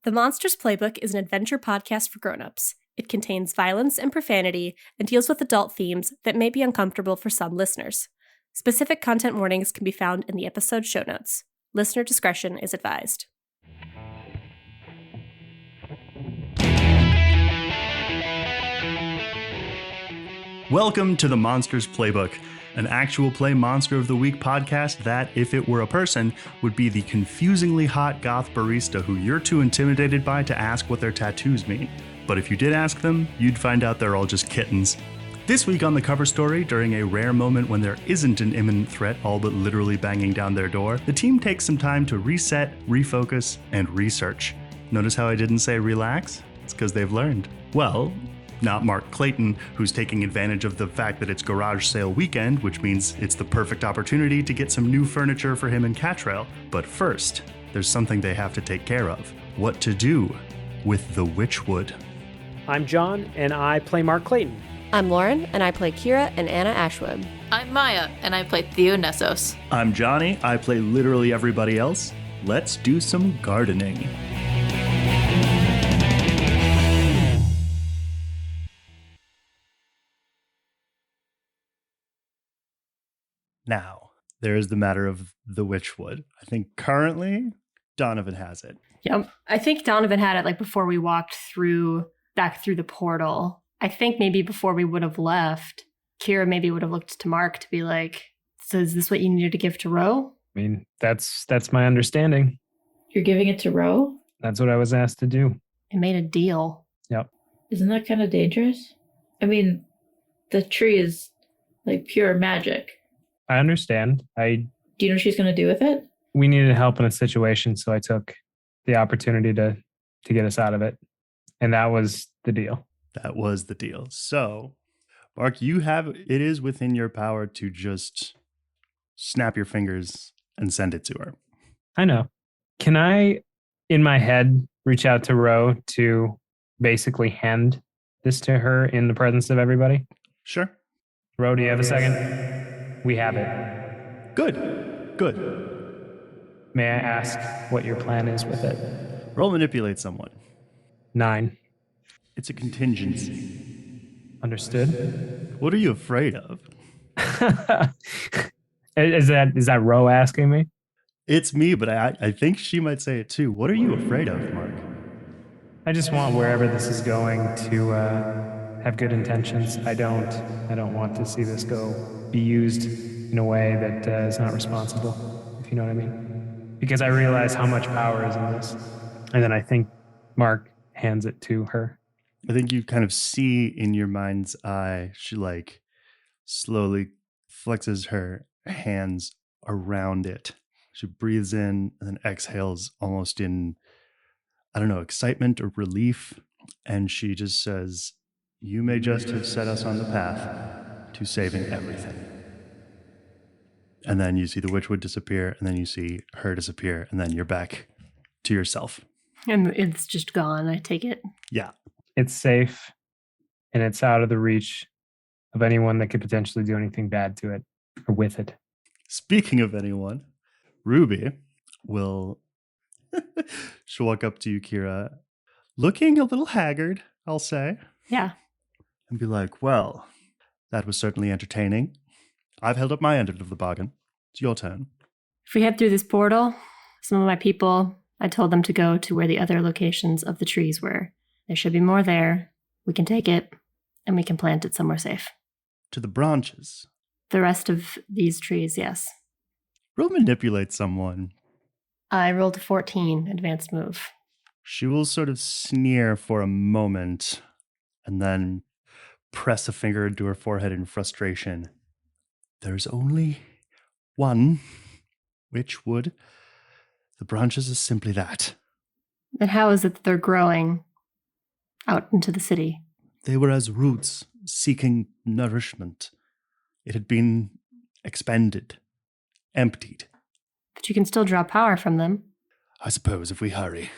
The Monsters Playbook is an adventure podcast for grown-ups. It contains violence and profanity and deals with adult themes that may be uncomfortable for some listeners. Specific content warnings can be found in the episode show notes. Listener discretion is advised. Welcome to the Monsters Playbook, an actual play Monster of the Week podcast that, if it were a person, would be the confusingly hot goth barista who you're too intimidated by to ask what their tattoos mean. But if you did ask them, you'd find out they're all just kittens. This week on the cover story, during a rare moment when there isn't an imminent threat all but literally banging down their door, the team takes some time to reset, refocus, and research. Notice how I didn't say relax? It's because they've learned. Well, not Mark Clayton, who's taking advantage of the fact that it's garage sale weekend, which means it's the perfect opportunity to get some new furniture for him and Catrell. But first, there's something they have to take care of. What to do with the Witchwood. I'm John, and I play Mark Clayton. I'm Lauren, and I play Kira and Anna Ashwood. I'm Miah, and I play Theo Nessos. I'm Johnny, I play literally everybody else. Let's do some gardening. Now, there is the matter of the Witchwood. I think currently Donovan has it. Yep. I think Donovan had it like before we walked back through the portal. I think maybe before we would have left, Kira maybe would have looked to Mark to be like, so is this what you needed to give to Ro? I mean, that's my understanding. You're giving it to Ro? That's what I was asked to do. It made a deal. Yep. Isn't that kind of dangerous? I mean, the tree is like pure magic. I understand. Do you know what she's going to do with it? We needed help in a situation, so I took the opportunity to get us out of it. And that was the deal. That was the deal. So, Mark, it is within your power to just snap your fingers and send it to her. I know. Can I, in my head, reach out to Ro to basically hand this to her in the presence of everybody? Sure. Ro, do you have a second? We have it. Good. May I ask what your plan is with it? Roll manipulate someone. 9. It's a contingency. Understood. What are you afraid of? Is that Ro asking me? It's me, but I think she might say it too. What are you afraid of, Mark? I just want wherever this is going to have good intentions. I don't want to see this be used in a way that is not responsible, if you know what I mean. Because I realize how much power is in this. And then I think Mark hands it to her. I think you kind of see in your mind's eye, she like slowly flexes her hands around it. She breathes in and then exhales almost in, I don't know, excitement or relief. And she just says, "You may just have set us on the path to saving everything." And then you see the Witchwood disappear, and then you see her disappear, and then you're back to yourself. And it's just gone, I take it. Yeah. It's safe, and it's out of the reach of anyone that could potentially do anything bad to it or with it. Speaking of anyone, Ruby will she'll walk up to you, Kira, looking a little haggard, I'll say. Yeah. And be like, "Well, that was certainly entertaining. I've held up my end of the bargain. It's your turn." If we head through this portal, some of my people, I told them to go to where the other locations of the trees were. There should be more there. We can take it, and we can plant it somewhere safe. To the branches. The rest of these trees, yes. Roll manipulate someone. I rolled a 14, advanced move. She will sort of sneer for a moment and then press a finger into her forehead in frustration. "There's only one Witchwood. The branches is simply that." And how is it that they're growing out into the city? They were as roots seeking nourishment. It had been expended, emptied. But you can still draw power from them. I suppose if we hurry.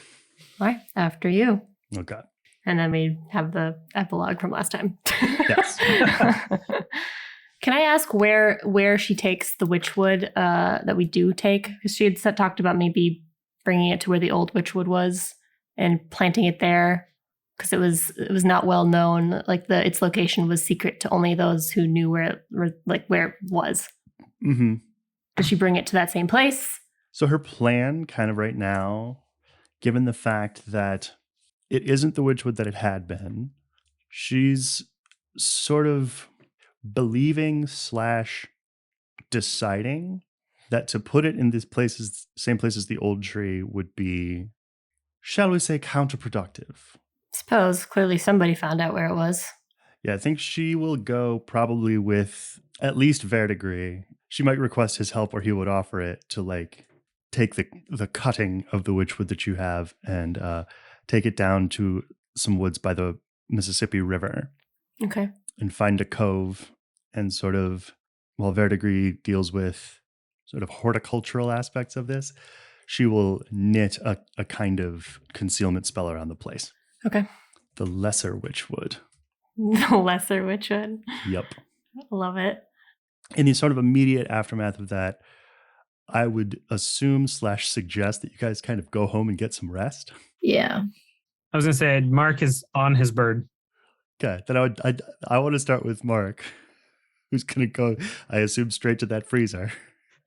All right, after you. Okay. And then we have the epilogue from last time. Yes. Can I ask where she takes the Witchwood that we do take? Because she had talked about maybe bringing it to where the old Witchwood was and planting it there because it was not well known. Like its location was secret to only those who knew where it was. Mm-hmm. Does she bring it to that same place? So her plan kind of right now, given the fact that it isn't the Witchwood that it had been, she's sort of believing / deciding that to put it in same place as the old tree would be, shall we say, counterproductive. Suppose clearly somebody found out where it was. Yeah, I think she will go probably with at least Verdigris. She might request his help, or he would offer it to like take the cutting of the witchwood that you have and take it down to some woods by the Mississippi River. Okay. And find a cove and sort of, while Verdigris deals with sort of horticultural aspects of this, she will knit a kind of concealment spell around the place. Okay. The Lesser Witchwood. The Lesser Witchwood. Yep. Love it. In the sort of immediate aftermath of that, I would assume / suggest that you guys kind of go home and get some rest. Yeah. I was going to say, Mark is on his bird. Okay, then I want to start with Mark, who's going to go, I assume, straight to that freezer.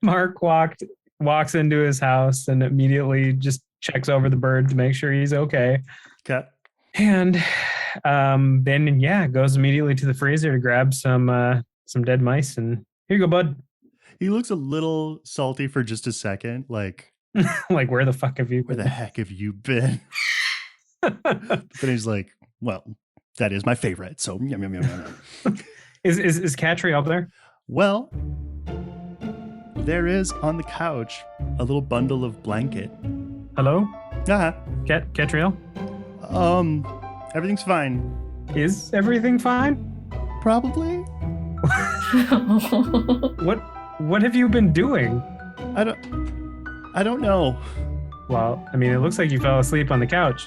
Mark walks into his house and immediately just checks over the bird to make sure he's okay. Okay. And then goes immediately to the freezer to grab some dead mice, and here you go, bud. He looks a little salty for just a second, like like, where the fuck have you where been? the heck have you been? But then he's like, well, that is my favorite, so yum, yum, yum, yum. Is Catry up there? Well, there is on the couch a little bundle of blanket. Hello? Uh-huh. Catriel? Everything's fine. Is everything fine? Probably. What have you been doing? I don't know. Well, I mean, it looks like you fell asleep on the couch.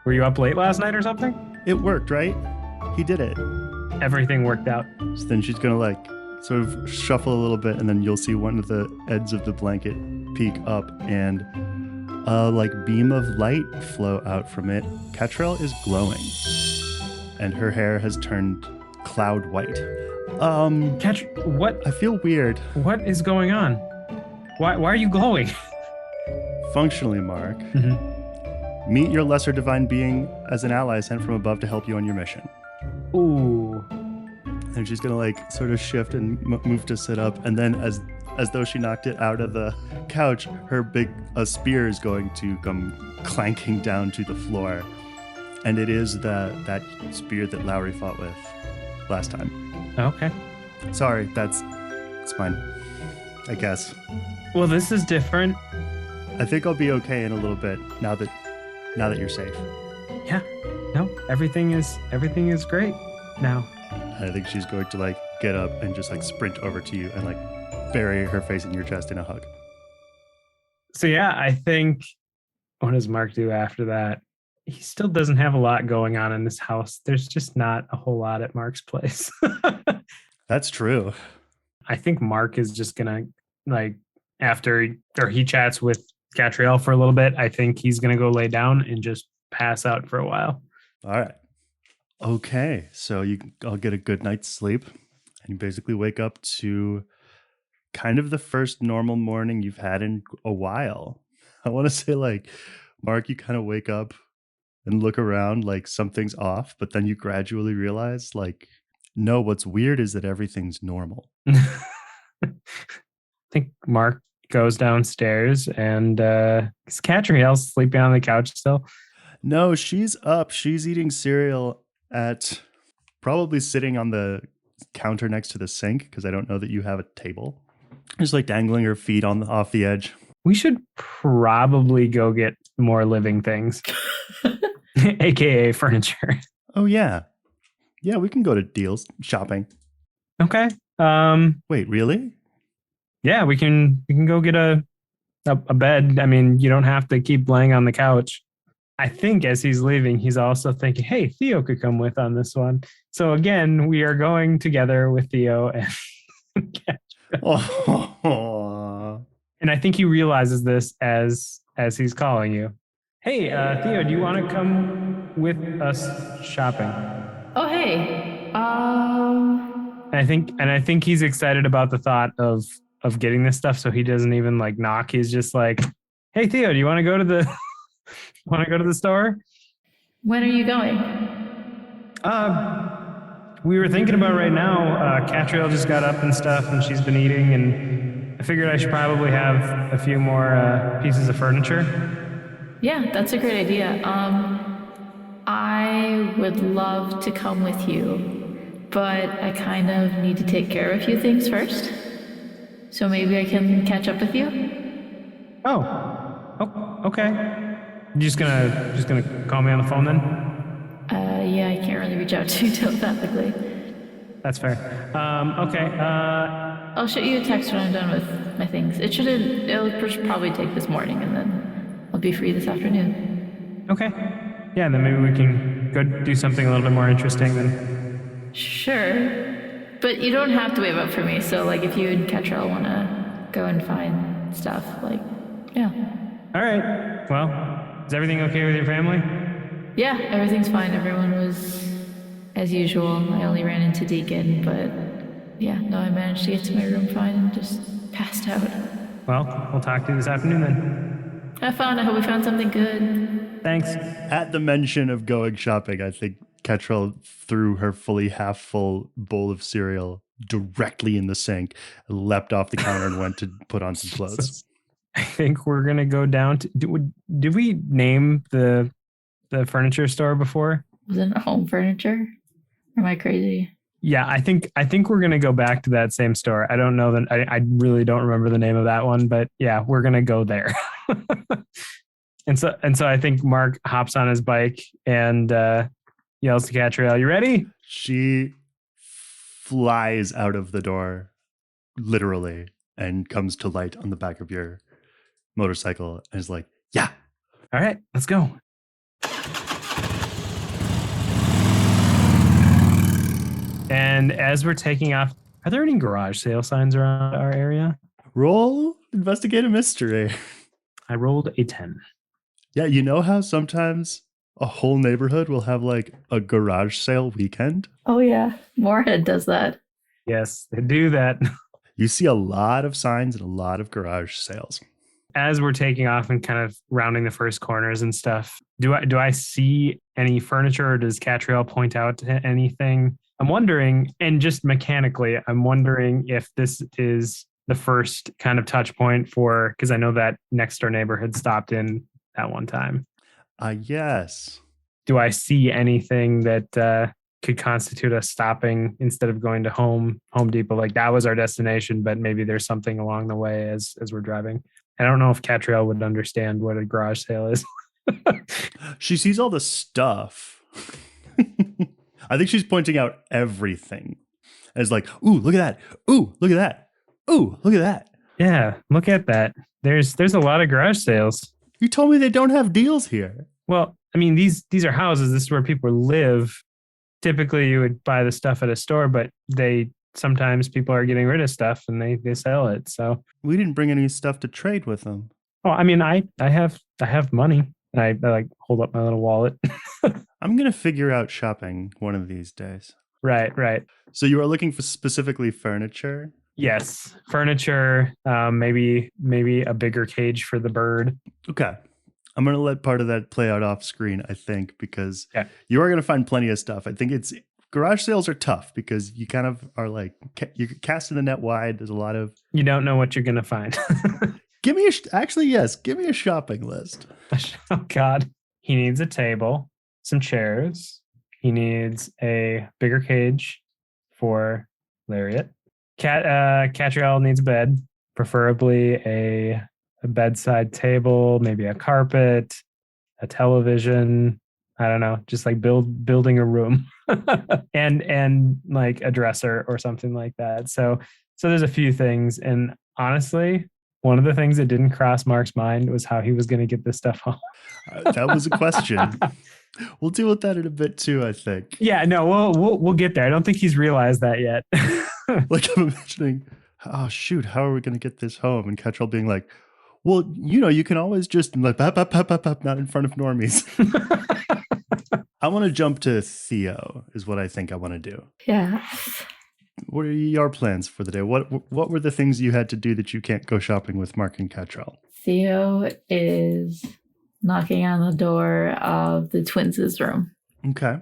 Were you up late last night or something? It worked, right? He did it. Everything worked out. So then she's gonna like sort of shuffle a little bit, and then you'll see one of the ends of the blanket peek up, and a like beam of light flow out from it. Catrell is glowing, and her hair has turned cloud white. What? I feel weird. What is going on? Why are you glowing? Functionally, Mark. Mm-hmm. Meet your lesser divine being as an ally sent from above to help you on your mission. Ooh. And she's gonna like sort of shift and move to sit up, and then as though she knocked it out of the couch, her big spear is going to come clanking down to the floor, and it is that spear that Lowry fought with last time. Okay. Sorry, it's fine, I guess. Well, this is different. I think I'll be okay in a little bit now that you're safe. Yeah. No, everything is great now. I think she's going to like get up and just like sprint over to you and like bury her face in your chest in a hug. So yeah, I think, what does Mark do after that? He still doesn't have a lot going on in this house. There's just not a whole lot at Mark's place. That's true. I think Mark is just gonna he chats with Catriel for a little bit. I think he's gonna go lay down and just pass out for a while. All right. Okay, so I'll get a good night's sleep, and you basically wake up to kind of the first normal morning you've had in a while. I want to say, like, Mark, you kind of wake up and look around like something's off, but then you gradually realize, like, no, what's weird is that everything's normal. I think Mark goes downstairs, and is Catriel sleeping on the couch still? No, she's up. She's eating cereal probably sitting on the counter next to the sink, because I don't know that you have a table. Just like dangling her feet off the edge. We should probably go get more living things, aka furniture. Oh yeah, we can go to Deals shopping. Okay. Wait, really? Yeah, we can go get a bed. I mean, you don't have to keep laying on the couch. I think as he's leaving, he's also thinking, hey, Theo could come with on this one. So again, we are going together with Theo. And I think he realizes this as he's calling you. Hey, Theo, do you want to come with us shopping? Oh, hey. I think he's excited about the thought of getting this stuff, so he doesn't even like knock. He's just like, "Hey, Theo, do you want to go to the want to go to the store?" When are you going? We were thinking about right now. Catriel just got up and stuff, and she's been eating, and I figured I should probably have a few more pieces of furniture. Yeah, that's a great idea. I would love to come with you, but I kind of need to take care of a few things first. So maybe I can catch up with you? Oh, okay. You just gonna call me on the phone then? Yeah, I can't really reach out to you telepathically. That's fair. Okay. I'll shoot you a text when I'm done with my things. It'll probably take this morning, and then I'll be free this afternoon. Okay. Yeah, then maybe we can go do something a little bit more interesting then. Sure. But you don't have to wait up for me, so like if you and Ketrel wanna go and find stuff, like, yeah. All right. Well, is everything okay with your family? Yeah, everything's fine. Everyone was as usual. I only ran into Deacon, but yeah, no, I managed to get to my room fine and just passed out. Well, we'll talk to you this afternoon then. Have fun. I hope we found something good. Thanks. At the mention of going shopping, I think Ketrel threw her fully half full bowl of cereal directly in the sink, leapt off the counter, and went to put on some clothes. I think we're gonna go down to. Did we name the furniture store before? Was it home furniture? Or am I crazy? Yeah, I think we're gonna go back to that same store. I don't know that I really don't remember the name of that one, but yeah, we're gonna go there. and so I think Mark hops on his bike and yells to Catriel, "You ready?" She flies out of the door, literally, and comes to light on the back of your motorcycle and is like, "Yeah." All right, let's go. And as we're taking off, are there any garage sale signs around our area? Roll investigate a mystery. I rolled a 10. Yeah, you know how sometimes a whole neighborhood will have like a garage sale weekend? Oh yeah, Moorhead does that. Yes, they do that. You see a lot of signs and a lot of garage sales. As we're taking off and kind of rounding the first corners and stuff, do I see any furniture, or does Catriel point out anything? I'm wondering, and just mechanically, I'm wondering if this is the first kind of touch point for, because I know that next door neighbor had stopped in at one time. Yes. Do I see anything that could constitute us stopping instead of going to Home Depot? Like that was our destination, but maybe there's something along the way as we're driving. I don't know if Catriel would understand what a garage sale is. She sees all the stuff. I think she's pointing out everything as like, "Ooh, look at that. Ooh, look at that. Ooh, look at that." Yeah, look at that. There's a lot of garage sales. You told me they don't have deals here. Well, I mean, these are houses. This is where people live. Typically, you would buy the stuff at a store, but sometimes people are getting rid of stuff and they sell it. So We didn't bring any stuff to trade with them. oh, I mean, I have money. And I like hold up my little wallet. I'm going to figure out shopping one of these days. Right. So you are looking for specifically furniture? Yes, furniture. Maybe a bigger cage for the bird. Okay. I'm going to let part of that play out off screen, I think, because Yeah. you are going to find plenty of stuff. I think garage sales are tough because you kind of are like, you're casting the net wide. There's a lot of... You don't know what you're going to find. Give me a shopping list. Oh, God. He needs a table, some chairs. He needs a bigger cage for Lariat. Catriel needs a bed, preferably a bedside table, maybe a carpet, a television. I don't know, just like building a room and like a dresser or something like that. So there's a few things. And honestly, one of the things that didn't cross Mark's mind was how he was going to get this stuff home. That was a question. We'll deal with that in a bit too, I think. Yeah, no, we'll get there. I don't think he's realized that yet. Like I'm imagining, oh shoot, how are we going to get this home? And Catriel being like, Well, you can always just like, not in front of normies. I want to jump to Theo is what I think I want to do. Yeah. What are your plans for the day? What were the things you had to do that you can't go shopping with Mark and Catrell? Theo is knocking on the door of the twins' room. Okay.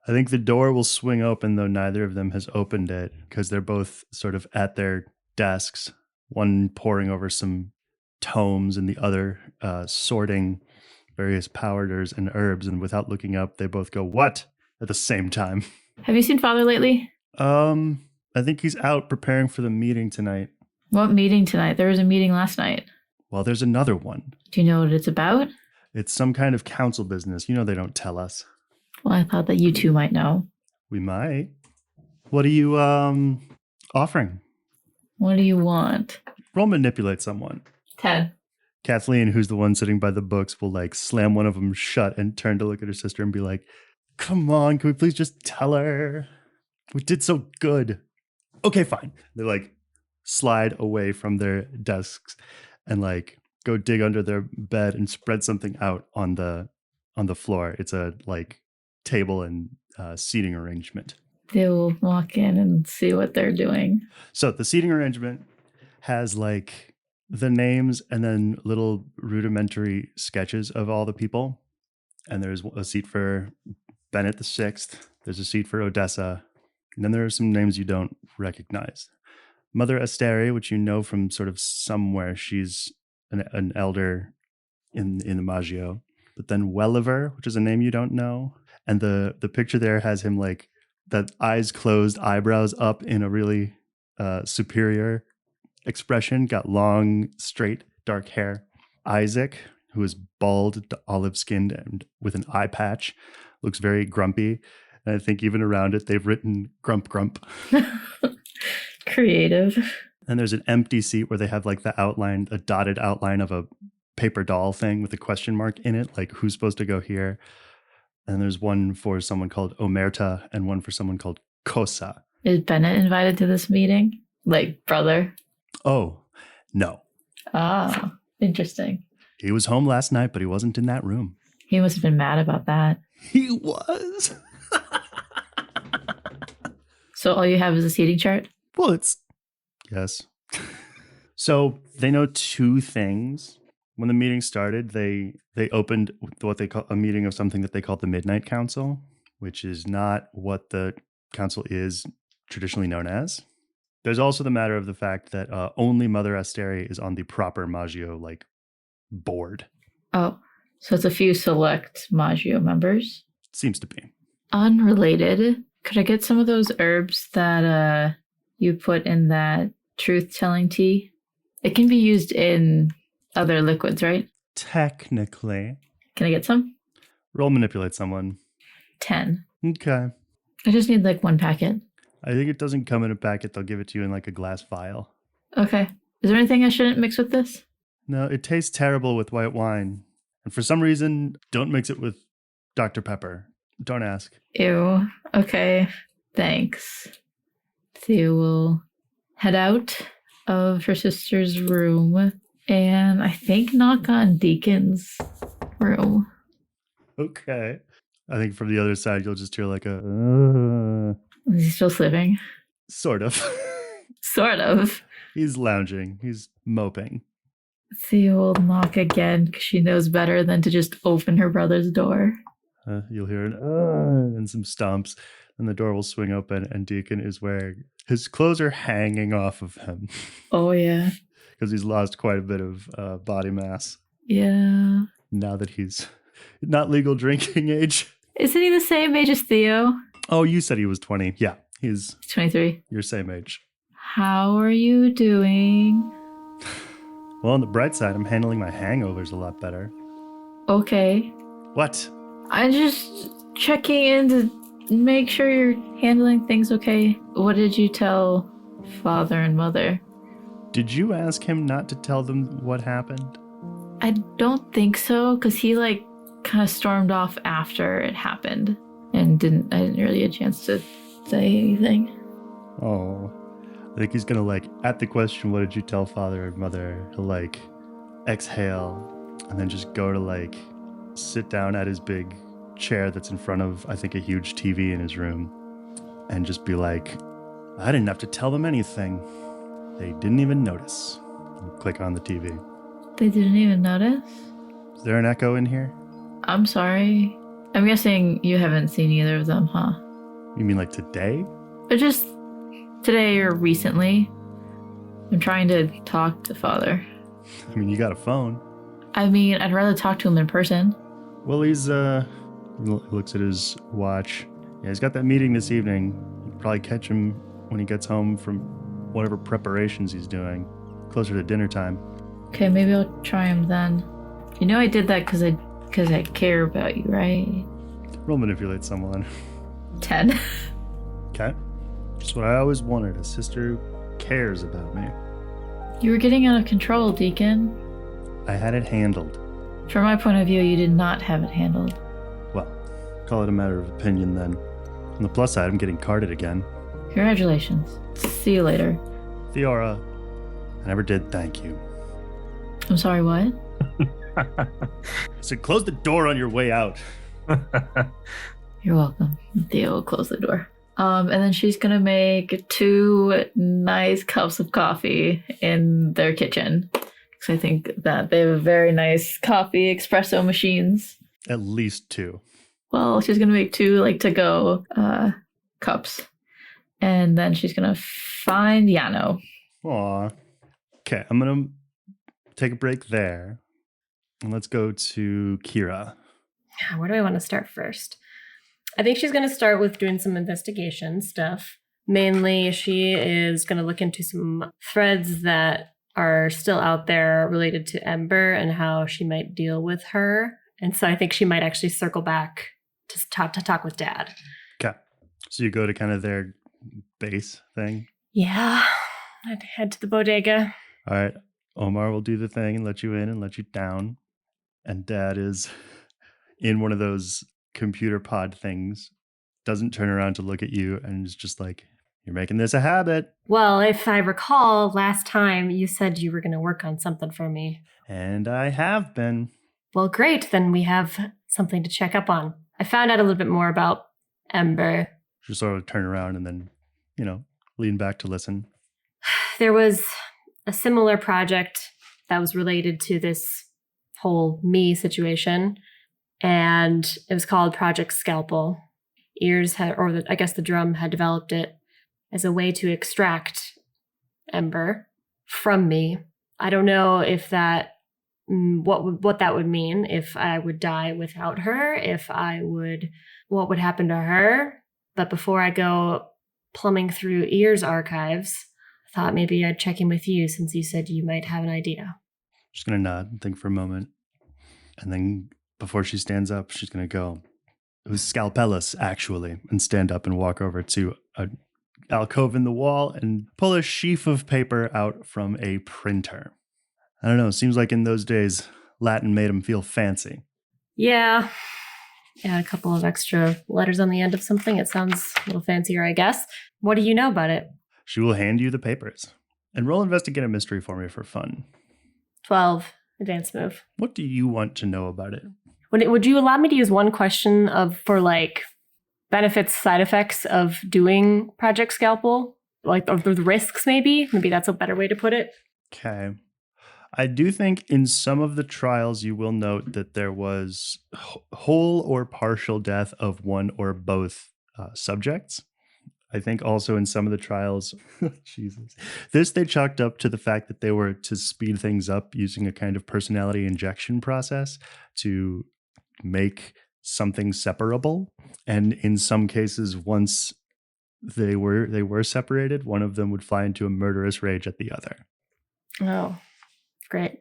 I think the door will swing open, though neither of them has opened it because they're both sort of at their desks, one poring over some tomes and the other sorting various powders and herbs. And without looking up, they both go, "What?" at the same time. Have you seen Father lately? I think he's out preparing for the meeting tonight. What meeting tonight? There was a meeting last night. Well, there's another one. Do you know what it's about? It's some kind of council business. They don't tell us. Well, I thought that you two might know. We might. What are you offering? What do you want? Roll manipulate someone. 10. Kathleen, who's the one sitting by the books, will like slam one of them shut and turn to look at her sister and be like, "Come on, can we please just tell her? We did so good." Okay, fine. They like slide away from their desks and like go dig under their bed and spread something out on the floor. It's a like table and seating arrangement. They'll walk in and see what they're doing. So the seating arrangement has like the names and then little rudimentary sketches of all the people. And there's a seat for Bennett the Sixth. There's a seat for Odessa. And then there are some names you don't recognize. Mother Asteri, which you know from sort of somewhere, she's an elder in the Maggio. But then Welliver, which is a name you don't know. And the picture there has him like that eyes closed, eyebrows up in a really superior expression, got long, straight, dark hair. Isaac, who is bald, olive-skinned, and with an eye patch, looks very grumpy. And I think even around it, they've written grump grump. Creative. And there's an empty seat where they have like a dotted outline of a paper doll thing with a question mark in it, like who's supposed to go here. And there's one for someone called Omerta and one for someone called Kosa. Is Bennett invited to this meeting? Like brother? Oh, no. Ah, interesting. He was home last night, but he wasn't in that room. He must have been mad about that. He was. So all you have is a seating chart? Well, yes. So they know two things. When the meeting started, they opened what they call a meeting of something that they called the Midnight Council, which is not what the council is traditionally known as. There's also the matter of the fact that only Mother Asteri is on the proper Maggio board. Oh, so it's a few select Maggio members? Seems to be. Unrelated. Could I get some of those herbs that you put in that truth-telling tea? It can be used in other liquids, right? Technically. Can I get some? Roll manipulate someone. 10. Okay. I just need like one packet. I think it doesn't come in a packet. They'll give it to you in like a glass vial. Okay. Is there anything I shouldn't mix with this? No, it tastes terrible with white wine. And for some reason, don't mix it with Dr. Pepper. Don't ask. Ew. Okay. Thanks. Theo will head out of her sister's room and I think knock on Deacon's room. Okay. I think from the other side, you'll just hear like a... Is he still sleeping? Sort of. Sort of. He's lounging. He's moping. Theo will knock again because she knows better than to just open her brother's door. You'll hear and some stomps, and the door will swing open, and Deacon is wearing... His clothes are hanging off of him. Oh, yeah. Because he's lost quite a bit of body mass. Yeah. Now that he's not legal drinking age. Isn't he the same age as Theo? Oh, you said he was 20. Yeah, he's 23. Your same age. How are you doing? Well, on the bright side, I'm handling my hangovers a lot better. Okay. What? I'm just checking in to make sure you're handling things okay. What did you tell Father and Mother? Did you ask him not to tell them what happened? I don't think so, because he kind of stormed off after it happened and I didn't really get a chance to say anything. Oh, I think he's gonna at the question, what did you tell Father and Mother? He'll exhale, and then just go to like sit down at his big chair that's in front of, I think, a huge TV in his room, and just be like, I didn't have to tell them anything. They didn't even notice. And click on the TV. They didn't even notice? Is there an echo in here? I'm sorry. I'm guessing you haven't seen either of them, huh? You mean like today? Or just today or recently. I'm trying to talk to Father. I mean, you got a phone. I mean, I'd rather talk to him in person. Well, he looks at his watch. Yeah, he's got that meeting this evening. You'll probably catch him when he gets home from whatever preparations he's doing, closer to dinner time. Okay, maybe I'll try him then. You know I did that because I care about you, right? Roll manipulate someone. 10. Okay. Just what I always wanted, a sister who cares about me. You were getting out of control, Deacon. I had it handled. From my point of view, you did not have it handled. Well, call it a matter of opinion then. On the plus side, I'm getting carded again. Congratulations. See you later. Theora, I never did thank you. I'm sorry, what? I said close the door on your way out. You're welcome. Theo will close the door. And then she's gonna make 2 nice cups of coffee in their kitchen. Because I think that they have very nice coffee espresso machines. At least 2. Well, she's gonna make 2 like to-go cups. And then she's gonna find Yano. Aw. Okay, I'm gonna take a break there. And let's go to Kira. Where do I want to start first? I think she's going to start with doing some investigation stuff. Mainly, she is going to look into some threads that are still out there related to Ember and how she might deal with her. And so I think she might actually circle back to talk with Dad. Okay. So you go to kind of their base thing? Yeah. I'd head to the bodega. All right. Omar will do the thing and let you in and let you down. And Dad is in one of those computer pod things, doesn't turn around to look at you, and is just like, you're making this a habit. Well, if I recall, last time you said you were going to work on something for me. And I have been. Well, great. Then we have something to check up on. I found out a little bit more about Ember. Just sort of turn around and then, lean back to listen. There was a similar project that was related to this whole me situation, and it was called Project Scalpel. The drum had developed it as a way to extract Ember from me. I don't know if that, what that would mean, if I would die without her, what would happen to her. But before I go plumbing through Ear's archives, I thought maybe I'd check in with you since you said you might have an idea. Just going to nod and think for a moment. And then before she stands up, she's going to go, it was Scalpellus, actually, and stand up and walk over to an alcove in the wall and pull a sheaf of paper out from a printer. I don't know, it seems like in those days, Latin made him feel fancy. Yeah. Add a couple of extra letters on the end of something. It sounds a little fancier, I guess. What do you know about it? She will hand you the papers. And roll investigate a mystery for me for fun. 12. Advanced move. What do you want to know about it? Would you allow me to use one question for benefits, side effects of doing Project Scalpel? Or the risks, maybe? Maybe that's a better way to put it. Okay. I do think in some of the trials you will note that there was whole or partial death of one or both subjects. I think also in some of the trials, Jesus, this they chalked up to the fact that they were to speed things up using a kind of personality injection process to make something separable. And in some cases, once they were separated, one of them would fly into a murderous rage at the other. Oh, great.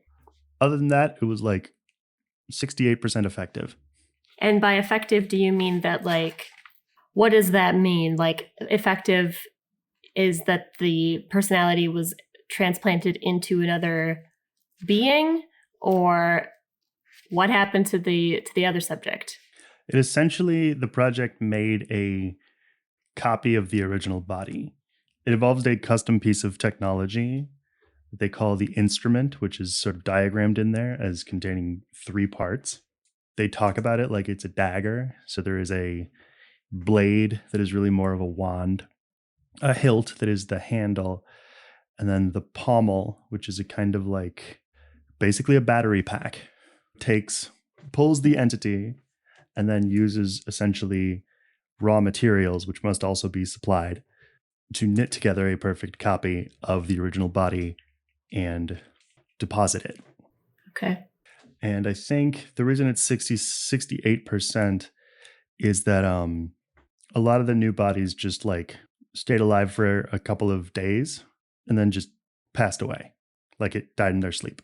Other than that, it was 68% effective. And by effective, do you mean that what does that mean? Effective is that the personality was transplanted into another being, or what happened to the other subject? It essentially, the project made a copy of the original body. It involves a custom piece of technology that they call the instrument, which is sort of diagrammed in there as containing 3 parts. They talk about it like it's a dagger. So there is a blade that is really more of a wand, a hilt that is the handle, and then the pommel, which is a kind of like basically a battery pack. Pulls the entity and then uses essentially raw materials, which must also be supplied, to knit together a perfect copy of the original body and deposit it. Okay. And I think the reason it's 68% is that a lot of the new bodies just like stayed alive for a couple of days and then just passed away, like it died in their sleep.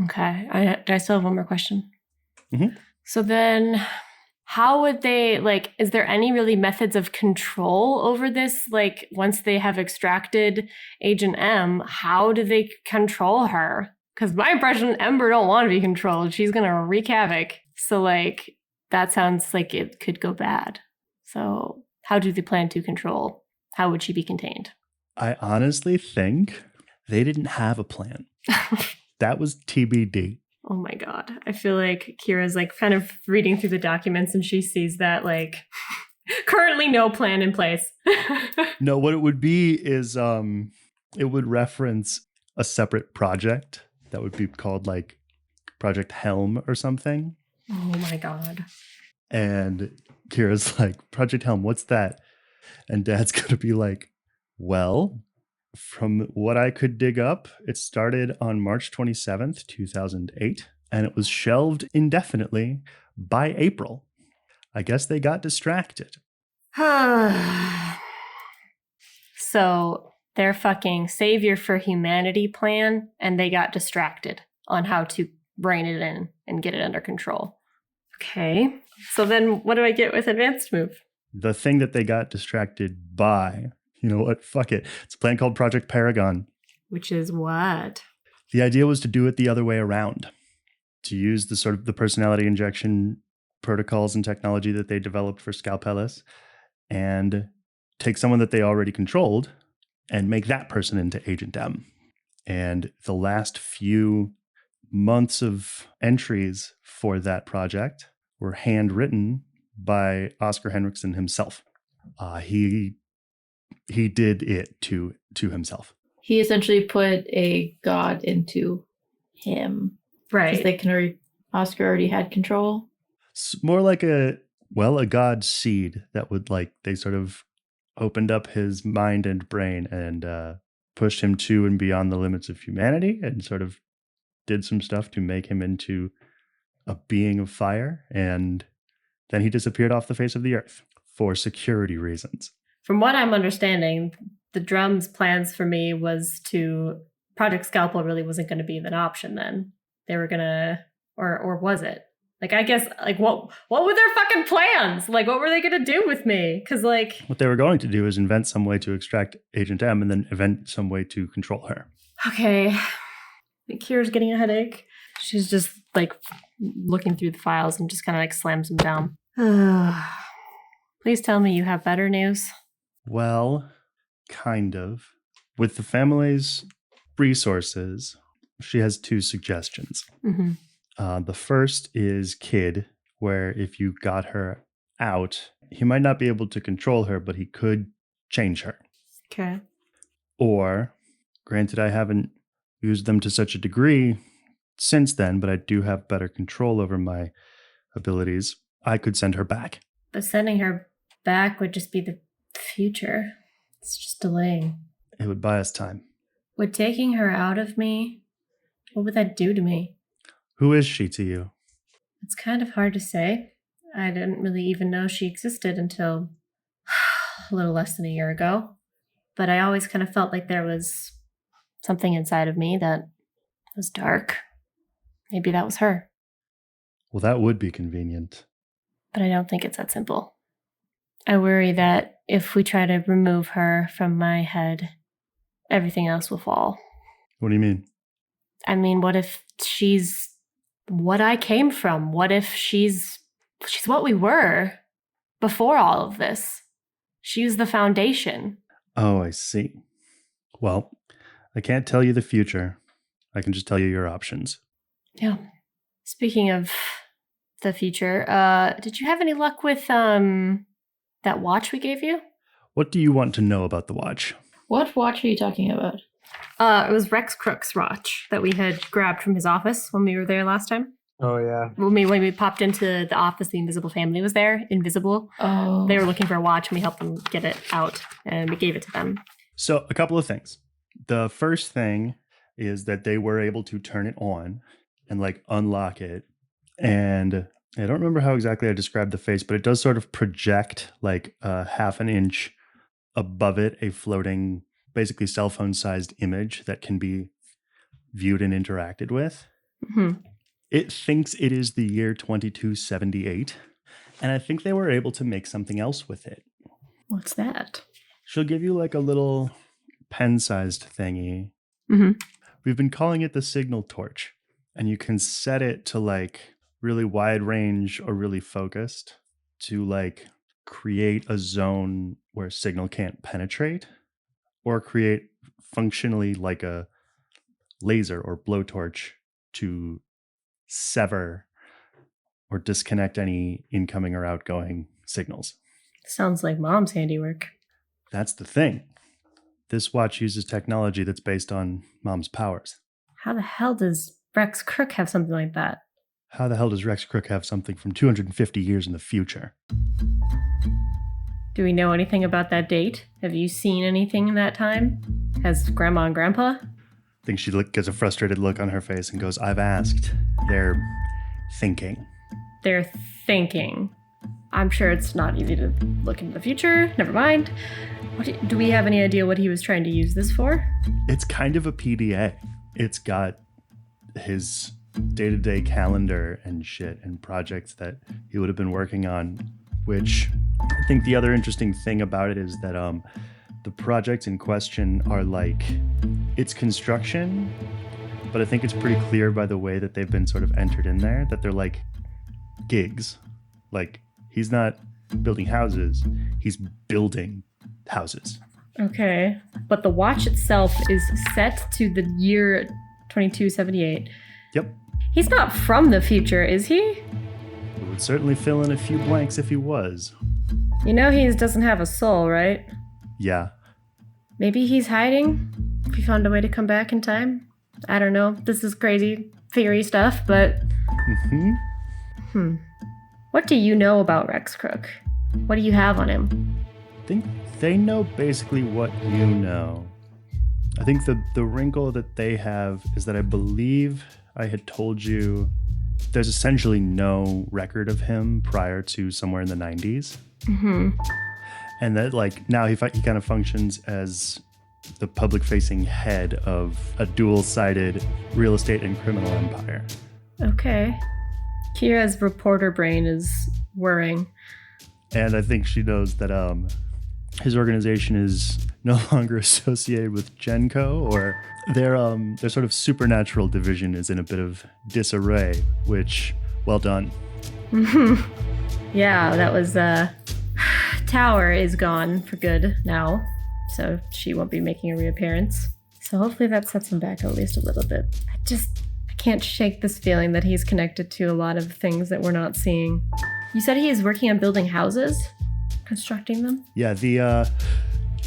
Okay. I still have one more question. Mm-hmm. So then how would they, like, is there any really methods of control over this? Like, once they have extracted Agent M, how do they control her? Because my impression, Ember don't want to be controlled. She's going to wreak havoc. So, like, that sounds like it could go bad. So how do they plan to control? How would she be contained? I honestly think they didn't have a plan. That was TBD. Oh my God. I feel like Kira's like kind of reading through the documents and she sees that like currently no plan in place. No, what it would be is it would reference a separate project that would be called like Project Helm or something. Oh my God. And Kira's like, Project Helm, what's that? And Dad's going to be like, well, from what I could dig up, it started on March 27th, 2008, and it was shelved indefinitely by April. I guess they got distracted. So their fucking savior for humanity plan, and they got distracted on how to rein it in and get it under control. Okay. So then what do I get with advanced move? The thing that they got distracted by, you know what? Fuck it. It's a plan called Project Paragon. Which is what? The idea was to do it the other way around, to use the sort of the personality injection protocols and technology that they developed for Scalpellus and take someone that they already controlled and make that person into Agent M. And the last few months of entries for that project were handwritten by Oscar Henriksen himself. He did it to himself. He essentially put a god into him. Right. Because they can Oscar already had control. It's more like a god seed that would like, they sort of opened up his mind and brain and pushed him to and beyond the limits of humanity and sort of did some stuff to make him into a being of fire. And then he disappeared off the face of the earth for security reasons. From what I'm understanding, the drum's plans for me was to Project Scalpel really wasn't going to be an option then. They were going to, or was it? Like, I guess, like, what were their fucking plans? Like, what were they going to do with me? Because, like... What they were going to do is invent some way to extract Agent M and then invent some way to control her. Okay. Kira's getting a headache. She's just, like, looking through the files and just kind of, like, slams them down. Please tell me you have better news. Well, kind of. With the family's resources, she has 2 suggestions. Mm-hmm. The first is Kid, where if you got her out, he might not be able to control her, but he could change her. Okay. Or, granted, I haven't used them to such a degree since then, but I do have better control over my abilities. I could send her back. But sending her back would just be the future. It's just delaying. It would buy us time. Would taking her out of me, what would that do to me? Who is she to you? It's kind of hard to say. I didn't really even know she existed until a little less than a year ago. But I always kind of felt like there was something inside of me that was dark. Maybe that was her. Well, that would be convenient. But I don't think it's that simple. I worry that if we try to remove her from my head, everything else will fall. What do you mean? I mean, what if she's what I came from? What if she's what we were before all of this? She was the foundation. Oh, I see. Well, I can't tell you the future. I can just tell you your options. Yeah. Speaking of the future, did you have any luck with that watch we gave you? What do you want to know about the watch? What watch are you talking about? It was Rex Crook's watch that we had grabbed from his office when we were there last time. Oh, yeah. When we popped into the office, the Invisible family was there. Invisible. Oh. They were looking for a watch, and we helped them get it out, and we gave it to them. So a couple of things. The first thing is that they were able to turn it on and like unlock it. And I don't remember how exactly I described the face, but it does sort of project like a half an inch above it, a floating, basically cell phone sized image that can be viewed and interacted with. Mm-hmm. It thinks it is the year 2278. And I think they were able to make something else with it. What's that? She'll give you like a little pen-sized thingy. Mm-hmm. We've been calling it the signal torch. And you can set it to like really wide range or really focused to like create a zone where signal can't penetrate, or create functionally like a laser or blowtorch to sever or disconnect any incoming or outgoing signals. Sounds like Mom's handiwork. That's the thing. This watch uses technology that's based on Mom's powers. How the hell does Rex Crook have something like that? How the hell does Rex Crook have something from 250 years in the future? Do we know anything about that date? Have you seen anything in that time? Has Grandma and Grandpa? I think she gets a frustrated look on her face and goes, I've asked. They're thinking. They're thinking. I'm sure it's not easy to look into the future. Never mind. Do we have any idea what he was trying to use this for? It's kind of a PDA. It's got his day-to-day calendar and shit and projects that he would have been working on, which I think the other interesting thing about it is that the projects in question are like, it's construction, but I think it's pretty clear by the way that they've been sort of entered in there that they're like gigs. Like, he's not building houses, he's building houses. Okay, but the watch itself is set to the year 2278. Yep. He's not from the future, is he? It would certainly fill in a few blanks if he was. You know he doesn't have a soul, right? Yeah. Maybe he's hiding? If he found a way to come back in time? I don't know. This is crazy theory stuff, but... What do you know about Rex Crook? What do you have on him? I think they know basically what you know. I think the wrinkle that they have is that I believe I had told you there's essentially no record of him prior to somewhere in the 90s. Mm-hmm. And that like now he kind of functions as the public-facing head of a dual-sided real estate and criminal empire. Okay. Kira's reporter brain is whirring. And I think she knows that his organization is no longer associated with Genco, or their sort of supernatural division is in a bit of disarray, which, well done. Yeah, that was, Tower is gone for good now, so she won't be making a reappearance. So hopefully that sets him back at least a little bit. I can't shake this feeling that he's connected to a lot of things that we're not seeing. You said he is working on building houses? Constructing them? Yeah,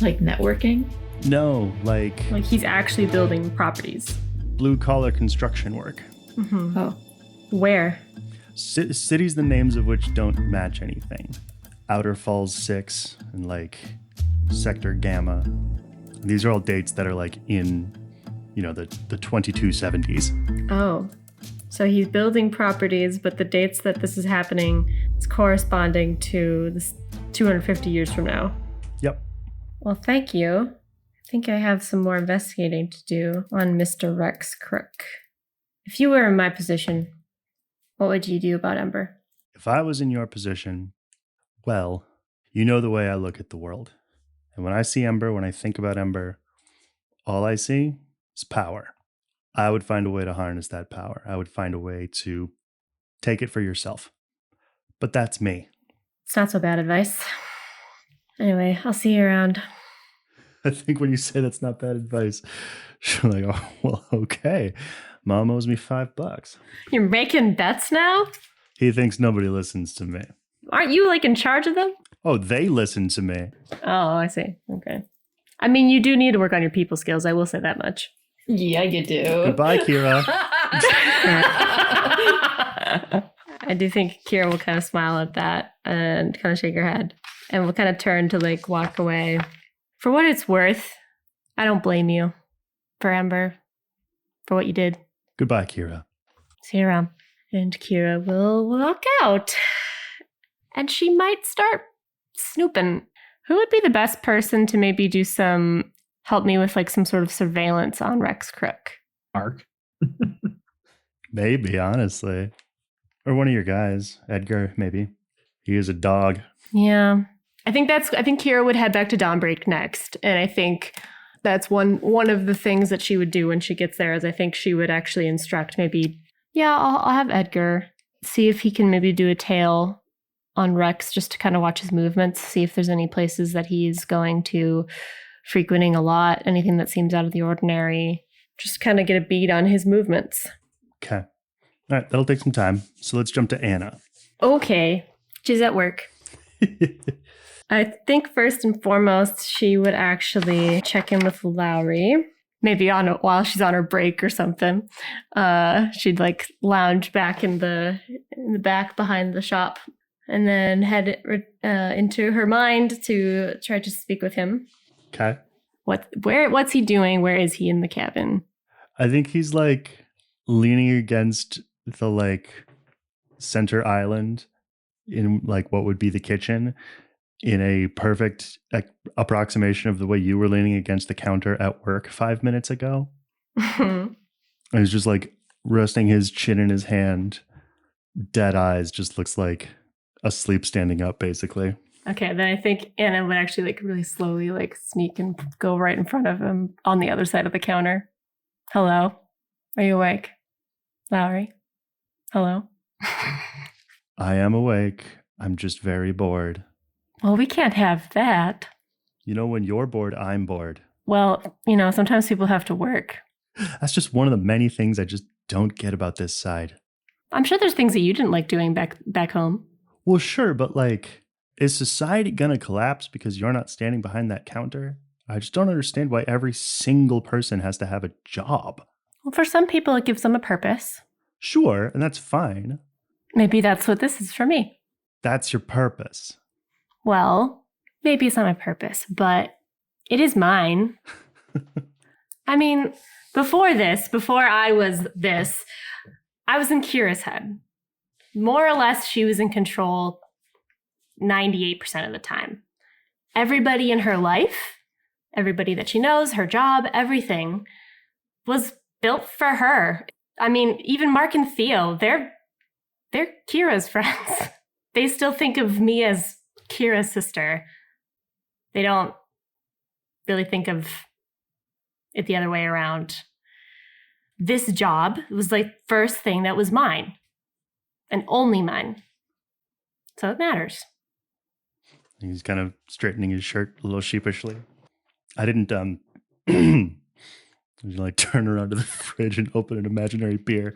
Like networking? No, like he's actually building properties. blue-collar construction work. Mm-hmm. Oh. Where? Cities, the names of which don't match anything. Outer Falls 6 and like Sector Gamma. These are all dates that are like in, the 2270s. Oh. So he's building properties, but the dates that this is happening is corresponding to this 250 years from now. Yep. Well, thank you. I think I have some more investigating to do on Mr. Rex Crook. If you were in my position, what would you do about Ember? If I was in your position, well, you know the way I look at the world. And when I see Ember, when I think about Ember, all I see is power. I would find a way to harness that power. I would find a way to take it for yourself. But that's me. It's not so bad advice. Anyway, I'll see you around. I think when you say that's not bad advice, she's like, oh, well, okay. Mom owes me $5. You're making bets now? He thinks nobody listens to me. Aren't you like in charge of them? Oh, they listen to me. Oh, I see. Okay. I mean, you do need to work on your people skills. I will say that much. Yeah, you do. Goodbye, Kira. I do think Kira will kind of smile at that and kind of shake her head and will kind of turn to like walk away. For what it's worth, I don't blame you for Ember, for what you did. Goodbye, Kira. See you around. And Kira will walk out. And she might start snooping. Who would be the best person to maybe do help me with like some sort of surveillance on Rex Crook? Mark. Maybe, honestly. Or one of your guys. Edgar, maybe. He is a dog. Yeah. I think Kira would head back to Dawnbreak next. And I think that's one of the things that she would do when she gets there is I think she would actually instruct maybe, I'll have Edgar see if he can maybe do a tail on Rex just to kind of watch his movements, see if there's any places that he's going to frequenting a lot, anything that seems out of the ordinary, just kind of get a beat on his movements. Okay. All right, that'll take some time. So let's jump to Anna. Okay. She's at work. I think first and foremost, she would actually check in with Lowry. Maybe while she's on her break or something. She'd like lounge back in the back behind the shop and then head into her mind to try to speak with him. Okay. What's he doing? Where is he in the cabin? I think he's like leaning against the like center island in like what would be the kitchen in a perfect approximation of the way you were leaning against the counter at work 5 minutes ago. And he's just like resting his chin in his hand, dead eyes, just looks like asleep standing up basically. Okay, then I think Anna would actually like really slowly like sneak and go right in front of him on the other side of the counter. Hello? Are you awake? Lowry? Hello? I am awake. I'm just very bored. Well, we can't have that. You know, when you're bored, I'm bored. Well, sometimes people have to work. That's just one of the many things I just don't get about this side. I'm sure there's things that you didn't like doing back home. Well, sure, but like, is society gonna collapse because you're not standing behind that counter? I just don't understand why every single person has to have a job. Well, for some people, it gives them a purpose. Sure, and that's fine. Maybe that's what this is for me. That's your purpose. Well, maybe it's not my purpose, but it is mine. I mean, before I was this, I was in Kira's head. More or less, she was in control 98% of the time. Everybody in her life, everybody that she knows, her job, everything was built for her. I mean, even Mark and Theo, they're Kira's friends. They still think of me as Kira's sister. They don't really think of it the other way around. This job was like first thing that was mine and only mine. So it matters. He's kind of straightening his shirt a little sheepishly. I didn't, you like turn around to the fridge and open an imaginary beer.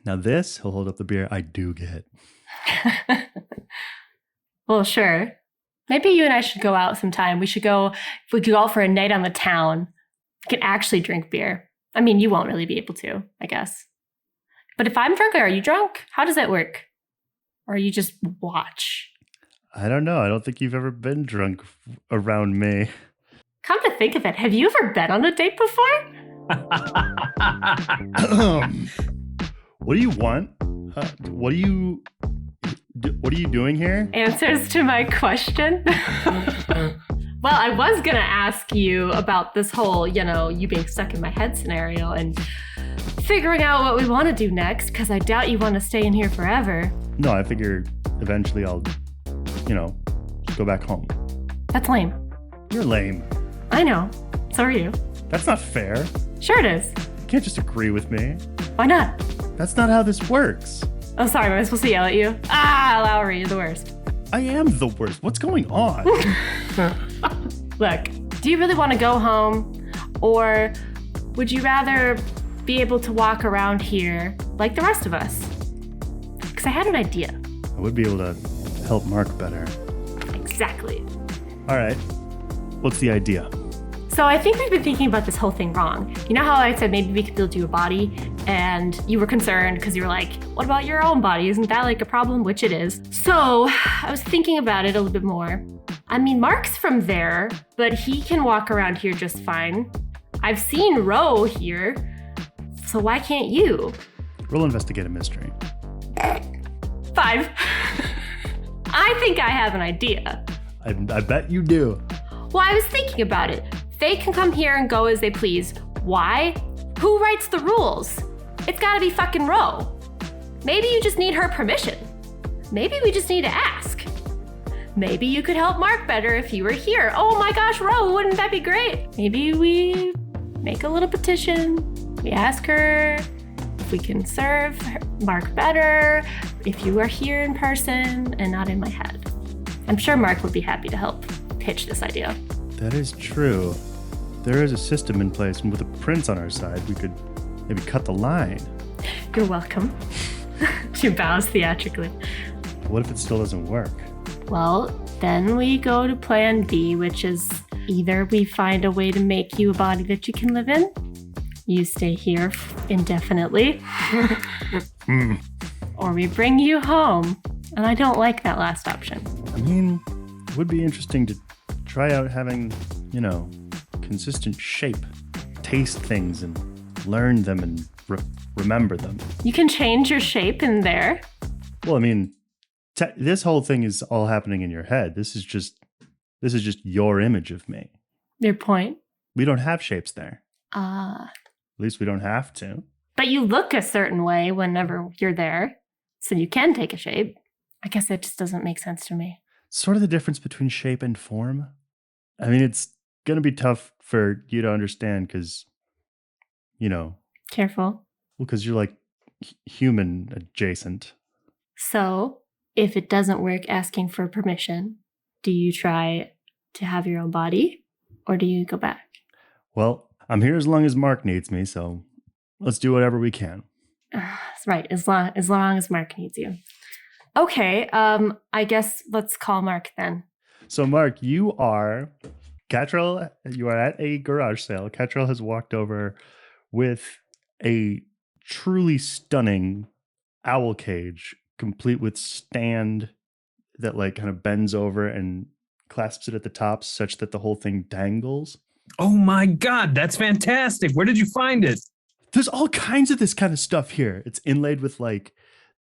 Now this, he'll hold up the beer, I do get. Well, sure. Maybe you and I should go out sometime. We could go out for a night on the town. We can actually drink beer. I mean, you won't really be able to, I guess. But if I'm drunk, are you drunk? How does that work? Or you just watch? I don't know. I don't think you've ever been drunk around me. Come to think of it, have you ever been on a date before? What do you want? What are you doing here? Answers to my question? Well, I was going to ask you about this whole, you being stuck in my head scenario and figuring out what we want to do next, because I doubt you want to stay in here forever. No, I figure eventually I'll, go back home. That's lame. You're lame. I know. So are you. That's not fair. Sure it is. You can't just agree with me. Why not? That's not how this works. Oh, sorry. Am I supposed to yell at you? Lowry, you're the worst. I am the worst. What's going on? Look, do you really want to go home? Or would you rather be able to walk around here like the rest of us? Because I had an idea. I would be able to help Mark better. Exactly. All right. What's the idea? So I think we've been thinking about this whole thing wrong. You know how I said maybe we could build you a body, and you were concerned because you were like, what about your own body? Isn't that like a problem? Which it is. So I was thinking about it a little bit more. I mean, Mark's from there, but he can walk around here just fine. I've seen Ro here, so why can't you? We'll investigate a mystery. 5. I think I have an idea. I bet you do. Well, I was thinking about it. They can come here and go as they please. Why? Who writes the rules? It's gotta be fucking Ro. Maybe you just need her permission. Maybe we just need to ask. Maybe you could help Mark better if you were here. Oh my gosh, Ro, wouldn't that be great? Maybe we make a little petition. We ask her if we can serve Mark better if you are here in person and not in my head. I'm sure Mark would be happy to help pitch this idea. That is true. There is a system in place, and with a prince on our side, we could maybe cut the line. You're welcome. She bows theatrically. What if it still doesn't work? Well, then we go to plan B, which is either we find a way to make you a body that you can live in, you stay here indefinitely, or we bring you home. And I don't like that last option. I mean, it would be interesting to try out having, consistent shape, taste things and learn them and remember them. You can change your shape in there. Well, I mean, this whole thing is all happening in your head. This is just your image of me. Your point? We don't have shapes there. At least we don't have to. But you look a certain way whenever you're there, so you can take a shape. I guess that just doesn't make sense to me. Sort of the difference between shape and form. I mean, it's going to be tough for you to understand because, Careful. Well, because you're like human adjacent. So, if it doesn't work asking for permission, do you try to have your own body or do you go back? Well, I'm here as long as Mark needs me, so let's do whatever we can. Right, as long as Mark needs you. Okay, I guess let's call Mark then. So Mark, Catrell, you are at a garage sale. Catrell has walked over with a truly stunning owl cage, complete with stand that like kind of bends over and clasps it at the top such that the whole thing dangles. Oh my God, that's fantastic. Where did you find it? There's all kinds of this kind of stuff here. It's inlaid with like,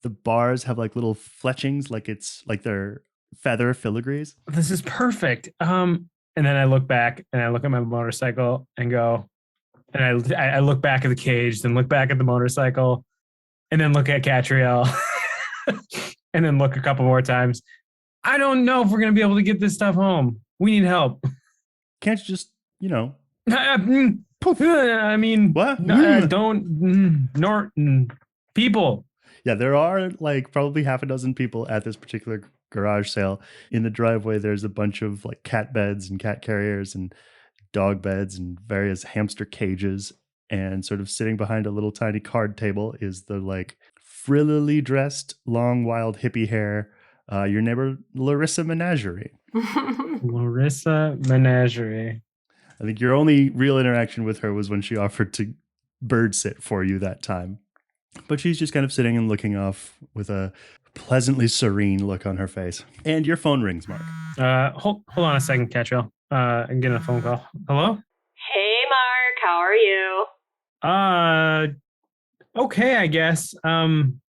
the bars have like little fletchings, like it's like they're feather filigrees. This is perfect. And then I look back and I look at my motorcycle and go, and I look back at the cage, then look back at the motorcycle, and then look at Catriel, and then look a couple more times. I don't know if we're going to be able to get this stuff home. We need help. Can't you just, poof. I mean, what? People. Yeah, there are like probably half a dozen people at this particular garage sale. In the driveway, there's a bunch of like cat beds and cat carriers and dog beds and various hamster cages. And sort of sitting behind a little tiny card table is the like frillily dressed, long, wild hippie hair, your neighbor Larissa Menagerie. Larissa Menagerie. I think your only real interaction with her was when she offered to bird sit for you that time. But she's just kind of sitting and looking off with a pleasantly serene look on her face. And your phone rings, Mark. Hold on a second, Catrell. I'm getting a phone call. Hello? Hey, Mark. How are you? Okay, I guess. I'm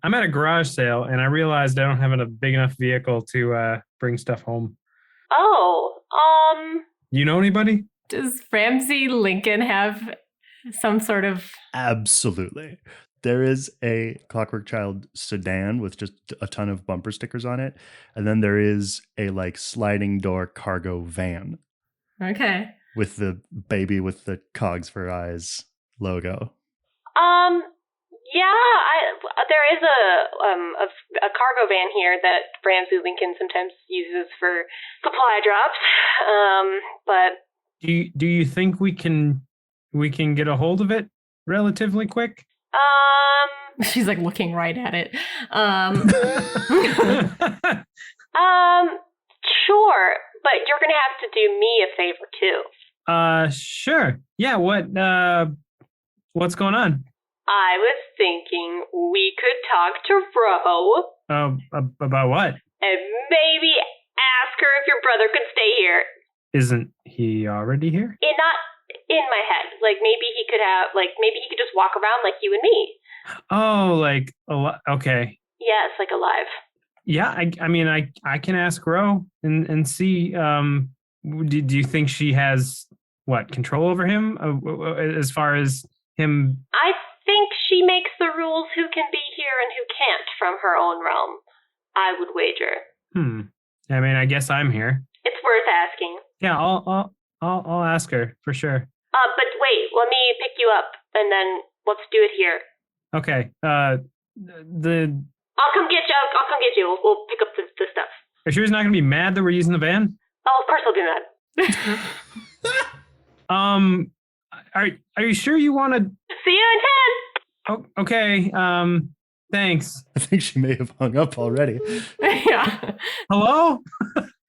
at a garage sale, and I realized I don't have a big enough vehicle to bring stuff home. Oh, You know anybody? does Ramsey Lincoln have some sort of... Absolutely. There is a Clockwork Child sedan with just a ton of bumper stickers on it. And then there is a like sliding door cargo van. Okay. With the baby with the cogs for eyes logo. Yeah, there is a cargo van here that Ramsey Lincoln sometimes uses for supply drops. But Do you think we can get a hold of it relatively quick? She's like looking right at it. Sure, but you're gonna have to do me a favor too. Sure. Yeah. What's going on? I was thinking we could talk to Ro. About what? And maybe ask her if your brother could stay here. Isn't he already here? Not in my head. Like maybe he could just walk around like you and me. Oh, like okay. Yes, like alive. Yeah, I mean, I can ask Ro and see. Do you think she has control over him as far as him? I think she makes the rules who can be here and who can't from her own realm. I would wager. I mean, I guess I'm here. It's worth asking. Yeah, I'll ask her for sure. But wait, let me pick you up and then let's do it here. Okay. I'll come get you. I'll come get you. We'll pick up the stuff. Are you sure he's not gonna be mad that we're using the van? Oh, of course he'll be mad. Are you sure you want to? See you in 10. Oh, okay. Thanks. I think she may have hung up already. Yeah. Hello?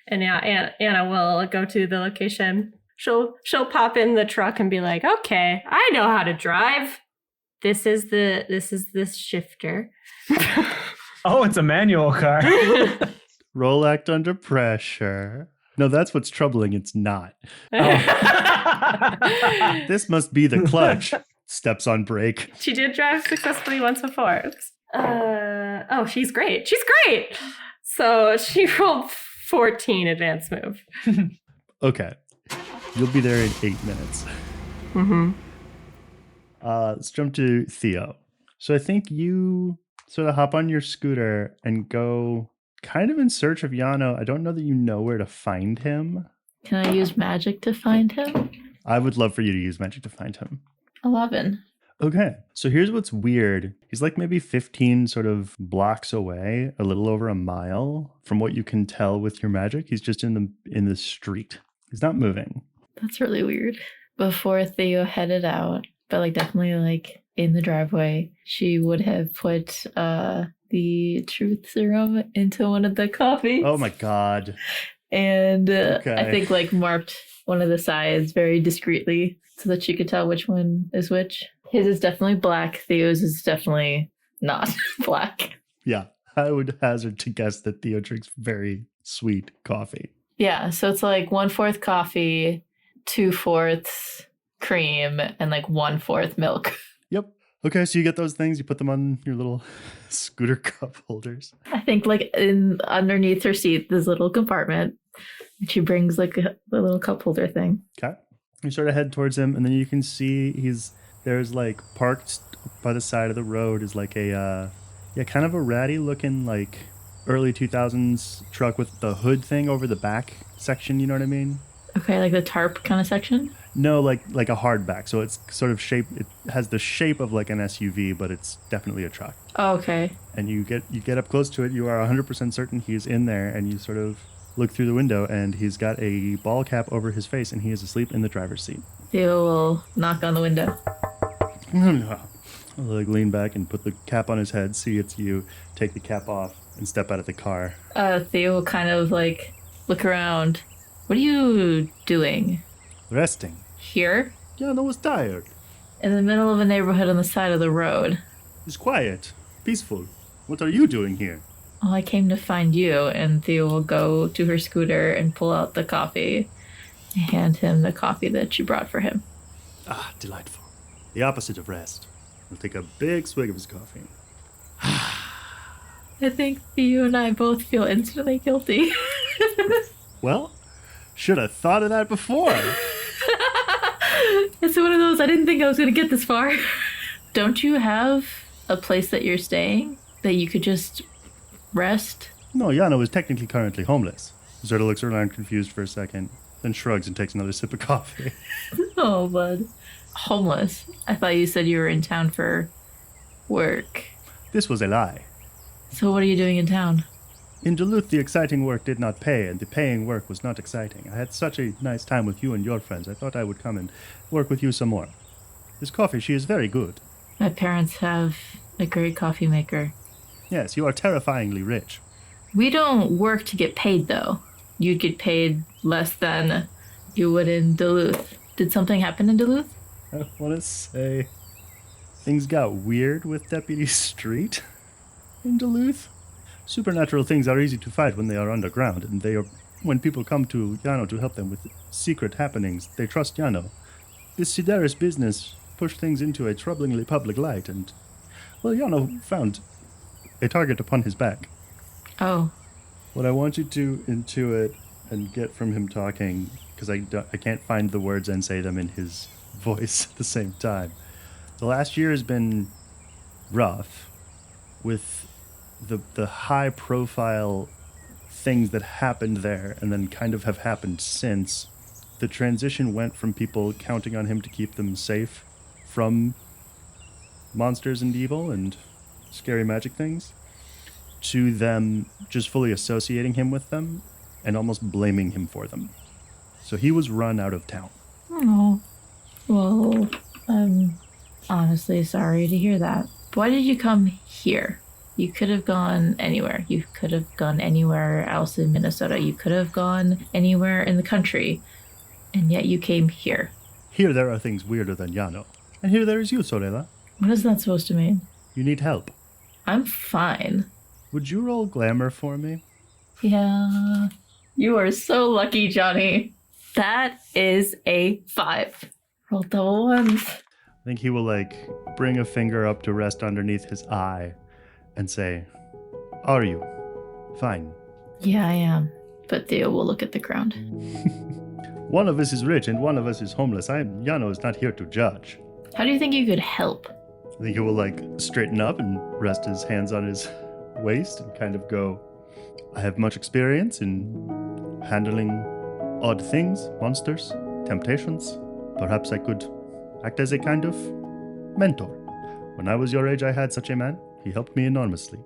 And yeah, Anna will go to the location. She'll pop in the truck and be like, "Okay, I know how to drive. This is this shifter." Oh, it's a manual car. Roll act under pressure. No, that's what's troubling. It's not. Oh. This must be the clutch. Steps on brake. She did drive successfully once before. She's great. She's great. So she rolled 14 advanced move. Okay. You'll be there in 8 minutes. Mm-hmm. Let's jump to Theo. So I think you sort of hop on your scooter and go kind of in search of Yano. I don't know that you know where to find him. Can I use magic to find him? I would love for you to use magic to find him. 11. Okay, so here's what's weird. He's like maybe 15 sort of blocks away, a little over a mile from what you can tell with your magic. He's just in the street. He's not moving. That's really weird. Before Theo headed out, but definitely in the driveway, she would have put the truth serum into one of the coffees. Oh my god. And Okay. I think marked one of the sides very discreetly so that she could tell which one is which. His is definitely black. Theo's is definitely not black. Yeah, I would hazard to guess that Theo drinks very sweet coffee. Yeah, so it's 1/4 coffee, 2/4 cream, and 1/4 milk. Yep. Okay, so you get those things, you put them on your little scooter cup holders. I think underneath her seat, this little compartment. And she brings a little cup holder thing. Okay. You sort of head towards him, and then you can see there's parked by the side of the road is kind of a ratty looking early 2000s truck with the hood thing over the back section, you know what I mean? Okay, the tarp kind of section? No, like a hardback. So it's sort of shaped, it has the shape of an SUV, but it's definitely a truck. Oh, okay. And you get up close to it, you are 100% certain he's in there, and you sort of look through the window, and he's got a ball cap over his face, and he is asleep in the driver's seat. Theo will knock on the window. I'll lean back and put the cap on his head, see it's you, take the cap off, and step out of the car. Theo will kind of look around. What are you doing? Resting. Here? Yeah, no, was tired. In the middle of a neighborhood on the side of the road. It's quiet, peaceful. What are you doing here? Well, I came to find you, and Theo will go to her scooter and pull out the coffee and hand him the coffee that you brought for him. Ah, delightful. The opposite of rest. He'll take a big swig of his coffee. I think Theo and I both feel instantly guilty. Well, should have thought of that before. It's one of those, I didn't think I was going to get this far. Don't you have a place that you're staying that you could just rest? No, Yano is technically currently homeless. He sort of looks around confused for a second, then shrugs and takes another sip of coffee. Oh, bud. Homeless. I thought you said you were in town for work. This was a lie. So what are you doing in town? In Duluth, the exciting work did not pay, and the paying work was not exciting. I had such a nice time with you and your friends. I thought I would come and work with you some more. This coffee, she is very good. My parents have a great coffee maker. Yes, you are terrifyingly rich. We don't work to get paid, though. You'd get paid less than you would in Duluth. Did something happen in Duluth? I want to say things got weird with Deputy Street in Duluth. Supernatural things are easy to fight when they are underground, and when people come to Yano to help them with secret happenings, they trust Yano. This Sideris business pushed things into a troublingly public light, and, well, Yano found a target upon his back. Oh. What I want you to intuit and get from him talking, because I can't find the words and say them in his voice at the same time. The last year has been rough with the high-profile things that happened there and then kind of have happened since. The transition went from people counting on him to keep them safe from monsters and evil and scary magic things to them just fully associating him with them and almost blaming him for them. So he was run out of town. Oh. Well, I'm honestly sorry to hear that. Why did you come here? You could have gone anywhere. You could have gone anywhere else in Minnesota. You could have gone anywhere in the country. And yet you came here. Here there are things weirder than Yano. And here there is you, Sorella. What is that supposed to mean? You need help. I'm fine. Would you roll glamour for me? Yeah. You are so lucky, Johnny. That is a 5. Roll double ones. I think he will, bring a finger up to rest underneath his eye and say, "Are you? Fine." Yeah, I am. But Theo will look at the ground. One of us is rich and one of us is homeless. Yano is not here to judge. How do you think you could help? I think he will, straighten up and rest his hands on his waist and kind of go, "I have much experience in handling odd things, monsters, temptations. Perhaps I could act as a kind of mentor. When I was your age, I had such a man. He helped me enormously."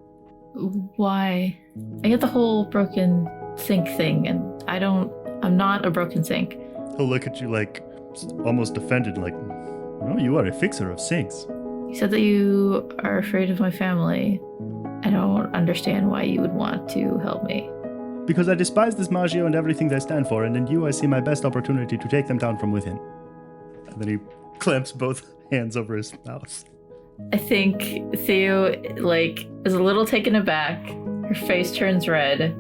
Why? I get the whole broken sink thing, and I'm not a broken sink. He'll look at you almost offended, "No, you are a fixer of sinks." You said that you are afraid of my family. I don't understand why you would want to help me. Because I despise this Maggio and everything they stand for, and in you I see my best opportunity to take them down from within. And then he clamps both hands over his mouth. I think Theo, is a little taken aback. Her face turns red.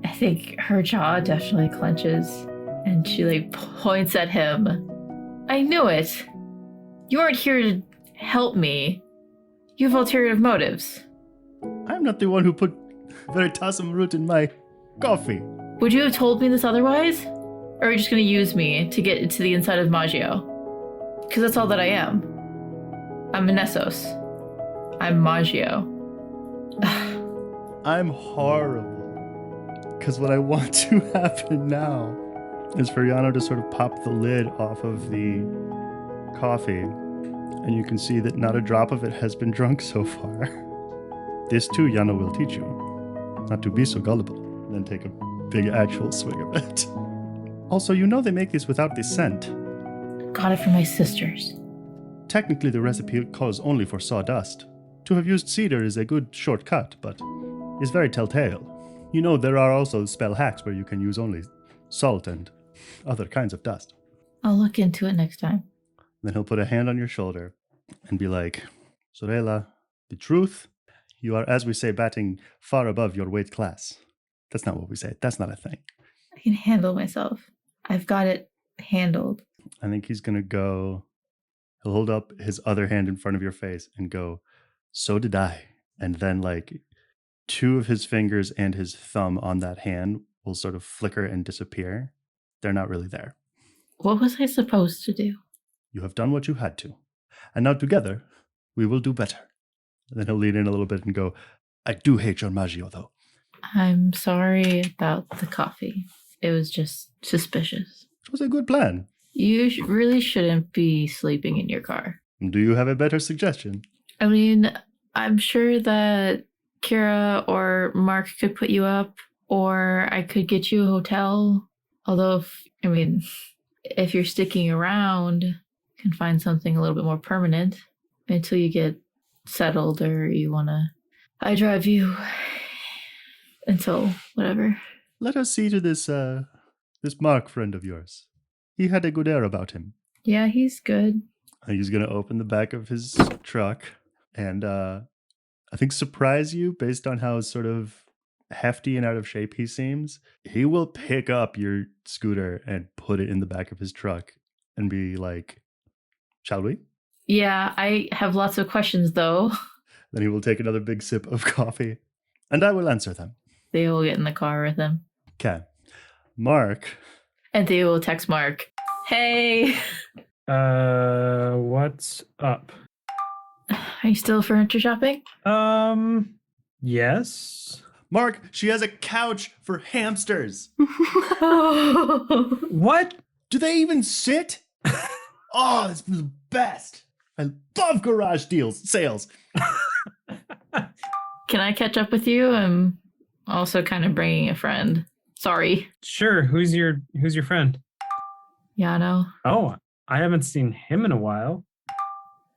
I think her jaw definitely clenches. And she, points at him. I knew it. You aren't here to help me. You have ulterior motives. I'm not the one who put Veritasum root in my coffee. Would you have told me this otherwise? Or are you just going to use me to get into the inside of Maggio? Because that's all that I am. I'm a Nessos. I'm Maggio. I'm horrible. Because what I want to happen now is for Yano to sort of pop the lid off of the coffee, and you can see that not a drop of it has been drunk so far. This too, Yano will teach you not to be so gullible, and then take a big actual swig of it. Also, they make this without the scent. Got it from my sisters. Technically, the recipe calls only for sawdust. To have used cedar is a good shortcut, but is very telltale. There are also spell hacks where you can use only salt and other kinds of dust. I'll look into it next time. Then he'll put a hand on your shoulder and be like, "Sorella, the truth, you are, as we say, batting far above your weight class." That's not what we say. That's not a thing. I can handle myself. I've got it handled. I think he's going to go, he'll hold up his other hand in front of your face and go, "So did I." And then 2 of his fingers and his thumb on that hand will sort of flicker and disappear. They're not really there. What was I supposed to do? You have done what you had to. And now together, we will do better. And then he'll lean in a little bit and go, "I do hate your Maggio, though." I'm sorry about the coffee. It was just suspicious. It was a good plan. You really shouldn't be sleeping in your car. Do you have a better suggestion? I mean, I'm sure that Kira or Mark could put you up, or I could get you a hotel. Although, if you're sticking around, you can find something a little bit more permanent until you get settled, or you want to... I drive you until whatever. Let us see to this Mark friend of yours. He had a good air about him. Yeah, he's good. He's going to open the back of his truck and I think surprise you based on how sort of hefty and out of shape he seems. He will pick up your scooter and put it in the back of his truck and be like, shall we? Yeah, I have lots of questions, though. Then he will take another big sip of coffee and I will answer them. Theo will get in the car with him. Okay. Mark. And Theo will text Mark. Hey! What's up? Are you still furniture shopping? Yes. Mark, she has a couch for hamsters. What? Do they even sit? Oh, it's the best. I love garage sales. Can I catch up with you? I'm also kind of bringing a friend. Sorry. Sure. Who's your friend? Yano. Oh, I haven't seen him in a while.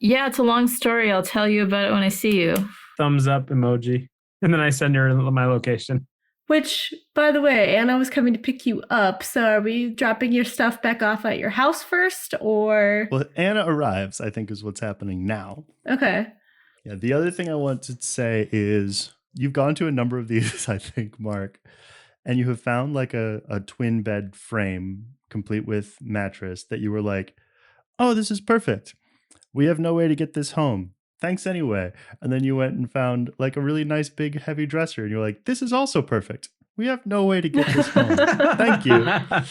Yeah, it's a long story. I'll tell you about it when I see you. Thumbs up emoji. And then I send her my location. Which, by the way, Anna was coming to pick you up. So are we dropping your stuff back off at your house first, or? Well, Anna arrives, I think is what's happening now. Okay. Yeah, the other thing I want to say is you've gone to a number of these, I think, Mark, and you have found like a twin bed frame complete with mattress that you were like, oh, this is perfect. We have no way to get this home. Thanks anyway. And then you went and found like a really nice big heavy dresser and you're like, this is also perfect. We have no way to get this home. Thank you. And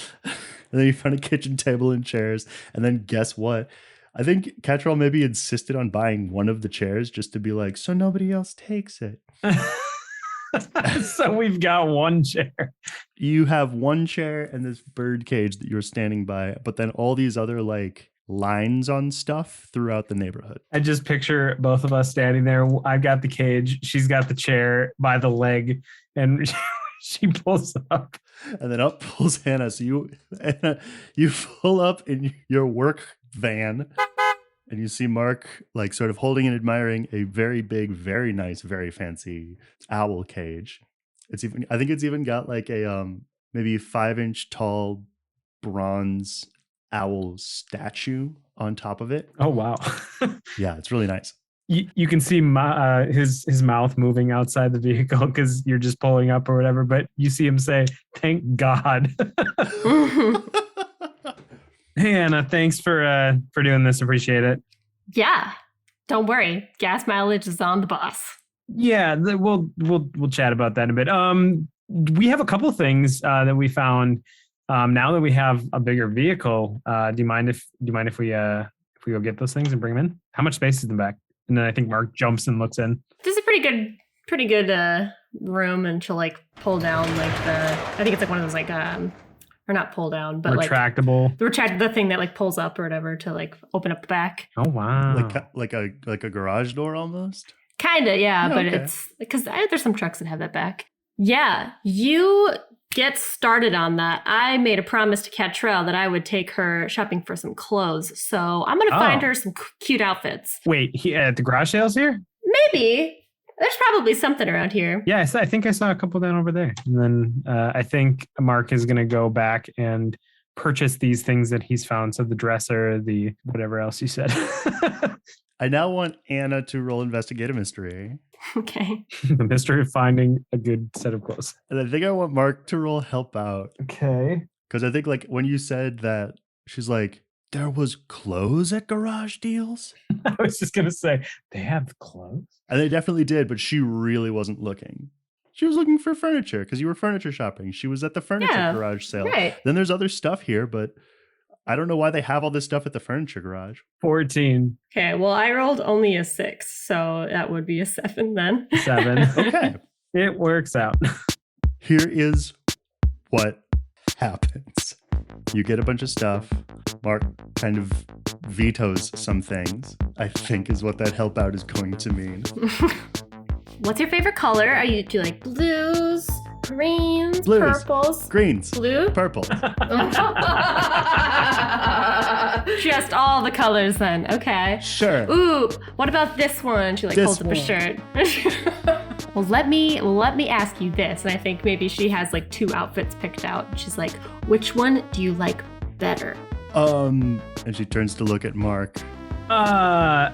then you found a kitchen table and chairs. And then guess what? I think Catrell maybe insisted on buying one of the chairs just to be like, so nobody else takes it. So we've got one chair. You have one chair and this bird cage that you're standing by, but then all these other like lines on stuff throughout the neighborhood. I just picture both of us standing there. I've got the cage. She's got the chair by the leg, and she pulls up. And then up pulls Hannah. So Anna, you pull up in your work van, and you see Mark like sort of holding and admiring a very big, very nice, very fancy owl cage. I think it's even got like a maybe 5-inch tall bronze owl statue on top of it. Oh wow. Yeah, it's really nice. You can see his mouth moving outside the vehicle because you're just pulling up or whatever, but you see him say, thank God. Hey Anna, thanks for doing this. Appreciate it. Yeah. Don't worry. Gas mileage is on the boss. Yeah, we'll chat about that in a bit. We have a couple of things that we found. Now that we have a bigger vehicle, do you mind if we go get those things and bring them in? How much space is in the back? And then I think Mark jumps and looks in. This is a pretty good room, and she'll like pull down like I think it's like one of those like or not pull down, but retractable. Like the thing that like pulls up or whatever to like open up the back. Oh wow! Like a garage door almost. Kinda, yeah, but okay. It's because there's some trucks that have that back. Yeah, you get started on that. I made a promise to Catrell that I would take her shopping for some clothes, so I'm gonna find her some cute outfits. Wait, at the garage sales here? Maybe. There's probably something around here. Yeah, I think I saw a couple down over there. And then I think Mark is gonna go back and purchase these things that he's found. So the dresser, the whatever else you said. I now want Anna to roll investigate a mystery. Okay. The mystery of finding a good set of clothes. And I think I want Mark to roll help out. Okay. Because I think like when you said that, she's like, there was clothes at garage deals? I was just going to say, they have clothes? And they definitely did, but she really wasn't looking. She was looking for furniture because you were furniture shopping. She was at the furniture garage sale. Right. Then there's other stuff here, but I don't know why they have all this stuff at the furniture garage. 14. Okay, well, I rolled only a 6, so that would be a 7 then. 7. Okay. It works out. Here is what happens. You get a bunch of stuff. Mark kind of vetoes some things, I think is what that help out is going to mean. What's your favorite color? Do you like blues, greens, Blues, purples, greens, blue? purple. Just all the colors then. Okay. Sure. Ooh, what about this one? She holds up her shirt. Well, let me ask you this. And I think maybe she has 2 outfits picked out. She's like, which one do you like better? And she turns to look at Mark. And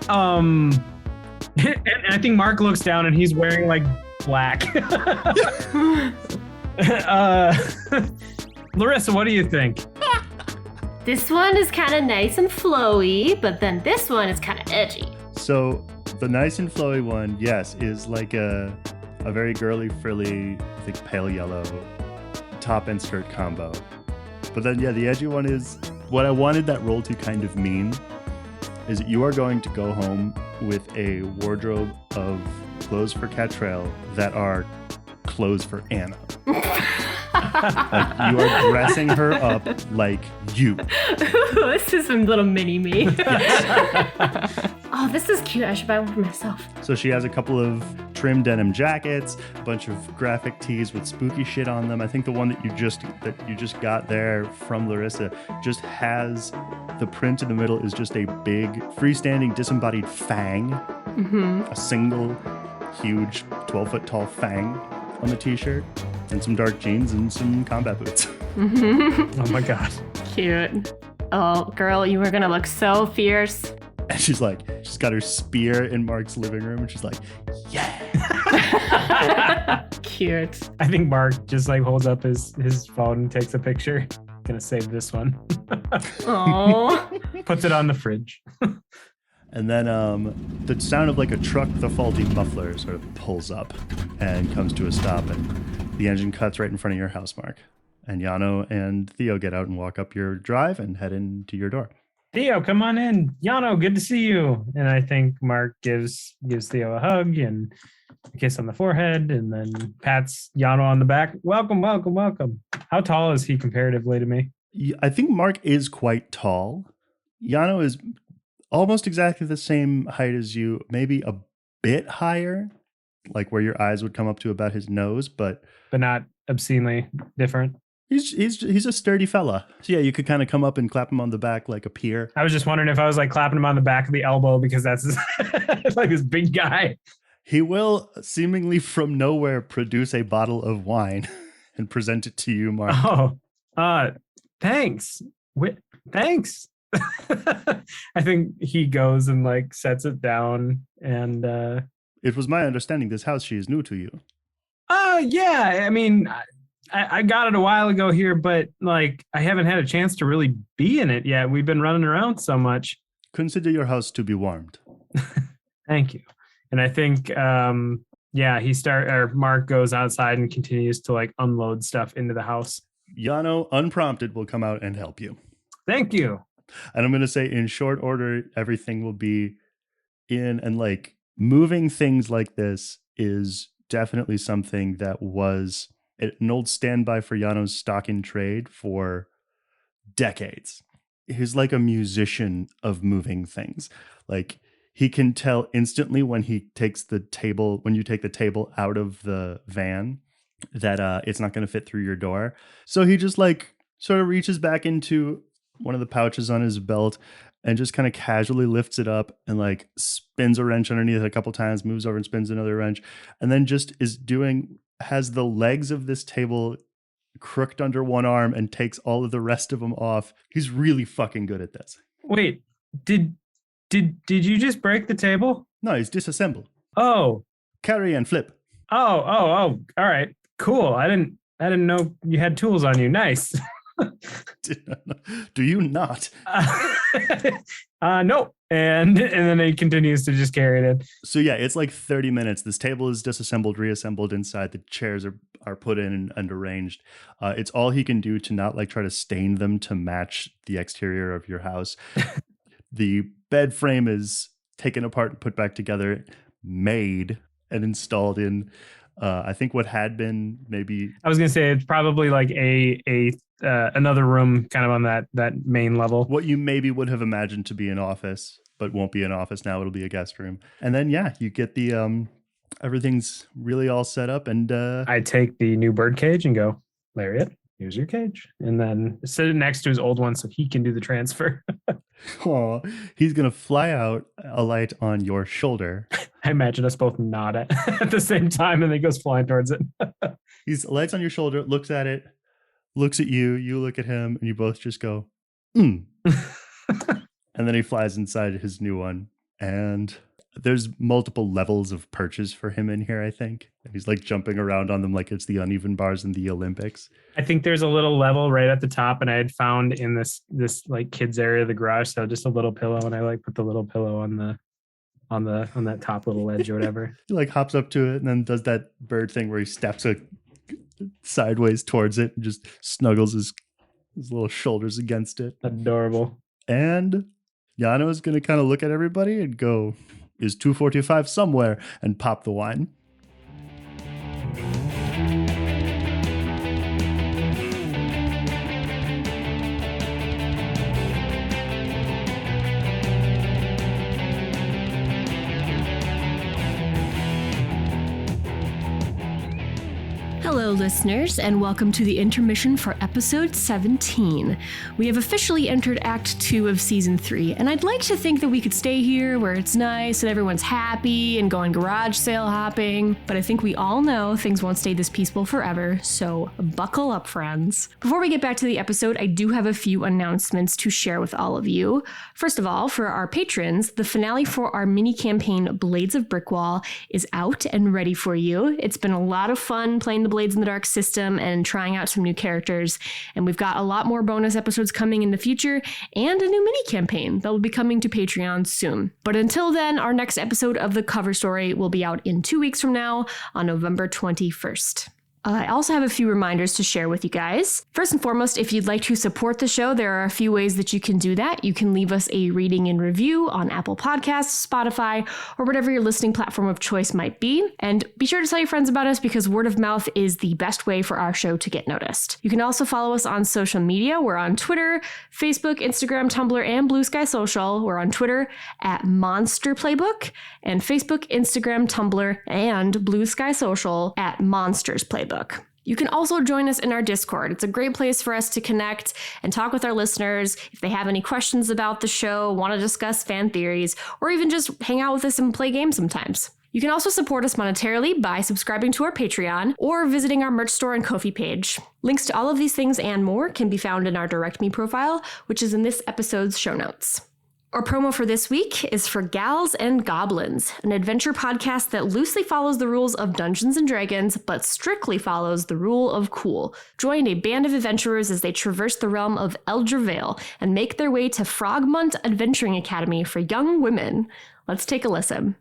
I think Mark looks down and he's wearing black. Larissa, what do you think? This one is kind of nice and flowy, but then this one is kind of edgy. So the nice and flowy one, yes, is like a very girly, frilly, I think pale yellow top and skirt combo. But then, yeah, the edgy one is what I wanted that role to kind of mean is that you are going to go home with a wardrobe of clothes for Catrell that are clothes for Anna. You are dressing her up like you. This is a little mini me. Oh, this is cute. I should buy one for myself. So she has a couple of trim denim jackets, a bunch of graphic tees with spooky shit on them. I think the one that you just got there from Larissa just has the print in the middle is just a big freestanding disembodied fang. Mm-hmm. A single huge 12-foot tall fang on the t-shirt, and some dark jeans and some combat boots. Mm-hmm. Oh my god. Cute. Oh, girl, you were gonna look so fierce. And she's got her spear in Mark's living room, and she's like, yeah. Cute. I think Mark just holds up his phone and takes a picture. Gonna save this one. Oh. Puts it on the fridge. And then the sound of a truck with a faulty muffler sort of pulls up and comes to a stop, and the engine cuts right in front of your house, Mark. And Yano and Theo get out and walk up your drive and head into your door. Theo, come on in. Yano, good to see you. And I think Mark gives Theo a hug and a kiss on the forehead, and then pats Yano on the back. Welcome, welcome, welcome. How tall is he comparatively to me? I think Mark is quite tall. Yano is almost exactly the same height as you, maybe a bit higher, where your eyes would come up to about his nose, but not obscenely different. He's a sturdy fella. So yeah, you could kind of come up and clap him on the back like a peer. I was just wondering if I was clapping him on the back of the elbow because that's this big guy. He will seemingly from nowhere produce a bottle of wine and present it to you, Mark. Oh, thanks. Thanks. I think he goes and sets it down, and it was my understanding this house, she is new to you. Yeah, I mean, I got it a while ago here, but I haven't had a chance to really be in it yet. We've been running around so much. Consider your house to be warmed. Thank you. And I think Mark goes outside and continues to unload stuff into the house. Yano, unprompted, will come out and help you. Thank you. And I'm going to say in short order, everything will be in, and moving things like this is definitely something that was an old standby for Yano's stock in trade for decades. He's like a musician of moving things. He can tell instantly when you take the table out of the van that it's not going to fit through your door. So he just sort of reaches back into one of the pouches on his belt and just kind of casually lifts it up and spins a wrench underneath it a couple times, moves over and spins another wrench, and then just has the legs of this table crooked under one arm and takes all of the rest of them off. He's really fucking good at this. Wait, did you just break the table? No, he's disassembled. Oh. Carry and flip. Oh. All right. Cool. I didn't know you had tools on you. Nice. Do you not? No. And then he continues to just carry it in. So yeah, it's 30 minutes. This table is disassembled, reassembled inside. The chairs are put in and arranged. It's all he can do to not try to stain them to match the exterior of your house. The bed frame is taken apart and put back together, made and installed in. I think what had been maybe... I was going to say it's probably like another room kind of on that main level. What you maybe would have imagined to be an office, but won't be an office now. It'll be a guest room. And then, yeah, you get the... everything's really all set up. And I take the new bird cage and go, Lariat, here's your cage. And then sit it next to his old one so he can do the transfer. Oh, he's going to fly out, alight on your shoulder. I imagine us both nod at the same time, and then he goes flying towards it. He alights on your shoulder, looks at it, looks at you, you look at him, and you both just go, And then he flies inside his new one. And there's multiple levels of perches for him in here, I think. And he's like jumping around on them like it's the uneven bars in the Olympics. I think there's a little level right at the top, and I had found in this like kids area of the garage, so just a little pillow, and I like put the little pillow on that top little ledge or whatever. He like hops up to it and then does that bird thing where he steps sideways towards it and just snuggles his little shoulders against it. Adorable. And Yano is going to kind of look at everybody and go, is 245 somewhere, and pop the wine. Hello, listeners, and welcome to the intermission for episode 17. We have officially entered Act 2 of Season 3, and I'd like to think that we could stay here where it's nice and everyone's happy and going garage sale hopping, but I think we all know things won't stay this peaceful forever, so buckle up, friends. Before we get back to the episode, I do have a few announcements to share with all of you. First of all, for our patrons, the finale for our mini-campaign Blades of Brickwall is out and ready for you. It's been a lot of fun playing the Blades in the Dark system and trying out some new characters, and we've got a lot more bonus episodes coming in the future and a new mini campaign that will be coming to Patreon soon. But until then, our next episode of the cover story will be out in 2 weeks from now on November 21st. I also have a few reminders to share with you guys. First and foremost, if you'd like to support the show, there are a few ways that you can do that. You can leave us a rating and review on Apple Podcasts, Spotify, or whatever your listening platform of choice might be. And be sure to tell your friends about us because word of mouth is the best way for our show to get noticed. You can also follow us on social media. We're on Twitter, Facebook, Instagram, Tumblr, and Blue Sky Social. We're on Twitter at Monster Playbook, and Facebook, Instagram, Tumblr, and Blue Sky Social at Monsters Playbook. You can also join us in our Discord. It's a great place for us to connect and talk with our listeners if they have any questions about the show, want to discuss fan theories, or even just hang out with us and play games sometimes. You can also support us monetarily by subscribing to our Patreon or visiting our merch store and Ko-fi page. Links to all of these things and more can be found in our Direct Me profile, which is in this episode's show notes. Our promo for this week is for Gals and Goblins, an adventure podcast that loosely follows the rules of Dungeons & Dragons, but strictly follows the rule of cool. Join a band of adventurers as they traverse the realm of Eldra Vale and make their way to Frogmont Adventuring Academy for young women. Let's take a listen.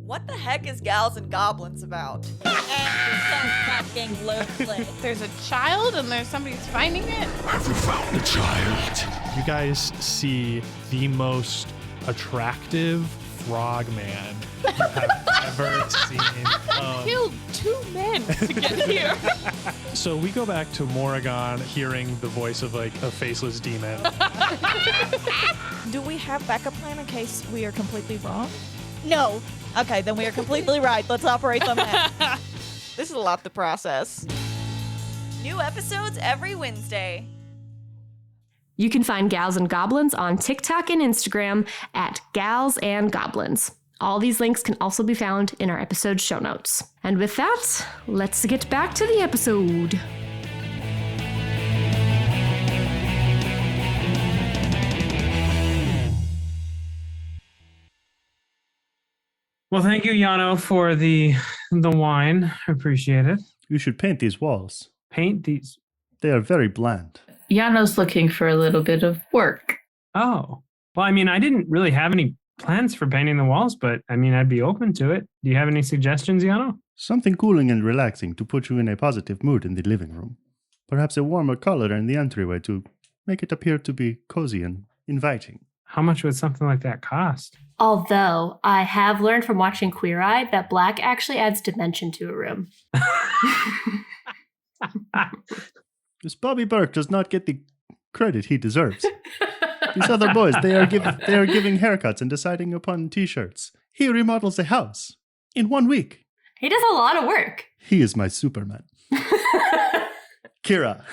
What the heck is Gals and Goblins about? There's a child and there's somebody's finding it. Have you found the child? You guys see the most attractive frog man you have ever seen. Killed 2 men to get here. So we go back to Morrigan hearing the voice of like a faceless demon. Do we have backup plan in case we are completely wrong? No. Okay, then we are completely right. Let's operate on that. This is a lot to process. New episodes every Wednesday. You can find Gals and Goblins on TikTok and Instagram at Gals and Goblins. All these links can also be found in our episode show notes. And with that, let's get back to the episode. Well, thank you, Yano, for the wine. I appreciate it. You should paint these walls. Paint these. They are very bland. Yano's looking for a little bit of work. Oh. Well, I mean, I didn't really have any plans for painting the walls, but I mean, I'd be open to it. Do you have any suggestions, Yano? Something cooling and relaxing to put you in a positive mood in the living room. Perhaps a warmer color in the entryway to make it appear to be cozy and inviting. How much would something like that cost? Although I have learned from watching Queer Eye that black actually adds dimension to a room. This Bobby Burke does not get the credit he deserves. These other boys, they are giving haircuts and deciding upon t-shirts. He remodels a house in 1 week. He does a lot of work. He is my Superman. Kira.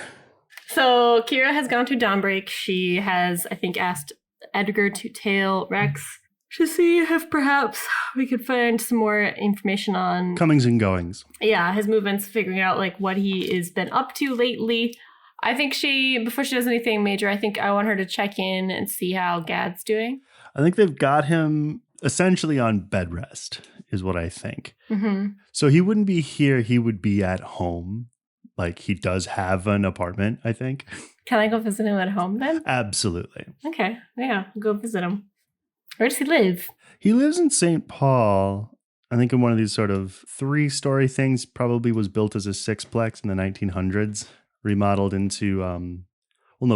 So Kira has gone to Dawnbreak. She has, I think, asked Edgar to tail Rex to see if perhaps we could find some more information on Comings and goings. Yeah, his movements, figuring out like what he has been up to lately. I think before she does anything major, I think I want her to check in and see how Gad's doing. I think they've got him essentially on bed rest, is what I think. Mm-hmm. So he wouldn't be here. He would be at home. Like, he does have an apartment, I think. Can I go visit him at home then? Absolutely. Okay, yeah, I'll go visit him. Where does he live? He lives in St. Paul. I think in one of these sort of 3-story things, probably was built as a sixplex in the 1900s, remodeled into,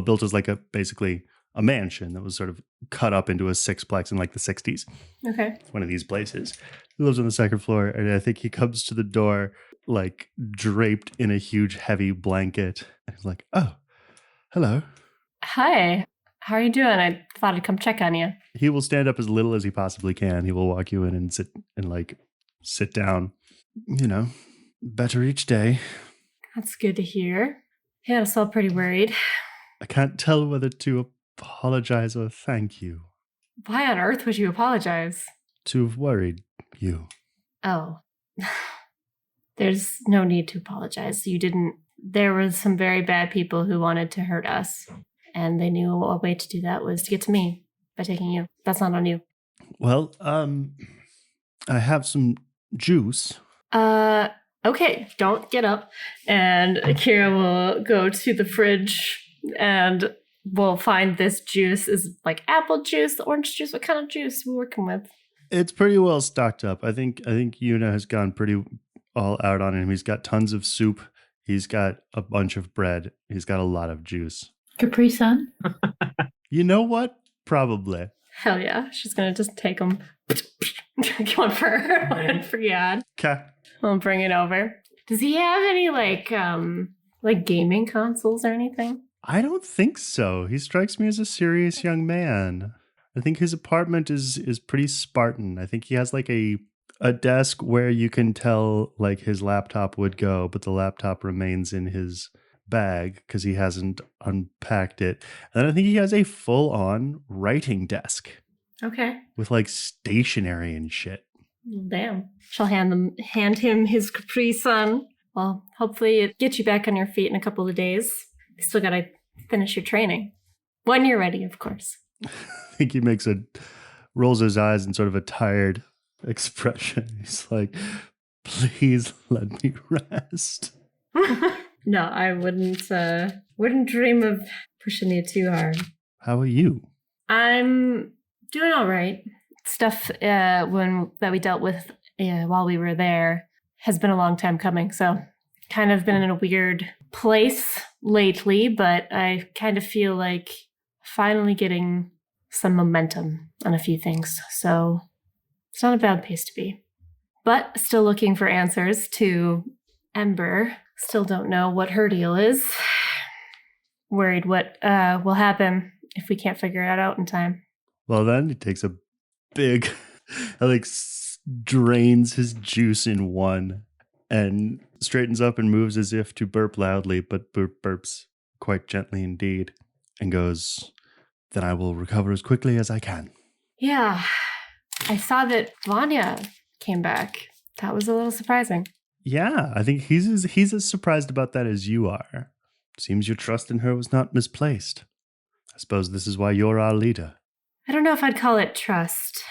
built as like basically a mansion that was sort of cut up into a sixplex in like the 60s. Okay. One of these places. He lives on the second floor, and I think he comes to the door like draped in a huge heavy blanket. And he's like, "Oh, hello. Hi. How are you doing? I thought I'd come check on you." He will stand up as little as he possibly can. He will walk you in and sit down. You know, better each day. That's good to hear. Yeah, I'm still pretty worried. I can't tell whether to apologize or thank you. Why on earth would you apologize? To have worried you. Oh. There's no need to apologize. There were some very bad people who wanted to hurt us. And they knew a way to do that was to get to me by taking you. That's not on you. Well, I have some juice. Okay, don't get up. And Kira will go to the fridge and we'll find this juice. Is it like apple juice, orange juice? What kind of juice are we working with? It's pretty well stocked up. I think Yuna has gone pretty all out on him. He's got tons of soup. He's got a bunch of bread. He's got a lot of juice. Capri Sun? You know what? Probably. Hell yeah. She's going to just take them. One for her, one for Yad. Okay. I'll bring it over. Does he have any like gaming consoles or anything? I don't think so. He strikes me as a serious young man. I think his apartment is pretty Spartan. I think he has like a desk where you can tell like his laptop would go, but the laptop remains in his bag because he hasn't unpacked it. And I think he has a full-on writing desk. Okay. With like stationery and shit. Damn. She'll hand him his Capri Sun. Well, hopefully it gets you back on your feet in a couple of days. You still gotta finish your training. When you're ready, of course. I think he rolls his eyes in sort of a tired expression. He's like, "Please let me rest." No, I wouldn't dream of pushing you too hard. How are you? I'm doing all right. Stuff that we dealt with while we were there has been a long time coming, so kind of been in a weird place lately, but I kind of feel like finally getting some momentum on a few things, so it's not a bad place to be. But still looking for answers to Ember. Still don't know what her deal is. Worried what will happen if we can't figure it out in time. Well, then he takes a big, drains his juice in one and straightens up and moves as if to burp loudly, but burps quite gently indeed and goes, "Then I will recover as quickly as I can." Yeah, I saw that Vanya came back. That was a little surprising. Yeah, I think he's as surprised about that as you are. Seems your trust in her was not misplaced. I suppose this is why you're our leader. I don't know if I'd call it trust.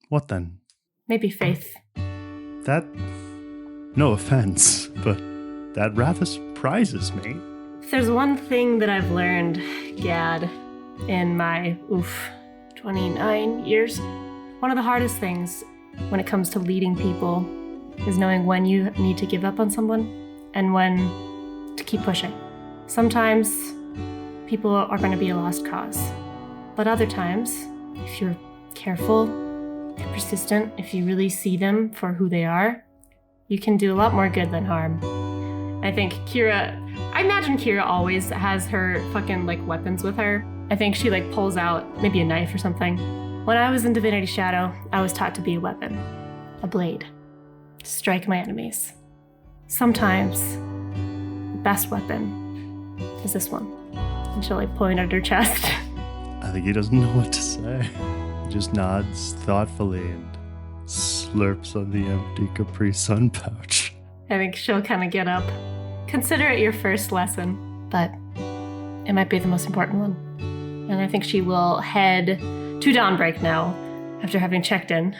What then? Maybe faith. That, no offense, but that rather surprises me. If there's one thing that I've learned, Gad, in my 29 years, one of the hardest things when it comes to leading people is knowing when you need to give up on someone and when to keep pushing. Sometimes people are going to be a lost cause, but other times if you're careful, if you're persistent, if you really see them for who they are, you can do a lot more good than harm. I imagine Kira always has her fucking, weapons with her. I think she, pulls out maybe a knife or something. When I was in Divinity Shadow, I was taught to be a weapon. A blade. To strike my enemies. Sometimes, the best weapon is this one. And she'll, point at her chest. I think he doesn't know what to say. He just nods thoughtfully and slurps on the empty Capri Sun pouch. I think she'll kind of get up. Consider it your first lesson, but it might be the most important one. And I think she will head to Dawnbreak now, after having checked in.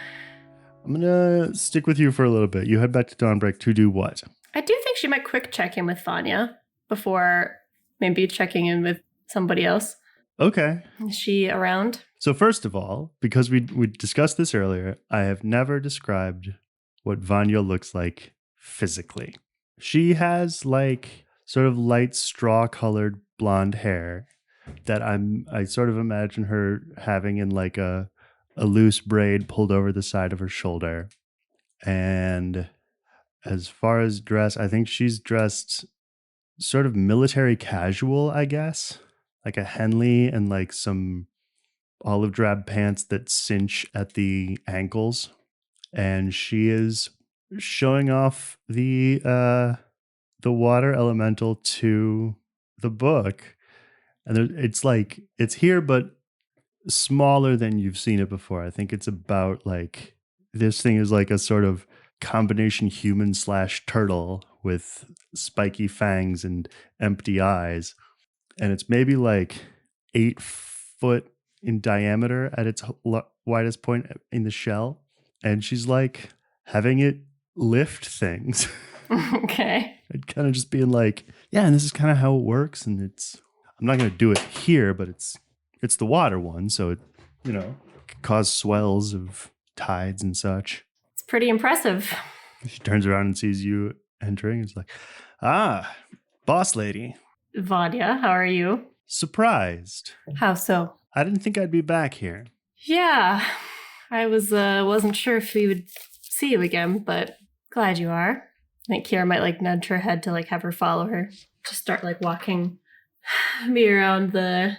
I'm gonna stick with you for a little bit. You head back to Dawnbreak to do what? I do think she might quick check in with Vanya before maybe checking in with somebody else. Okay. Is she around? So first of all, because we discussed this earlier, I have never described what Vanya looks like physically. She has sort of light straw-colored blonde hair that I sort of imagine her having in a loose braid pulled over the side of her shoulder. And as far as dress, I think she's dressed sort of military casual, I guess. Like a Henley and some olive drab pants that cinch at the ankles. And she is showing off the water elemental to the book. And it's here, but smaller than you've seen it before. I think it's about this thing is a sort of combination human/turtle with spiky fangs and empty eyes. And it's maybe 8 foot in diameter at its widest point in the shell. And she's having it lift things. Okay. And kind of just being yeah, and this is kind of how it works. And I'm not going to do it here, but it's the water one. So it, could cause swells of tides and such. It's pretty impressive. She turns around and sees you entering. It's boss lady. Vanya, how are you? Surprised. How so? I didn't think I'd be back here. Yeah, I wasn't sure if we would see you again, but glad you are. I think Kira might nudge her head to have her follow her. Just start walking me around the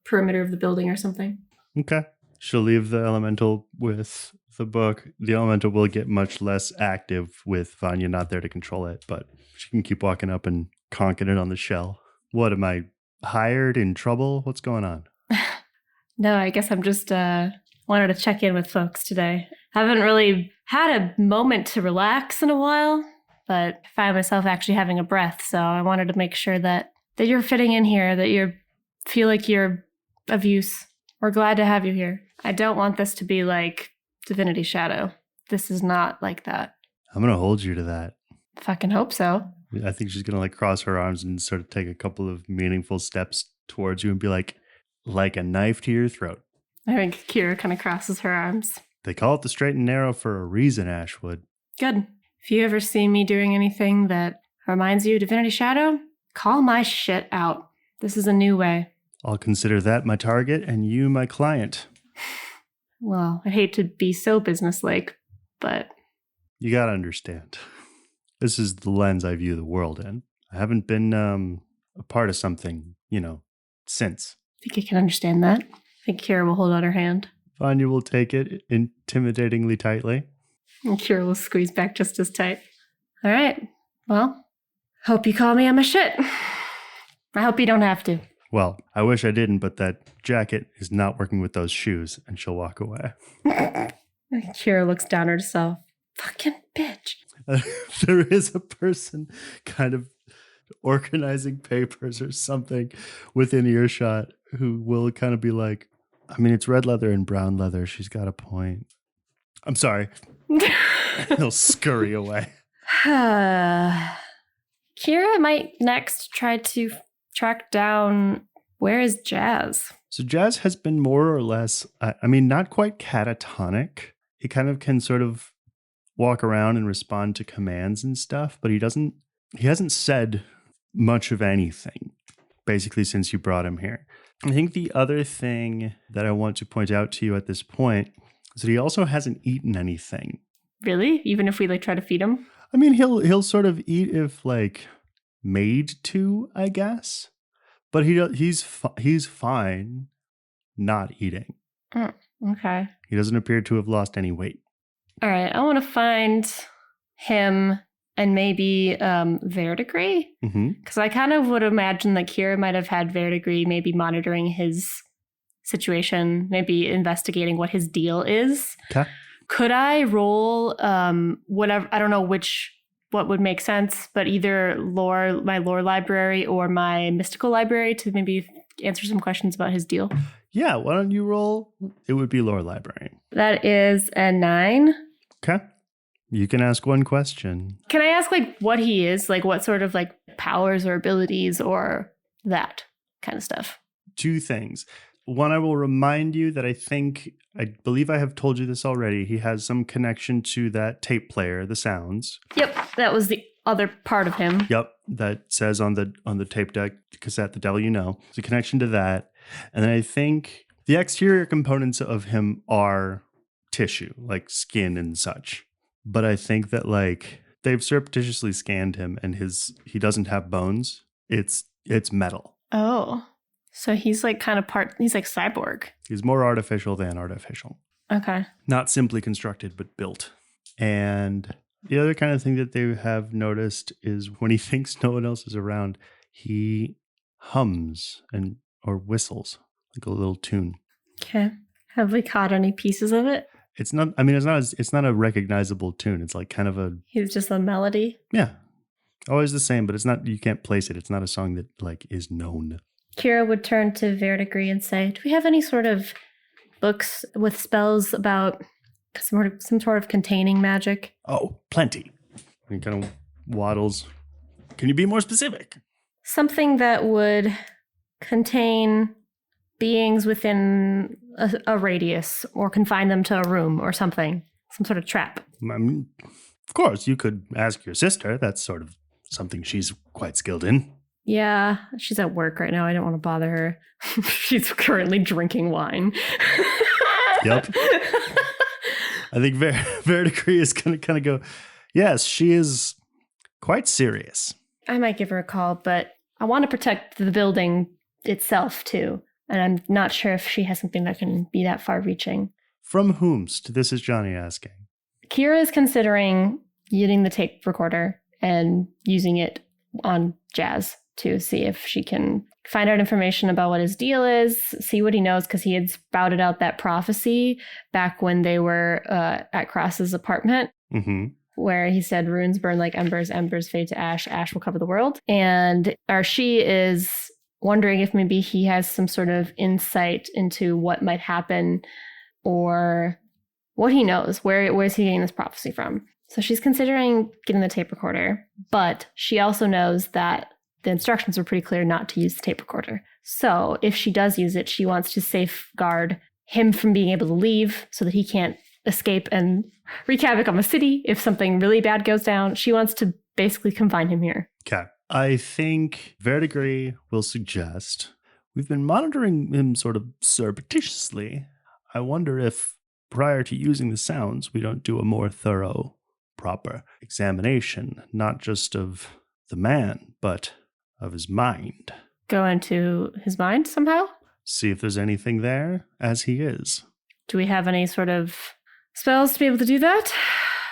perimeter of the building or something. Okay. She'll leave the elemental with the book. The elemental will get much less active with Vanya not there to control it, but she can keep walking up and conking it on the shell. What, am I hired, in trouble? What's going on? No, I guess I'm just wanted to check in with folks today. Haven't really had a moment to relax in a while, but I find myself actually having a breath, so I wanted to make sure that you're fitting in here, that you feel like you're of use. We're glad to have you here. I don't want this to be like Divinity Shadow. This is not like that. I'm going to hold you to that. Fucking hope so. I think she's going to cross her arms and sort of take a couple of meaningful steps towards you and be like a knife to your throat. I think Kira kind of crosses her arms. They call it the straight and narrow for a reason, Ashwood. Good. If you ever see me doing anything that reminds you of Divinity Shadow, call my shit out. This is a new way. I'll consider that my target and you my client. Well, I'd hate to be so businesslike, but... You gotta understand. This is the lens I view the world in. I haven't been a part of something, since. I think I can understand that. I think Kira will hold out her hand. Vanya will take it intimidatingly tightly. And Kira will squeeze back just as tight. All right. Well, hope you call me on my shit. I hope you don't have to. Well, I wish I didn't, but that jacket is not working with those shoes, and she'll walk away. Kira looks down at herself. Fucking bitch. There is a person kind of organizing papers or something within earshot who will kind of be like, I mean, it's red leather and brown leather. She's got a point. I'm sorry. He'll scurry away. Kira might next try to track down, where is Jazz? So Jazz has been more or less, not quite catatonic. He kind of can sort of walk around and respond to commands and stuff, but he hasn't said much of anything, basically, since you brought him here. I think the other thing that I want to point out to you at this point is that he also hasn't eaten anything. Really? Even if we like try to feed him? I mean, he'll sort of eat if like made to, I guess. But he's fine not eating. Okay. He doesn't appear to have lost any weight. All right. I want to find him and maybe Verdigris. Because I kind of would imagine that Kira might have had Verdigris maybe monitoring his situation, maybe investigating what his deal is. Okay. Could I roll whatever? I don't know what would make sense, but either my lore library or my mystical library to maybe answer some questions about his deal. Yeah, why don't you roll? It would be lore library. That is a 9. Okay. You can ask one question. Can I ask like what he is? Like what sort of like powers or abilities or that kind of stuff? 2 things. One, I will remind you that I believe I have told you this already. He has some connection to that tape player, the sounds. Yep, that was the other part of him. Yep, that says on the tape deck, cassette, The Devil You Know. There's a connection to that. And then I think the exterior components of him are tissue, like skin and such. But I think that like they've surreptitiously scanned him and he doesn't have bones. It's metal. Oh. So he's like he's like cyborg. He's more artificial than artificial. Okay. Not simply constructed, but built. And the other kind of thing that they have noticed is when he thinks no one else is around, he hums or whistles like a little tune. Okay. Have we caught any pieces of it? It's not a recognizable tune. It's like kind of He's just a melody. Yeah. Always the same, but you can't place it. It's not a song that like is known. Kira would turn to Verdigris and say, do we have any sort of books with spells about some sort of containing magic? Oh, plenty. He kind of waddles. Can you be more specific? Something that would contain beings within a radius or confine them to a room or something. Some sort of trap. I mean, of course, you could ask your sister. That's sort of something she's quite skilled in. Yeah, she's at work right now. I don't want to bother her. She's currently drinking wine. Yep. I think Verdigris is going to kind of go, yes, she is quite serious. I might give her a call, but I want to protect the building itself, too. And I'm not sure if she has something that can be that far-reaching. From whomst? This is Jonny asking. Kira is considering using the tape recorder and using it on Jazz to see if she can find out information about what his deal is, see what he knows, because he had spouted out that prophecy back when they were at Cross's apartment, where he said, runes burn like embers, embers fade to ash, ash will cover the world. And she is wondering if maybe he has some sort of insight into what might happen or what he knows. Where is he getting this prophecy from? So she's considering getting the tape recorder, but she also knows that the instructions were pretty clear not to use the tape recorder. So if she does use it, she wants to safeguard him from being able to leave so that he can't escape and wreak havoc on the city if something really bad goes down. She wants to basically confine him here. Okay. I think Verdigris will suggest we've been monitoring him sort of surreptitiously. I wonder if prior to using the sounds, we don't do a more thorough, proper examination, not just of the man, but of his mind. Go into his mind somehow? See if there's anything there as he is. Do we have any sort of spells to be able to do that?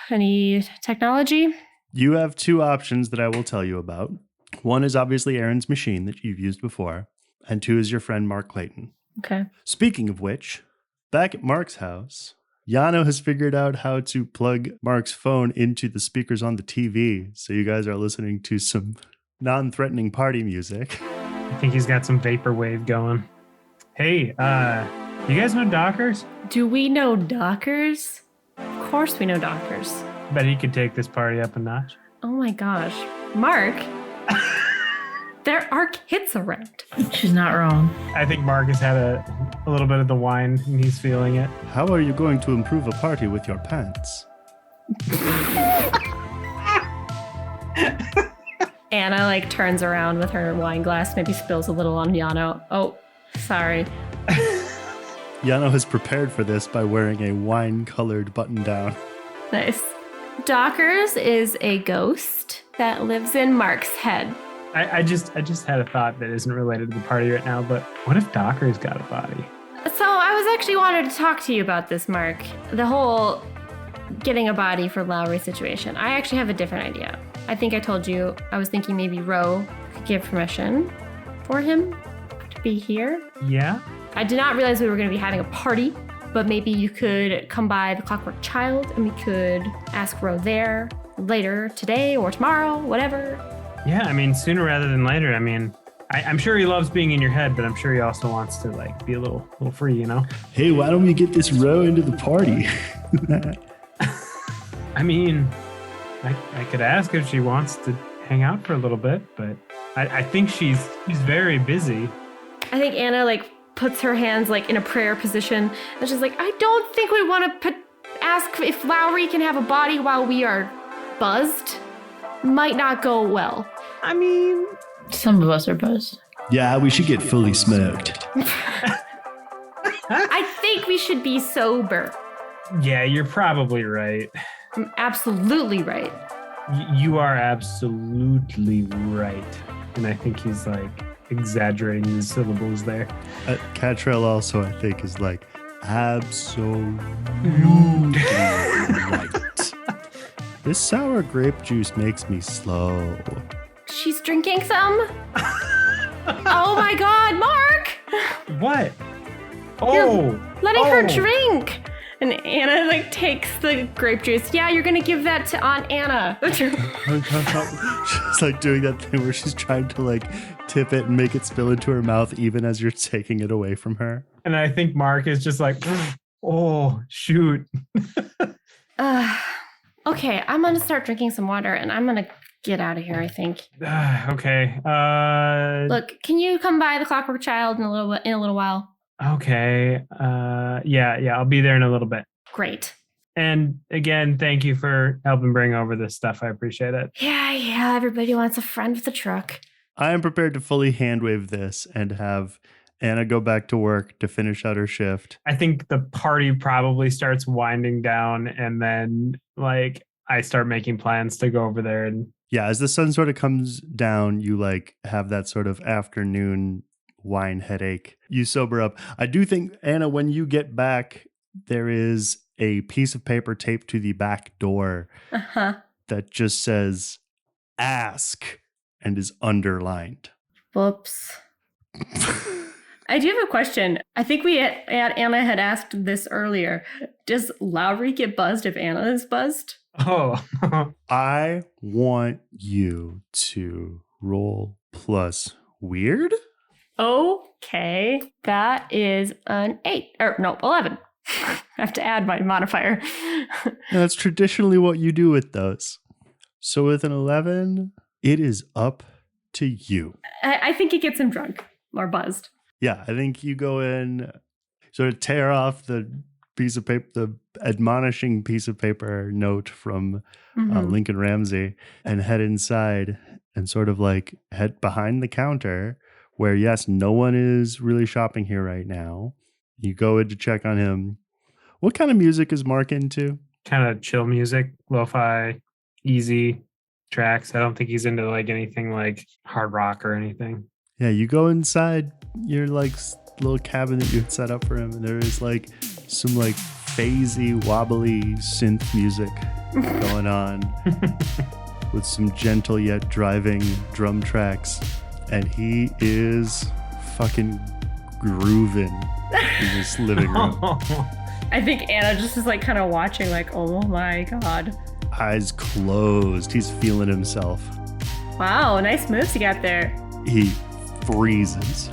Any technology? You have 2 options that I will tell you about. One is obviously Aaron's machine that you've used before, and 2 is your friend Mark Clayton. Okay. Speaking of which, back at Mark's house, Yano has figured out how to plug Mark's phone into the speakers on the TV, so you guys are listening to some non-threatening party music. I think he's got some vaporwave going. Hey, you guys know Dockers? Do we know Dockers? Of course we know Dockers. Bet he could take this party up a notch. Oh my gosh. Mark, there are kids around. She's not wrong. I think Mark has had a little bit of the wine and he's feeling it. How are you going to improve a party with your pants? Anna turns around with her wine glass, maybe spills a little on Yano. Oh, Sorry. Yano has prepared for this by wearing a wine-colored button-down. Nice. Dockers is a ghost that lives in Mark's head. I just had a thought that isn't related to the party right now, but what if Docker's got a body? So I was actually wanted to talk to you about this, Mark. The whole getting a body for Lowry situation. I actually have a different idea. I think I told you I was thinking maybe Ro could give permission for him to be here. Yeah? I did not realize we were going to be having a party, but maybe you could come by the Clockwork Child and we could ask Ro there later today or tomorrow, whatever. Yeah, I mean, sooner rather than later. I mean, I'm sure he loves being in your head, but I'm sure he also wants to like be a little free, you know? Hey, why don't we get this Ro into the party? I mean, I could ask if she wants to hang out for a little bit, but I think she's very busy. I think Anna like puts her hands like in a prayer position and she's like, I don't think we want to ask if Lowry can have a body while we are buzzed. Might not go well. I mean, Some of us are buzzed. Yeah, we should get fully smoked. I think we should be sober. yeah, you're probably right. I'm absolutely right. You are absolutely right. And I think he's like exaggerating the syllables there. Catrell also, I think, is like, absolutely right. This sour grape juice makes me slow. She's drinking some? Oh my god, Mark! What? You're Oh! letting her drink! And Anna like takes the grape juice. Yeah, you're gonna give that to Aunt Anna. She's like doing that thing where she's trying to like tip it and make it spill into her mouth even as you're taking it away from her. And I think Mark is just like, oh, shoot. Okay, I'm gonna start drinking some water and I'm gonna get out of here, I think. Okay. Look, can you come by the Clockwork Child in a little while? Okay. Yeah, I'll be there in a little bit. Great. And again, thank you for helping bring over this stuff. I appreciate it. Yeah, everybody wants a friend with a truck. I am prepared to fully handwave this and have Anna go back to work to finish out her shift. I think the party probably starts winding down, and then like I start making plans to go over there. And yeah, as the sun sort of comes down, you like have that sort of afternoon wine headache. You sober up. I do think, Anna, when you get back, there is a piece of paper taped to the back door that just says ask and is underlined. Whoops. I do have a question. I think Anna had asked this earlier. Does Lowry get buzzed if Anna is buzzed? oh, I want you to roll plus weird. Okay, that is an 11. I have to add my modifier. That's traditionally what you do with those. So with an 11, it is up to you. I think it gets him drunk or buzzed. Yeah, I think you go in, sort of tear off the piece of paper, the admonishing piece of paper note from Lincoln Ramsey, and head inside and sort of like head behind the counter where, yes, no one is really shopping here right now. You go in to check on him. What kind of music is Mark into? kind of chill music, lo-fi, easy tracks. I don't think he's into like anything like hard rock or anything. Yeah, you go inside your like little cabin that you had set up for him, and there is like some like phasey, wobbly synth music going on with some gentle yet driving drum tracks, and he is fucking grooving in this living room. I think Anna just is like kind of watching like, oh my god. Eyes closed. He's feeling himself. Wow, nice moves you got there. He freezes.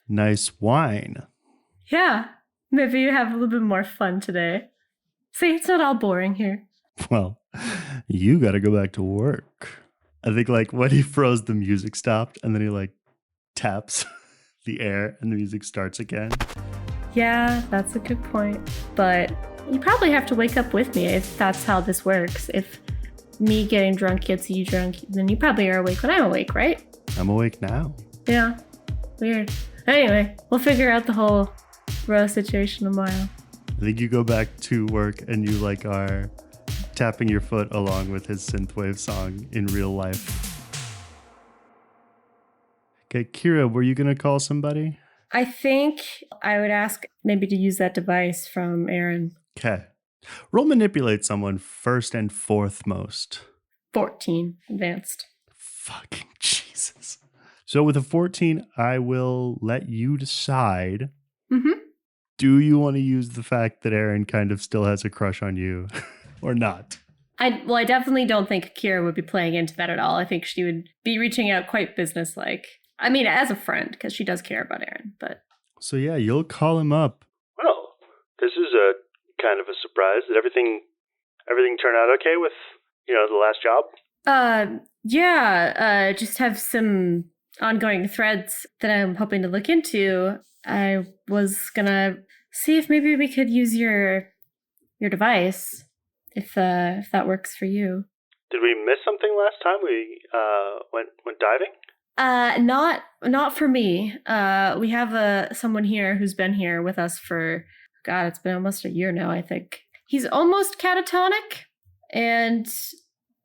Nice wine. Yeah, maybe you have a little bit more fun today. See, it's not all boring here. Well, you got to go back to work. I think like when he froze, the music stopped, and then he like taps the air and the music starts again. Yeah, that's a good point. But you probably have to wake up with me if that's how this works. If me getting drunk gets you drunk, then you probably are awake when I'm awake, right? I'm awake now. Yeah. Weird. Anyway, we'll figure out the whole row situation tomorrow. I think you go back to work and you like are tapping your foot along with his synthwave song in real life. Okay, Kira, were you going to call somebody? I think I would ask maybe to use that device from Aaron. Okay. Roll manipulate someone first and fourth most. 14 advanced. Fucking Jesus. So with a 14, I will let you decide. Mm-hmm. Do you want to use the fact that Aaron kind of still has a crush on you or not? I definitely don't think Kira would be playing into that at all. I think she would be reaching out quite businesslike. I mean, as a friend, because she does care about Aaron, but... So yeah, you'll call him up. Well, this is a kind of a surprise. Did everything turn out okay with, the last job? Yeah, just have some ongoing threads that I'm hoping to look into. I was gonna see if maybe we could use your device, if that works for you. Did we miss something last time we went diving? Not for me. We have someone here who's been here with us for, God, it's been almost a year now, I think. He's almost catatonic, and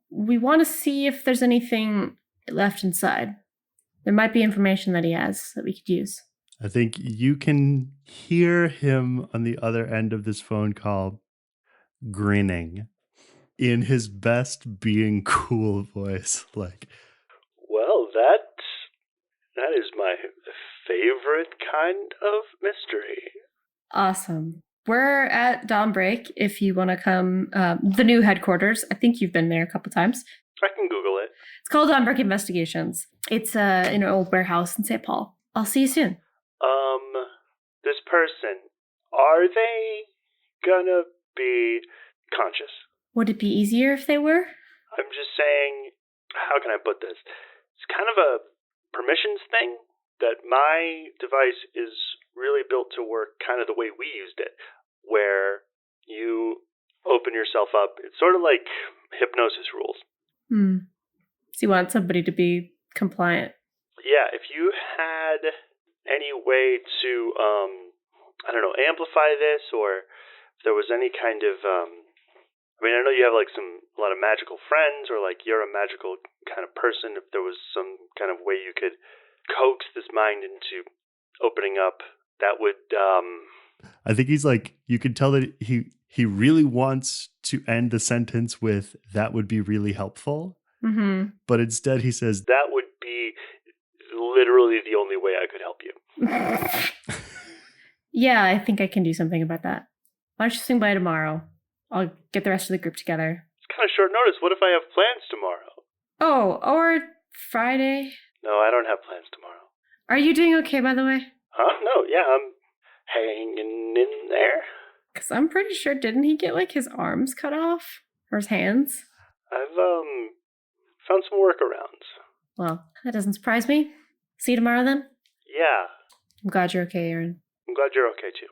we want to see if there's anything left inside. There might be information that he has that we could use. I think you can hear him on the other end of this phone call grinning in his best being cool voice. Like, well, that is my favorite kind of mystery. Awesome. We're at Dawnbreak if you want to come. The new headquarters. I think you've been there a couple times. I can Google it. It's called Dawnbreak Investigations. It's in an old warehouse in St. Paul. I'll see you soon. This person, are they gonna be conscious? Would it be easier if they were? I'm just saying, how can I put this? It's kind of a permissions thing, that my device is really built to work kind of the way we used it, where you open yourself up. It's sort of like hypnosis rules. So you want somebody to be compliant? Yeah, if you had any way to, amplify this, or if there was any kind of, I know you have like a lot of magical friends, or like you're a magical kind of person. If there was some kind of way you could coax this mind into opening up, that would, I think he's like, you could tell that he really wants to end the sentence with, that would be really helpful. Mm-hmm. But instead he says, that would be literally the only way I could help you. Yeah, I think I can do something about that. Why don't you swing by tomorrow? I'll get the rest of the group together. It's kind of short notice. What if I have plans tomorrow? Oh, or Friday? No, I don't have plans tomorrow. Are you doing okay, by the way? Huh? No, yeah, I'm hanging in there. Because I'm pretty sure, didn't he get like his arms cut off? Or his hands? I've found some workarounds. Well, that doesn't surprise me. See you tomorrow then? Yeah. I'm glad you're okay, Aaron. I'm glad you're okay too.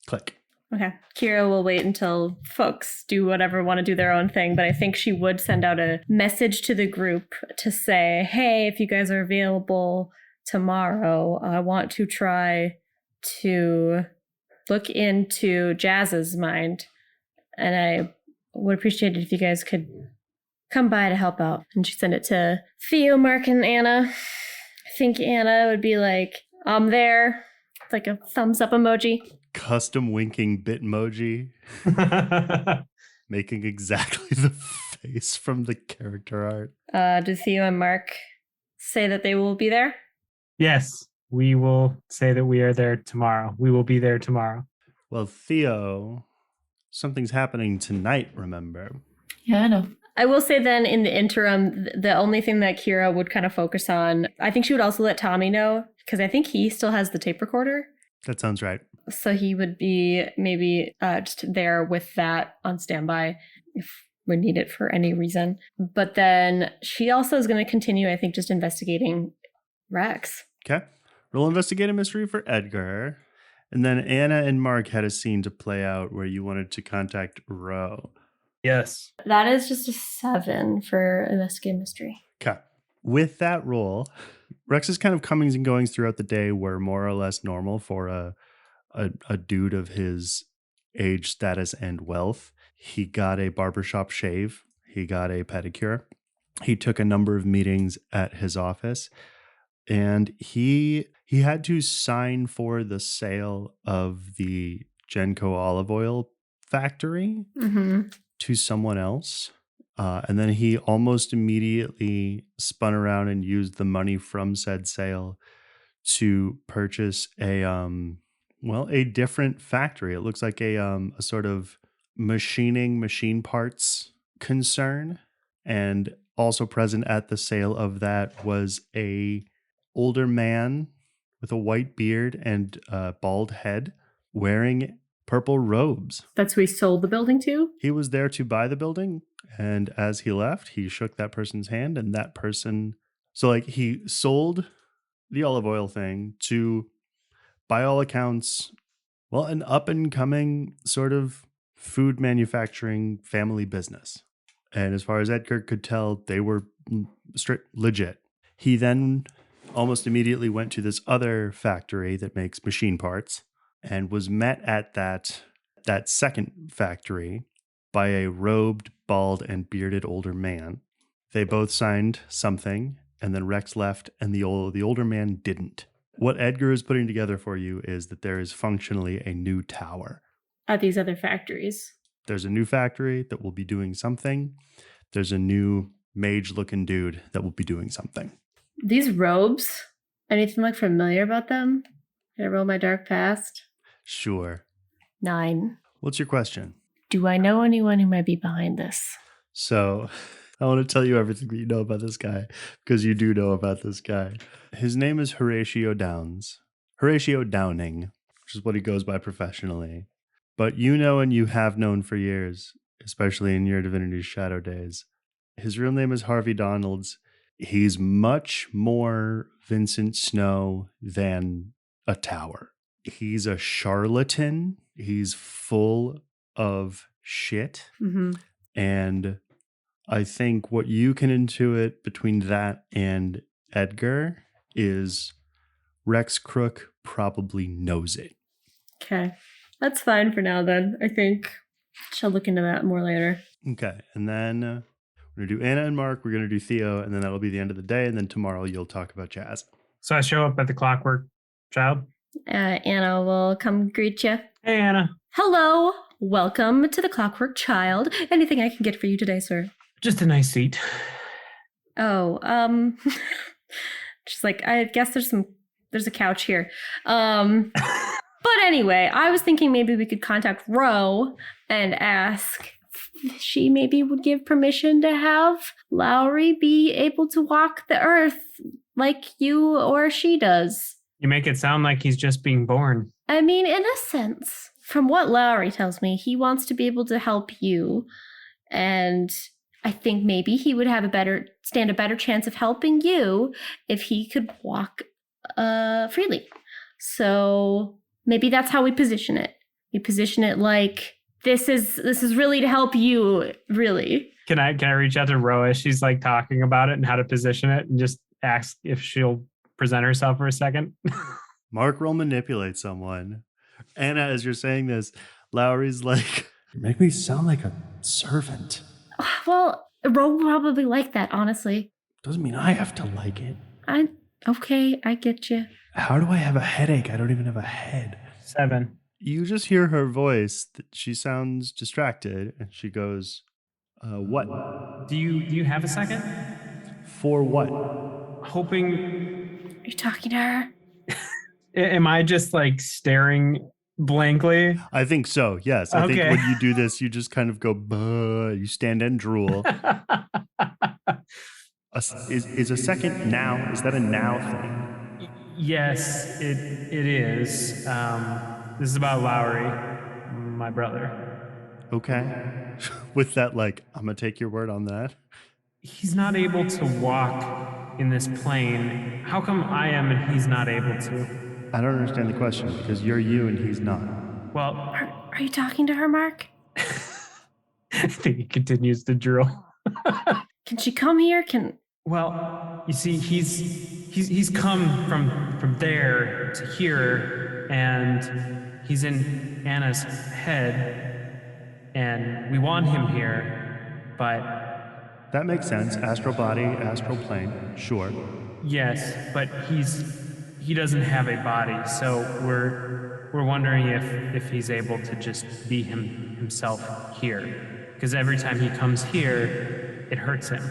Click. Okay. Kira will wait until folks do whatever want to do their own thing, but I think she would send out a message to the group to say, hey, if you guys are available tomorrow, I want to try to look into Jazz's mind, and I would appreciate it if you guys could come by to help out. And she sent it to Theo, Mark, and Anna. I think Anna would be like, I'm there. It's like a thumbs up emoji. Custom winking Bitmoji. Making exactly the face from the character art. Do Theo and Mark say that they will be there? Yes, we will say that we are there tomorrow. We will be there tomorrow. Well, Theo, something's happening tonight, remember? Yeah, I know. I will say then in the interim, the only thing that Kira would kind of focus on, I think she would also let Tommy know, because I think he still has the tape recorder. That sounds right. So he would be maybe just there with that on standby if we need it for any reason. But then she also is going to continue, I think, just investigating Rex. Okay. Roll investigate a mystery for Edgar. And then Anna and Mark had a scene to play out where you wanted to contact Ro. Yes. That is just a 7 for investigate mystery. Okay. With that roll, Rex's kind of comings and goings throughout the day were more or less normal for a dude of his age, status, and wealth. He got a barbershop shave. He got a pedicure. He took a number of meetings at his office. And he had to sign for the sale of the Genco olive oil factory to someone else. And then he almost immediately spun around and used the money from said sale to purchase a different factory. It looks like a sort of machine parts concern. And also present at the sale of that was a older man with a white beard and a bald head wearing purple robes. That's who he sold the building to? He was there to buy the building, and as he left, he shook that person's hand, and that person... So, like, he sold the olive oil thing to, by all accounts, well, an up-and-coming sort of food manufacturing family business. And as far as Edgar could tell, they were straight legit. He then almost immediately went to this other factory that makes machine parts and was met at that second factory by a robed, bald, and bearded older man. They both signed something, and then Rex left, and the older man didn't. What Edgar is putting together for you is that there is functionally a new tower. At these other factories. There's a new factory that will be doing something. There's a new mage-looking dude that will be doing something. These robes, anything like familiar about them? Can I roll my dark past? Sure. 9. What's your question? Do I know anyone who might be behind this? So, I want to tell you everything that you know about this guy, because you do know about this guy. His name is Horatio Downing, which is what he goes by professionally. But you know, and you have known for years, especially in your Divinity's Shadow days, his real name is Harvey Donalds. He's much more Vincent Snow than a tower. He's a charlatan. He's full of shit. And I think what you can intuit between that and Edgar is Rex Crook probably knows it. Okay. That's fine for now then. I think she'll look into that more later. Okay. And then we're going to do Anna and Mark. We're going to do Theo. And then that'll be the end of the day. And then tomorrow you'll talk about Jazz. So I show up at the Clockwork Child. Anna will come greet you. Hey, Anna. Hello. Welcome to the Clockwork Child. Anything I can get for you today, sir? Just a nice seat. Oh, just like, I guess there's a couch here. But anyway, I was thinking maybe we could contact Ro and ask if she maybe would give permission to have Lowry be able to walk the earth like you or she does. You make it sound like he's just being born. I mean, in a sense, from what Lowry tells me, he wants to be able to help you. And I think maybe he would have stand a better chance of helping you if he could walk freely. So maybe that's how we position it. We position it like this is really to help you, really. Can I reach out to Ro as she's like talking about it and how to position it and just ask if she'll present herself for a second? Mark, roll manipulate someone. Anna, as you're saying this, Lowry's like, you make me sound like a servant. Well, Ro will probably like that, honestly. Doesn't mean I have to like it. Okay, I get you. How do I have a headache? I don't even have a head. 7. You just hear her voice. She sounds distracted, and she goes, what? Do you have a second? For what? Hoping... Are you talking to her? Am I just like staring blankly? I think so, yes. I think when you do this, you just kind of go, buh, you stand and drool. Is a second now? Is that a now thing? Yes, it is. This is about Lowry, my brother. Okay. With that, like, I'm going to take your word on that. He's not able to walk in this plane. How come I am and he's not able to? I don't understand the question, because you're you and he's not. Well... Are you talking to her, Mark? I think he continues to drool. Can she come here? Well, you see, he's he's come from there to here, and he's in Anna's head, and we want him here, but That makes sense. Astral body, astral plane. Sure. yes, but he doesn't have a body, so we're wondering if he's able to just be himself here, because every time he comes here, it hurts him.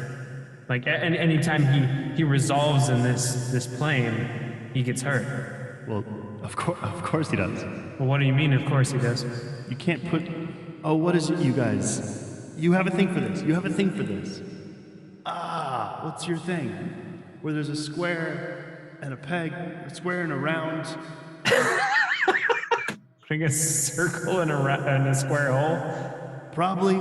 Like anytime he resolves in this plane, he gets hurt. Well, of course he does. Well, what do you mean? Of course he does. You can't put. Oh, what is it, you guys? You have a thing for this. You have a thing for this. Ah, what's your thing? Where there's a square and a peg, a square and a round. Putting a circle in a square hole. Probably.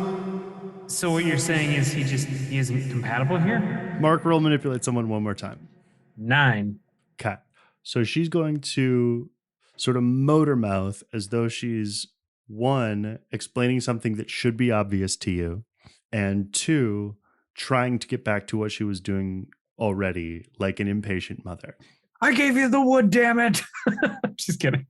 So what you're saying is he isn't compatible here? Mark, roll manipulate someone one more time. 9. Okay. So she's going to sort of motor mouth as though she's, 1, explaining something that should be obvious to you, and 2, trying to get back to what she was doing already, like an impatient mother. I gave you the wood, damn it. Just kidding.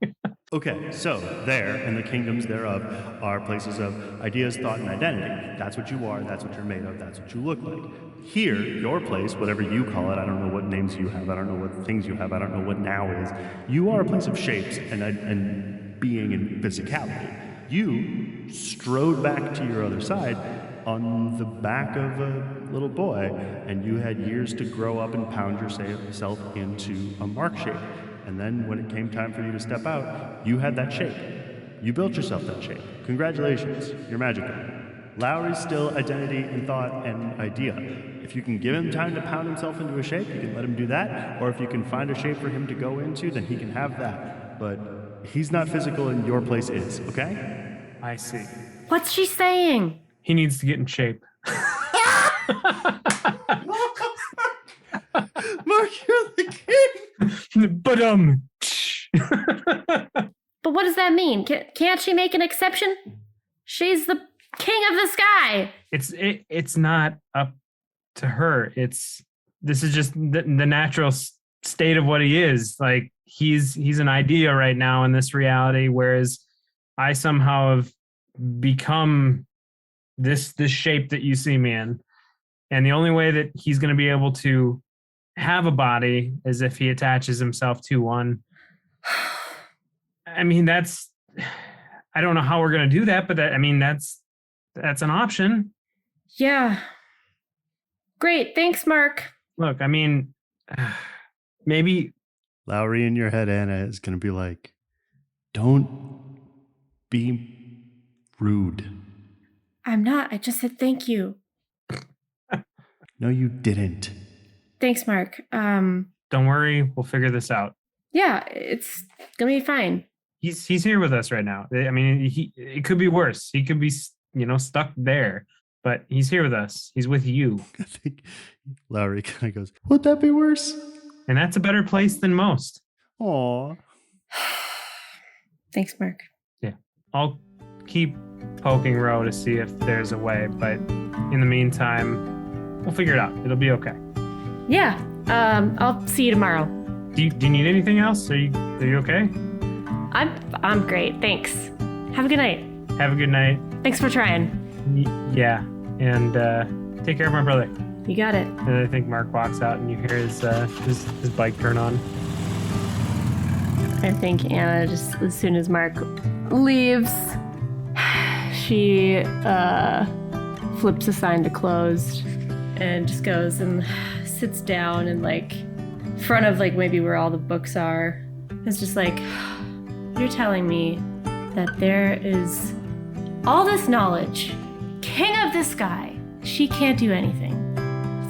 Okay, so there, and the kingdoms thereof, are places of ideas, thought, and identity. That's what you are, that's what you're made of, that's what you look like. Here, your place, whatever you call it, I don't know what names you have, I don't know what things you have, I don't know what now is. You are a place of shapes and being and physicality. You strode back to your other side on the back of a little boy, and you had years to grow up and pound yourself into a Mark shape. And then when it came time for you to step out, you had that shape. You built yourself that shape. Congratulations, you're magical. Lowry's still identity and thought and idea. If you can give him time to pound himself into a shape, you can let him do that. Or if you can find a shape for him to go into, then he can have that. But he's not physical and your place is, okay? I see. What's she saying? He needs to get in shape. Mark, you're the king! But But what does that mean? Can't she make an exception? She's the king of the sky. It's not up to her. This is just the natural state of what he is. Like he's an idea right now in this reality, whereas I somehow have become this shape that you see me in. And the only way that he's going to be able to have a body is if he attaches himself to one. I mean, I don't know how we're going to do that, but that's an option. Yeah. Great. Thanks, Mark. Look, I mean, maybe Lowry in your head, Anna, is going to be like, don't be rude. I'm not. I just said thank you. No, you didn't. Thanks, Mark. Don't worry. We'll figure this out. Yeah, it's going to be fine. He's here with us right now. I mean, it could be worse. He could be, stuck there, but he's here with us. He's with you. I think Lowry kind of goes, would that be worse? And that's a better place than most. Aw. Thanks, Mark. Yeah. I'll keep poking Ro to see if there's a way, but in the meantime, we'll figure it out. It'll be okay. Yeah. I'll see you tomorrow. Do you need anything else? Are you okay? I'm great. Thanks. Have a good night. Have a good night. Thanks for trying. Yeah. And take care of my brother. You got it. And I think Mark walks out and you hear his bike turn on. I think Anna, just as soon as Mark leaves, she flips a sign to closed and just goes and sits down in front of maybe where all the books are. It's just like, you're telling me that there is all this knowledge, king of the sky, she can't do anything.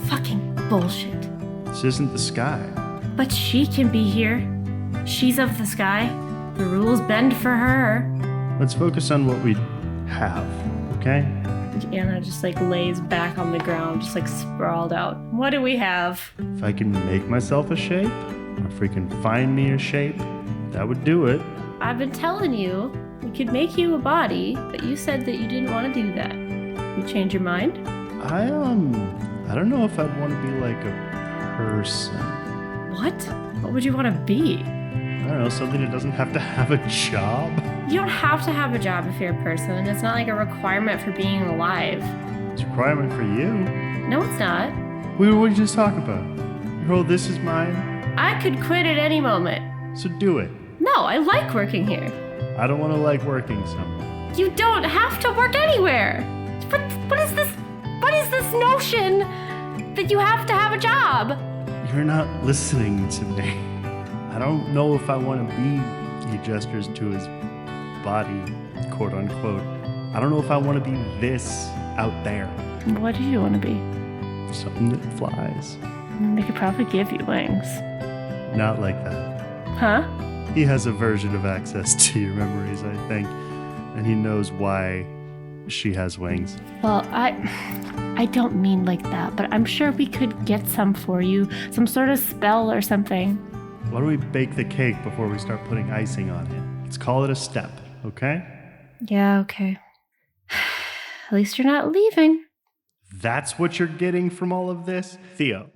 Fucking bullshit. This isn't the sky. But she can be here. She's of the sky. The rules bend for her. Let's focus on what we have, okay? Anna just lays back on the ground, just sprawled out. What do we have? If I can make myself a shape, or if we can find me a shape, that would do it. I've been telling you, we could make you a body, but you said that you didn't want to do that. You change your mind? I don't know if I'd want to be like a person. What? What would you want to be? I don't know, something that doesn't have to have a job. You don't have to have a job if you're a person. It's not like a requirement for being alive. It's a requirement for you. No, it's not. What did you just talk about? Your whole this is mine? I could quit at any moment. So do it. No, I like working here. I don't want to like working somewhere. You don't have to work anywhere. What is this? What is this notion that you have to have a job? You're not listening to me. I don't know if I want to be, he gestures to his body, quote unquote. I don't know if I want to be this out there. What do you want to be? Something that flies. They could probably give you wings. Not like that. Huh? He has a version of access to your memories, I think. And he knows why she has wings. Well, I don't mean like that, but I'm sure we could get some for you. Some sort of spell or something. Why don't we bake the cake before we start putting icing on it? Let's call it a step, okay? Yeah, okay. At least you're not leaving. That's what you're getting from all of this? Theo.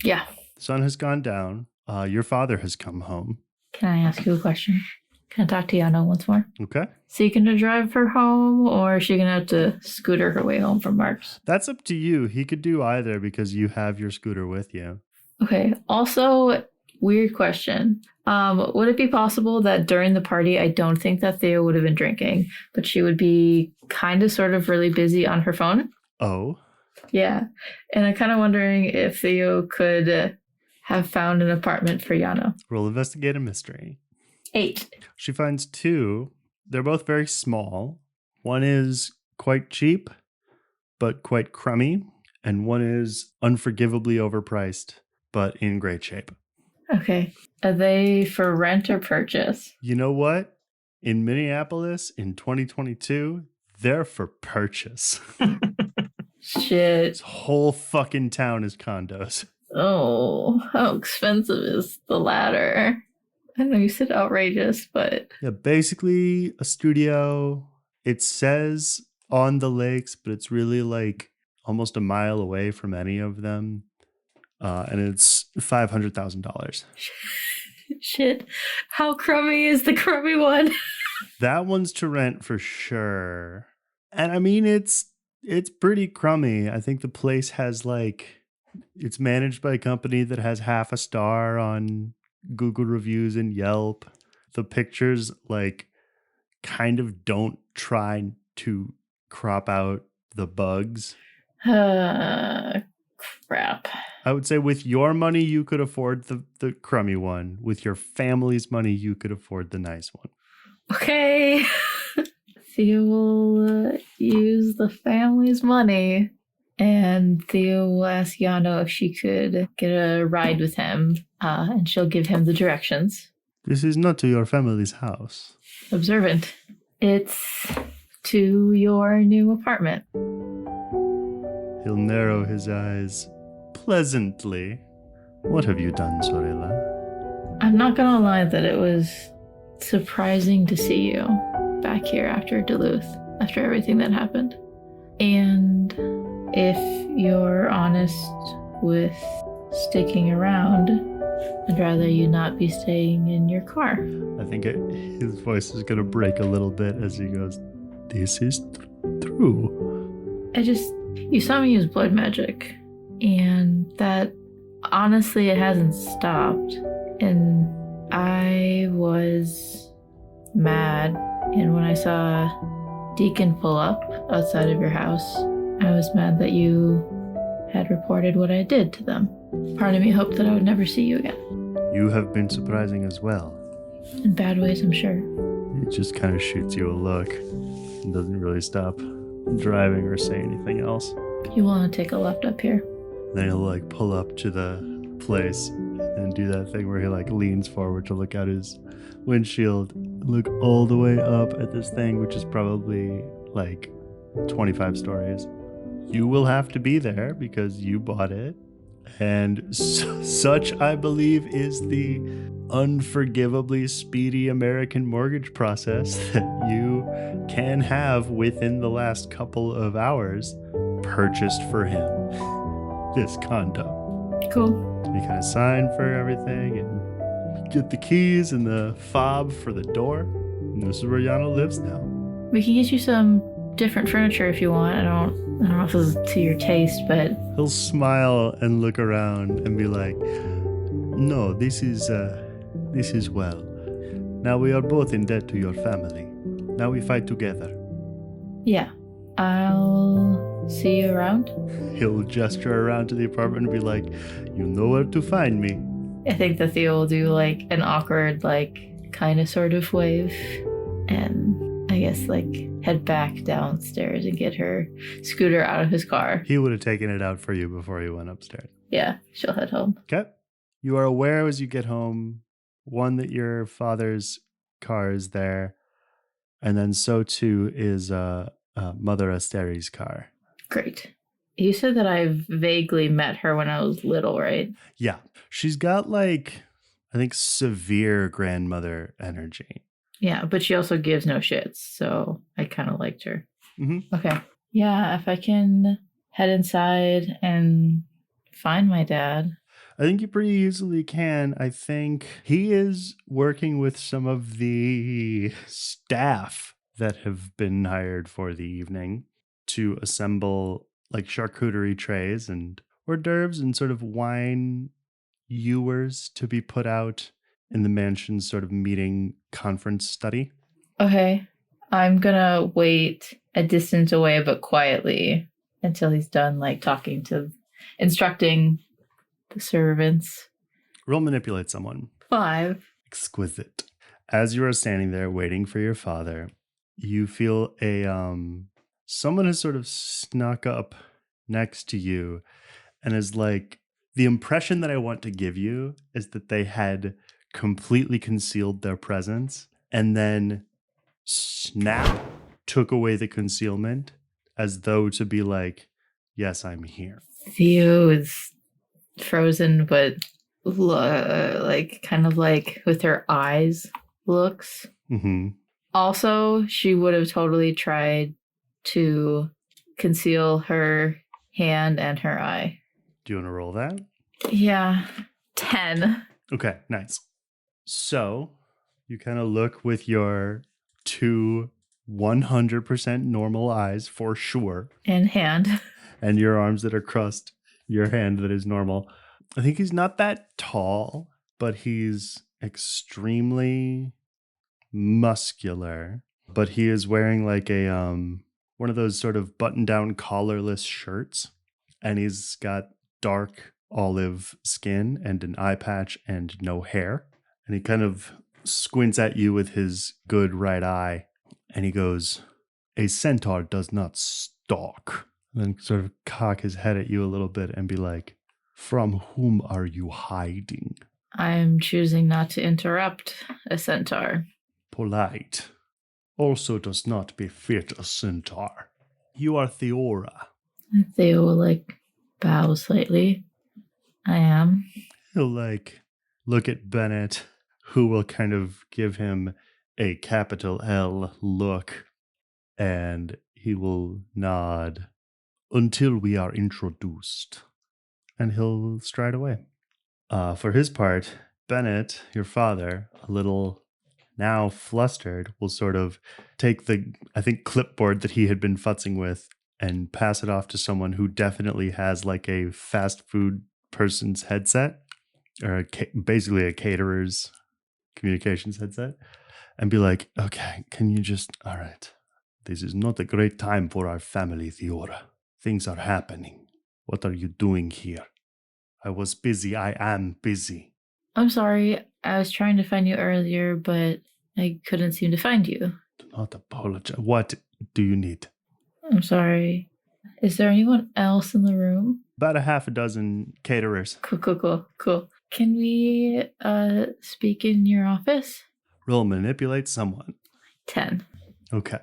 Yeah. The sun has gone down. Your father has come home. Can I ask you a question? Can I talk to Yana once more? Okay. Is he going to drive her home, or is she going to have to scooter her way home from Mark's? That's up to you. He could do either because you have your scooter with you. Okay. Also, weird question. Would it be possible that during the party, I don't think that Theo would have been drinking, but she would be kind of sort of really busy on her phone? Oh? Yeah. And I'm kind of wondering if Theo could have found an apartment for Yana. Roll investigate a mystery. 8. She finds 2. They're both very small. One is quite cheap, but quite crummy. And one is unforgivably overpriced, but in great shape. Okay. Are they for rent or purchase? You know what? In Minneapolis in 2022, they're for purchase. Shit. This whole fucking town is condos. Oh, how expensive is the latter? I know you said outrageous, but... Yeah, basically a studio. It says on the lakes, but it's really like almost a mile away from any of them. And it's $500,000. Shit. How crummy is the crummy one? That one's to rent for sure. And I mean, it's pretty crummy. I think the place has it's managed by a company that has half a star on Google reviews and Yelp. The pictures kind of don't try to crop out the bugs. Crap. I would say with your money, you could afford the crummy one. With your family's money, you could afford the nice one. Okay. Theo will use the family's money, and Theo will ask Yano if she could get a ride with him, and she'll give him the directions. This is not to your family's house. Observant. It's to your new apartment. He'll narrow his eyes pleasantly. What have you done, Sorella? I'm not gonna lie that it was surprising to see you back here after Duluth, after everything that happened. And if you're honest with sticking around, I'd rather you not be staying in your car. I think his voice is going to break a little bit as he goes, this is true. You saw me use blood magic, and that, honestly, it hasn't stopped. And I was mad, and when I saw Deacon pull up outside of your house, I was mad that you had reported what I did to them. Part of me hoped that I would never see you again. You have been surprising as well. In bad ways, I'm sure. He just kind of shoots you a look and doesn't really stop driving or say anything else. You want to take a left up here? Then he'll pull up to the place and do that thing where he leans forward to look out his windshield, look all the way up at this thing, which is probably 25 stories. You will have to be there because you bought it. And such, I believe, is the unforgivably speedy American mortgage process that you can have within the last couple of hours purchased for him this condo. Cool. You kind of sign for everything and get the keys and the fob for the door. And this is where Yana lives now. We can get you some different furniture if you want. I don't know if this is to your taste, but He'll smile and look around and be like, no, this is well. Now we are both in debt to your family. Now we fight together. yeah. I'll see you around. He'll gesture around to the apartment and be like, you know where to find me. I think that Theo will do like an awkward, like kind of sort of wave and I guess like head back downstairs and get her scooter out of his car. He would have taken it out for you before he went upstairs. Yeah, she'll head home. Okay. You are aware as you get home, one, that your father's car is there, and then so too is Mother Asteri's car. Great. You said that I vaguely met her when I was little, right? Yeah. She's got like, I think, severe grandmother energy. Yeah, but she also gives no shits, so I kind of liked her. Mm-hmm. Okay. Yeah, if I can head inside and find my dad. I think you pretty easily can. I think he is working with some of the staff that have been hired for the evening to assemble like charcuterie trays and hors d'oeuvres and sort of wine ewers to be put out in the mansion's sort of meeting conference study. Okay. I'm gonna wait a distance away but quietly until he's done like instructing the servants. Roll manipulate someone. 5. Exquisite. As you are standing there waiting for your father, you feel someone has sort of snuck up next to you and is like, the impression that I want to give you is that they had completely concealed their presence and then snap took away the concealment as though to be like, yes, I'm here. Theo is frozen, but like kind of like with her eyes looks. Mm-hmm. Also, she would have totally tried to conceal her hand and her eye. Do you want to roll that? Yeah. 10. Okay, nice. So you kind of look with your 2 100% normal eyes for sure. And hand. And your arms that are crossed, your hand that is normal. I think he's not that tall, but he's extremely muscular. But he is wearing like a one of those sort of button-down collarless shirts. And he's got dark olive skin and an eye patch and no hair. And he kind of squints at you with his good right eye. And he goes, a centaur does not stalk. And then sort of cock his head at you a little bit and be like, from whom are you hiding? I'm choosing not to interrupt a centaur. Polite. Also does not befit a centaur. You are Theora. Theo will like bow slightly. I am. He'll like look at Bennett, who will kind of give him a capital L look, and he will nod until we are introduced, and he'll stride away. For his part, Bennett, your father, a little now flustered, will sort of take the, I think, clipboard that he had been futzing with and pass it off to someone who definitely has like a fast food person's headset, or basically a caterer's communications headset, and be like, okay, can you just, all right, this is not a great time for our family, Theora. Things are happening. What are you doing here? I was busy. I am busy. I'm sorry. I was trying to find you earlier, but I couldn't seem to find you. Do not apologize. What do you need? I'm sorry. Is there anyone else in the room? About a half a dozen caterers. Cool. Can we speak in your office? Roll manipulate someone. 10. Okay.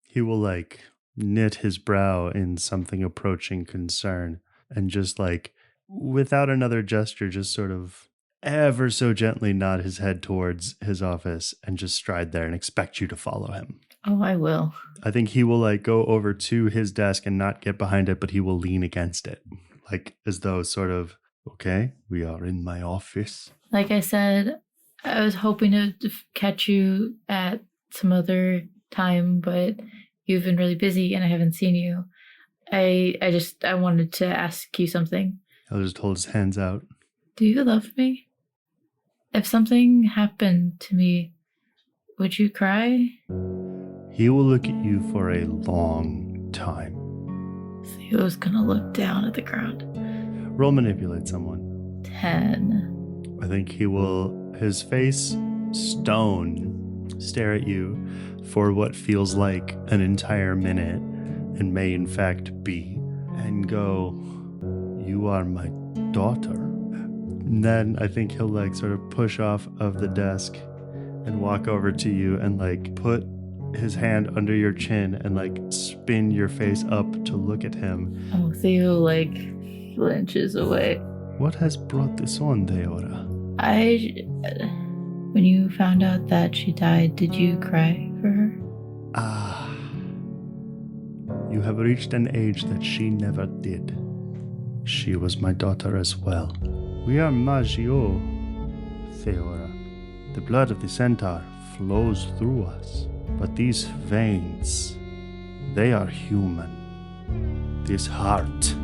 He will like knit his brow in something approaching concern and just like, without another gesture, just sort of ever so gently nod his head towards his office and just stride there and expect you to follow him. Oh, I will. I think he will like go over to his desk and not get behind it, but he will lean against it, like as though sort of Okay, we are in my office. Like I said, I was hoping to catch you at some other time, but you've been really busy and I haven't seen you. I wanted to ask you something. He'll just hold his hands out. Do you love me? If something happened to me, would you cry? He will look at you for a long time. Theo's gonna look down at the ground. Roll manipulate someone. 10. I think he will, his face stone, stare at you for what feels like an entire minute and may in fact be, and go, "You are my daughter." And then I think he'll like sort of push off of the desk and walk over to you and like put his hand under your chin and like spin your face up to look at him. Oh, Theo like flinches away. What has brought this on, Theora? When you found out that she died, did you cry for her? Ah, you have reached an age that she never did. She was my daughter as well. We are Magio, Theora. The blood of the centaur flows through us, but these veins, they are human. This heart,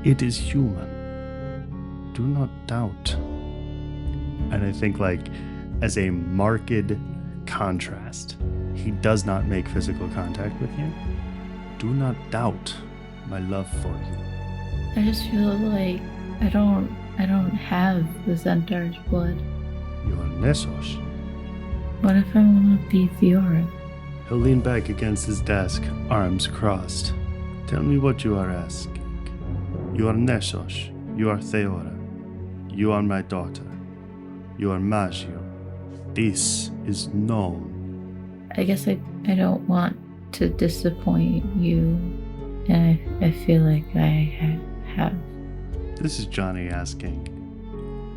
it is human. Do not doubt. And I think like as a marked contrast, he does not make physical contact with you. Do not doubt my love for you. I just feel like I don't have the centaur's blood. You are Nessos. What if I want to be Theora? He'll lean back against his desk, arms crossed. Tell me what you are asking. You are Nessos. You are Theora. You are my daughter. You are Magio. This is known. I guess I don't want to disappoint you, and I feel like I have. This is Jonny asking.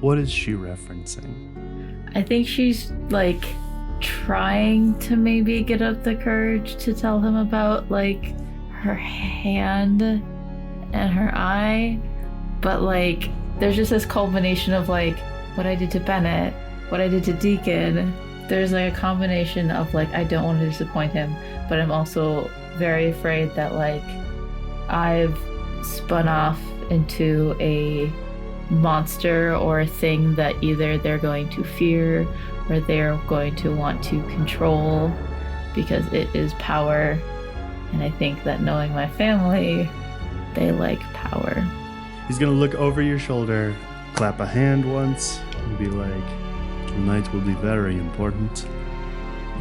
What is she referencing? I think she's like trying to maybe get up the courage to tell him about like her hand and her eye, but like there's just this culmination of like what I did to Bennett, what I did to Deacon. There's like a combination of like I don't want to disappoint him, but I'm also very afraid that like I've spun off into a monster or a thing that either they're going to fear or they're going to want to control because it is power. And I think that knowing my family, they like power. He's gonna look over your shoulder, clap a hand once, and be like, tonight will be very important.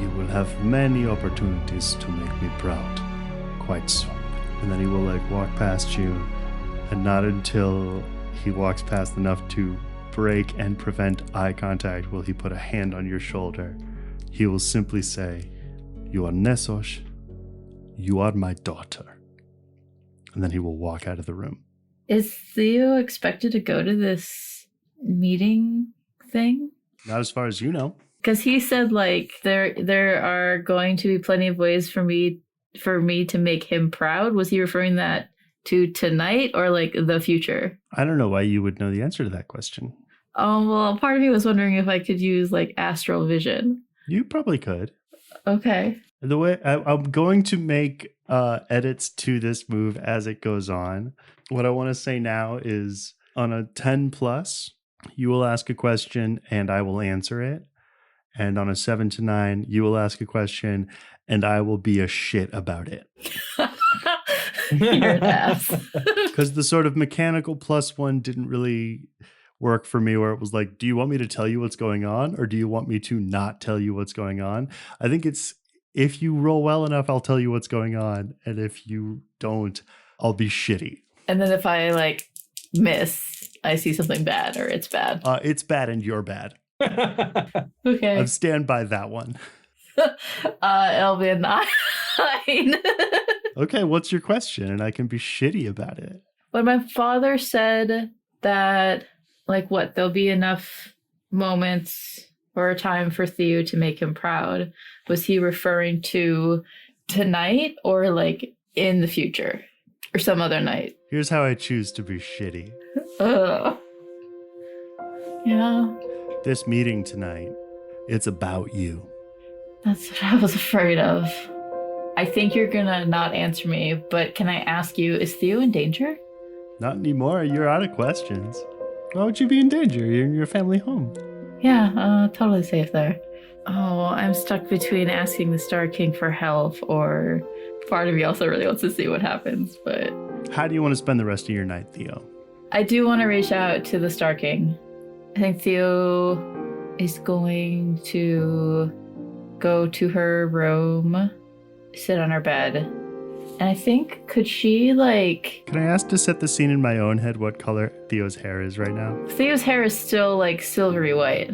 You will have many opportunities to make me proud, quite soon. And then he will like walk past you, and not until he walks past enough to break and prevent eye contact will he put a hand on your shoulder. He will simply say, "You are Nessos. You are my daughter." And then he will walk out of the room. Is Theo expected to go to this meeting thing? Not as far as you know. Because he said like there are going to be plenty of ways for me to make him proud. Was he referring that to tonight or like the future? I don't know why you would know the answer to that question. Oh, well, part of me was wondering if I could use like astral vision. You probably could. Okay. The way I'm going to make edits to this move as it goes on. What I want to say now is on a 10 plus, you will ask a question and I will answer it. And on a 7 to 9, you will ask a question and I will be a shit about it. You're an ass. Because the sort of mechanical +1 didn't really work for me, where it was like, do you want me to tell you what's going on or do you want me to not tell you what's going on? I think it's, if you roll well enough, I'll tell you what's going on. And if you don't, I'll be shitty. And then if I like miss, I see something bad or it's bad. It's bad and you're bad. Okay. I stand by that one. It'll be a 9. Okay, what's your question? And I can be shitty about it. When my father said that, like, what, there'll be enough moments or a time for Theo to make him proud, was he referring to tonight or like in the future or some other night? Here's how I choose to be shitty. Yeah, This meeting tonight, it's about you. that's what I was afraid of. I think you're gonna not answer me, but can I ask you, is Theo in danger? Not anymore. You're out of questions. Why would you be in danger? You're in your family home. Yeah, totally safe there. Oh, I'm stuck between asking the Star King for help, or part of me also really wants to see what happens, but... How do you want to spend the rest of your night, Theo? I do want to reach out to the Star King. I think Theo is going to go to her room, sit on her bed, and I think, could she, like... Can I ask to set the scene in my own head what color Theo's hair is right now? Theo's hair is still, like, silvery white.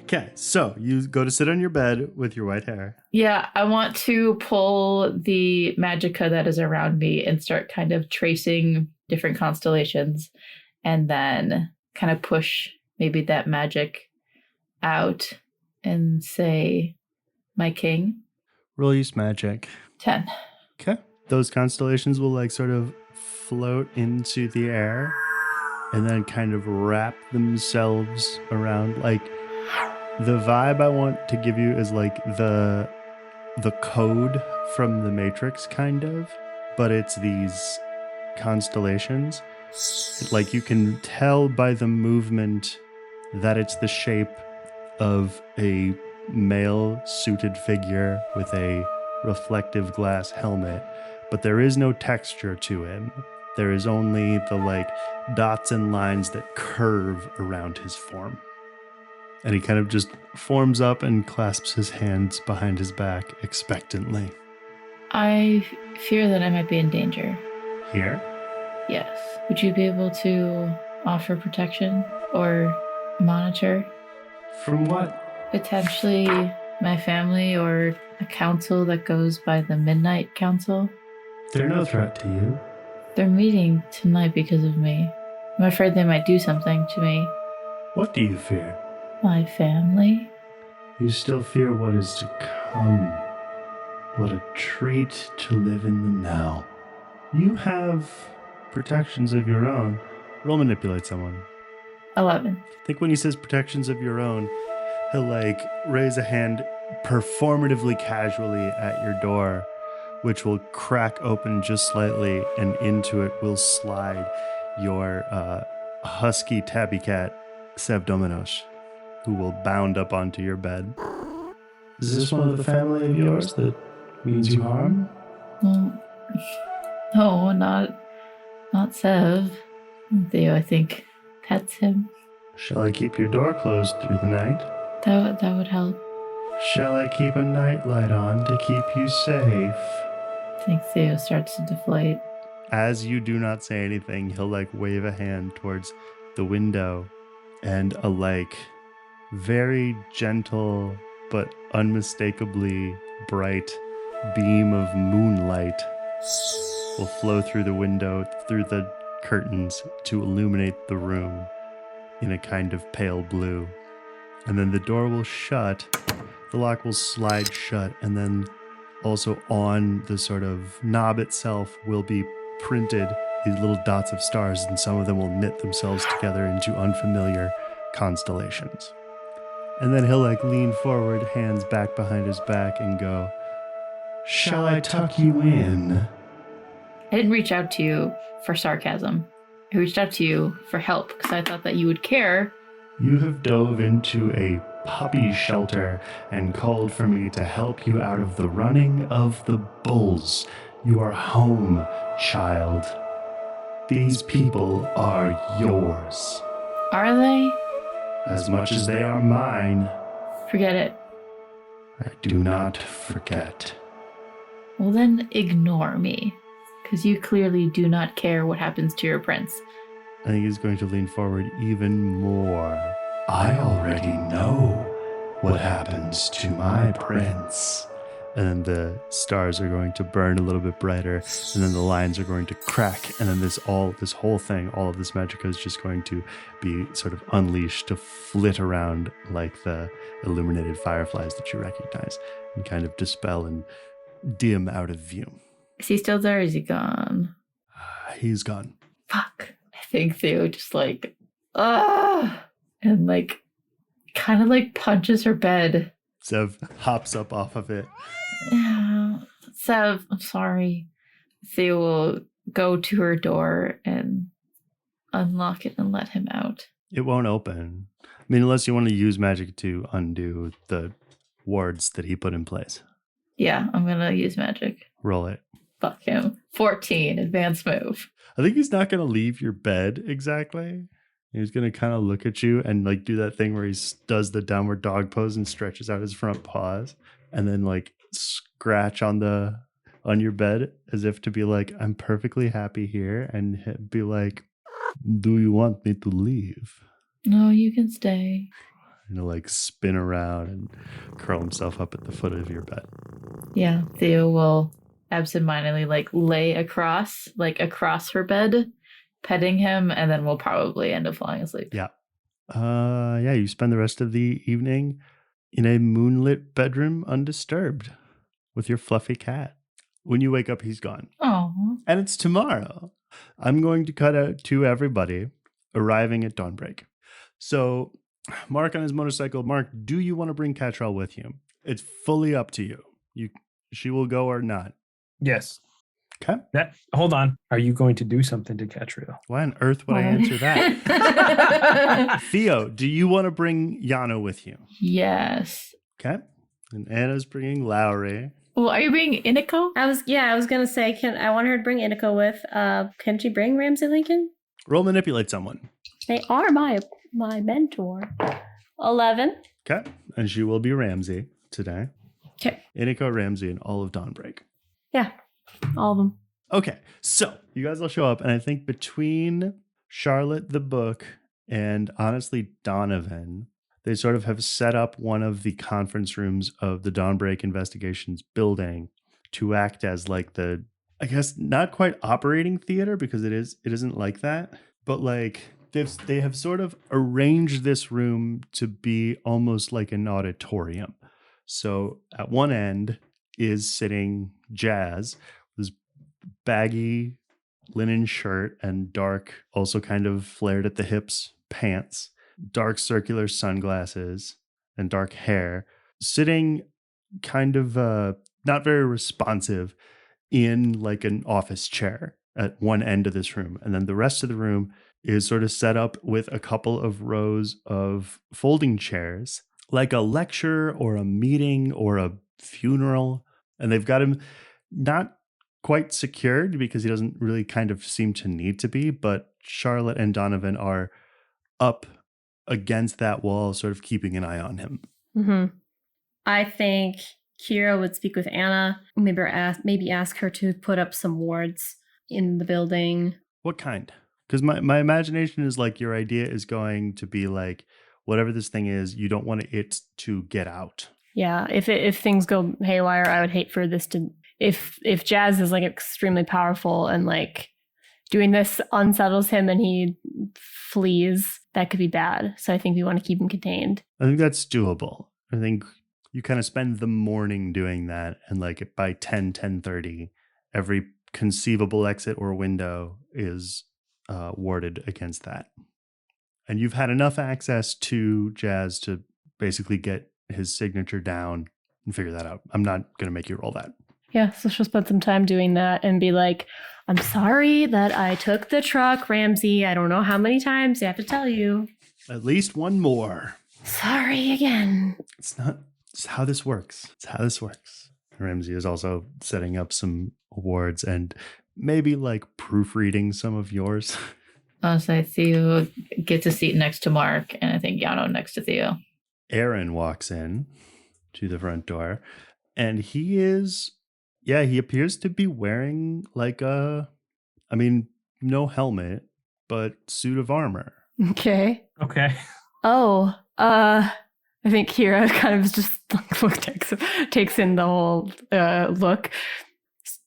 Okay, so you go to sit on your bed with your white hair. Yeah, I want to pull the magicka that is around me and start kind of tracing different constellations, and then kind of push maybe that magic out and say, my king. Roll use magic. 10. Okay. Those constellations will like sort of float into the air and then kind of wrap themselves around. Like the vibe I want to give you is like the code from the Matrix kind of, but it's these constellations. Like you can tell by the movement that it's the shape of a male suited figure with a reflective glass helmet, but there is no texture to him. There is only the like dots and lines that curve around his form. And he kind of just forms up and clasps his hands behind his back expectantly. I fear that I might be in danger. Here? Yes. Would you be able to offer protection or monitor? From what? Potentially my family or a council that goes by the Midnight Council. They're no threat to you. They're meeting tonight because of me. I'm afraid they might do something to me. What do you fear? My family? You still fear what is to come. What a treat to live in the now. You have protections of your own. Roll manipulate someone. 11. I think when he says protections of your own, he'll like raise a hand performatively casually at your door, which will crack open just slightly, and into it will slide your husky tabby cat, Sevdominos, who will bound up onto your bed. Is this one of the family of yours that means you harm? No, not Sev. Theo, I think, pets him. Shall I keep your door closed through the night? That would help. Shall I keep a nightlight on to keep you safe? I think Theo starts to deflate. As you do not say anything, he'll like wave a hand towards the window, and a like very gentle but unmistakably bright beam of moonlight will flow through the window, through the curtains, to illuminate the room in a kind of pale blue. And then the door will shut, the lock will slide shut, and then also on the sort of knob itself will be printed these little dots of stars, and some of them will knit themselves together into unfamiliar constellations. And then he'll like lean forward, hands back behind his back, and go, "Shall I tuck you in?" I didn't reach out to you for sarcasm. I reached out to you for help because I thought that you would care. You have dove into a puppy shelter and called for me to help you out of the running of the bulls. You are home, child. These people are yours. Are they? As much as they are mine. Forget it. I do not forget. Well, then ignore me, because you clearly do not care what happens to your prince. I think he's going to lean forward even more. I already know what happens to my prince. And then the stars are going to burn a little bit brighter, and then the lines are going to crack, and then this whole thing, all of this magicka is just going to be sort of unleashed to flit around like the illuminated fireflies that you recognize, and kind of dispel and dim out of view. Is he still there or is he gone? He's gone. Fuck. I think Theo just like, and and like kind of like punches her bed. Sev hops up off of it. Yeah. Sev, I'm sorry. Theo will go to her door and unlock it and let him out. It won't open. I mean, unless you want to use magic to undo the wards that he put in place. Yeah, I'm gonna use magic. Roll it. Fuck him. 14, advanced move. I think he's not going to leave your bed exactly. He's going to kind of look at you and like do that thing where he does the downward dog pose and stretches out his front paws and then like scratch on your bed as if to be like, I'm perfectly happy here, and be like, do you want me to leave? No, you can stay. And he'll like spin around and curl himself up at the foot of your bed. Yeah, Theo will absentmindedly like lay across her bed, petting him, and then we'll probably end up falling asleep. Yeah. You spend the rest of the evening in a moonlit bedroom undisturbed with your fluffy cat. When you wake up, he's gone. Oh. And it's tomorrow. I'm going to cut out to everybody arriving at dawnbreak. So Mark on his motorcycle. Mark, do you want to bring Catrell with you? It's fully up to you. She will go or not. Yes. Okay. Hold on. Are you going to do something to Catrell? Why on earth would I answer that? Theo, do you want to bring Yano with you? Yes. Okay. And Anna's bringing Lowry. Well, are you bringing Iniko? I was gonna say, I want her to bring Iniko with. Can she bring Ramsey Lincoln? Roll manipulate someone. They are my mentor. 11. Okay. And she will be Ramsey today. Okay. Iniko, Ramsey, and all of Dawnbreak. Yeah. All of them. Okay. So you guys will show up, and I think between Charlotte the book and honestly Donovan, they sort of have set up one of the conference rooms of the Dawnbreak Investigations building to act as like the, I guess, not quite operating theater, because it isn't like that, but like they have sort of arranged this room to be almost like an auditorium. So at one end is sitting Jazz with his baggy linen shirt and dark, also kind of flared at the hips pants, dark circular sunglasses, and dark hair, sitting kind of not very responsive in like an office chair at one end of this room. And then the rest of the room is sort of set up with a couple of rows of folding chairs, like a lecture or a meeting or a funeral. And they've got him not quite secured because he doesn't really kind of seem to need to be, but Charlotte and Donovan are up against that wall, sort of keeping an eye on him. Mm-hmm. I think Kira would speak with Anna, maybe ask her to put up some wards in the building. What kind? Because my imagination is like your idea is going to be like, whatever this thing is, you don't want it to get out. Yeah, if things go haywire, I would hate for this to, if Jazz is like extremely powerful and like doing this unsettles him and he flees, that could be bad. So I think we want to keep him contained. I think that's doable. I think you kind of spend the morning doing that, and like by 10:30, every conceivable exit or window is warded against that. And you've had enough access to Jazz to basically get his signature down and figure that out. I'm not going to make you roll that. Yeah, so she'll spend some time doing that and be like, I'm sorry that I took the truck, Ramsey. I don't know how many times I have to tell you. At least one more. Sorry again. It's how this works. It's how this works. Ramsey is also setting up some awards and maybe like proofreading some of yours. I'll say Theo gets a seat next to Mark, and I think Yano next to Theo. Aaron walks in to the front door, and he appears to be wearing like no helmet, but suit of armor. Okay. Okay. I think Kira kind of just takes in the whole look.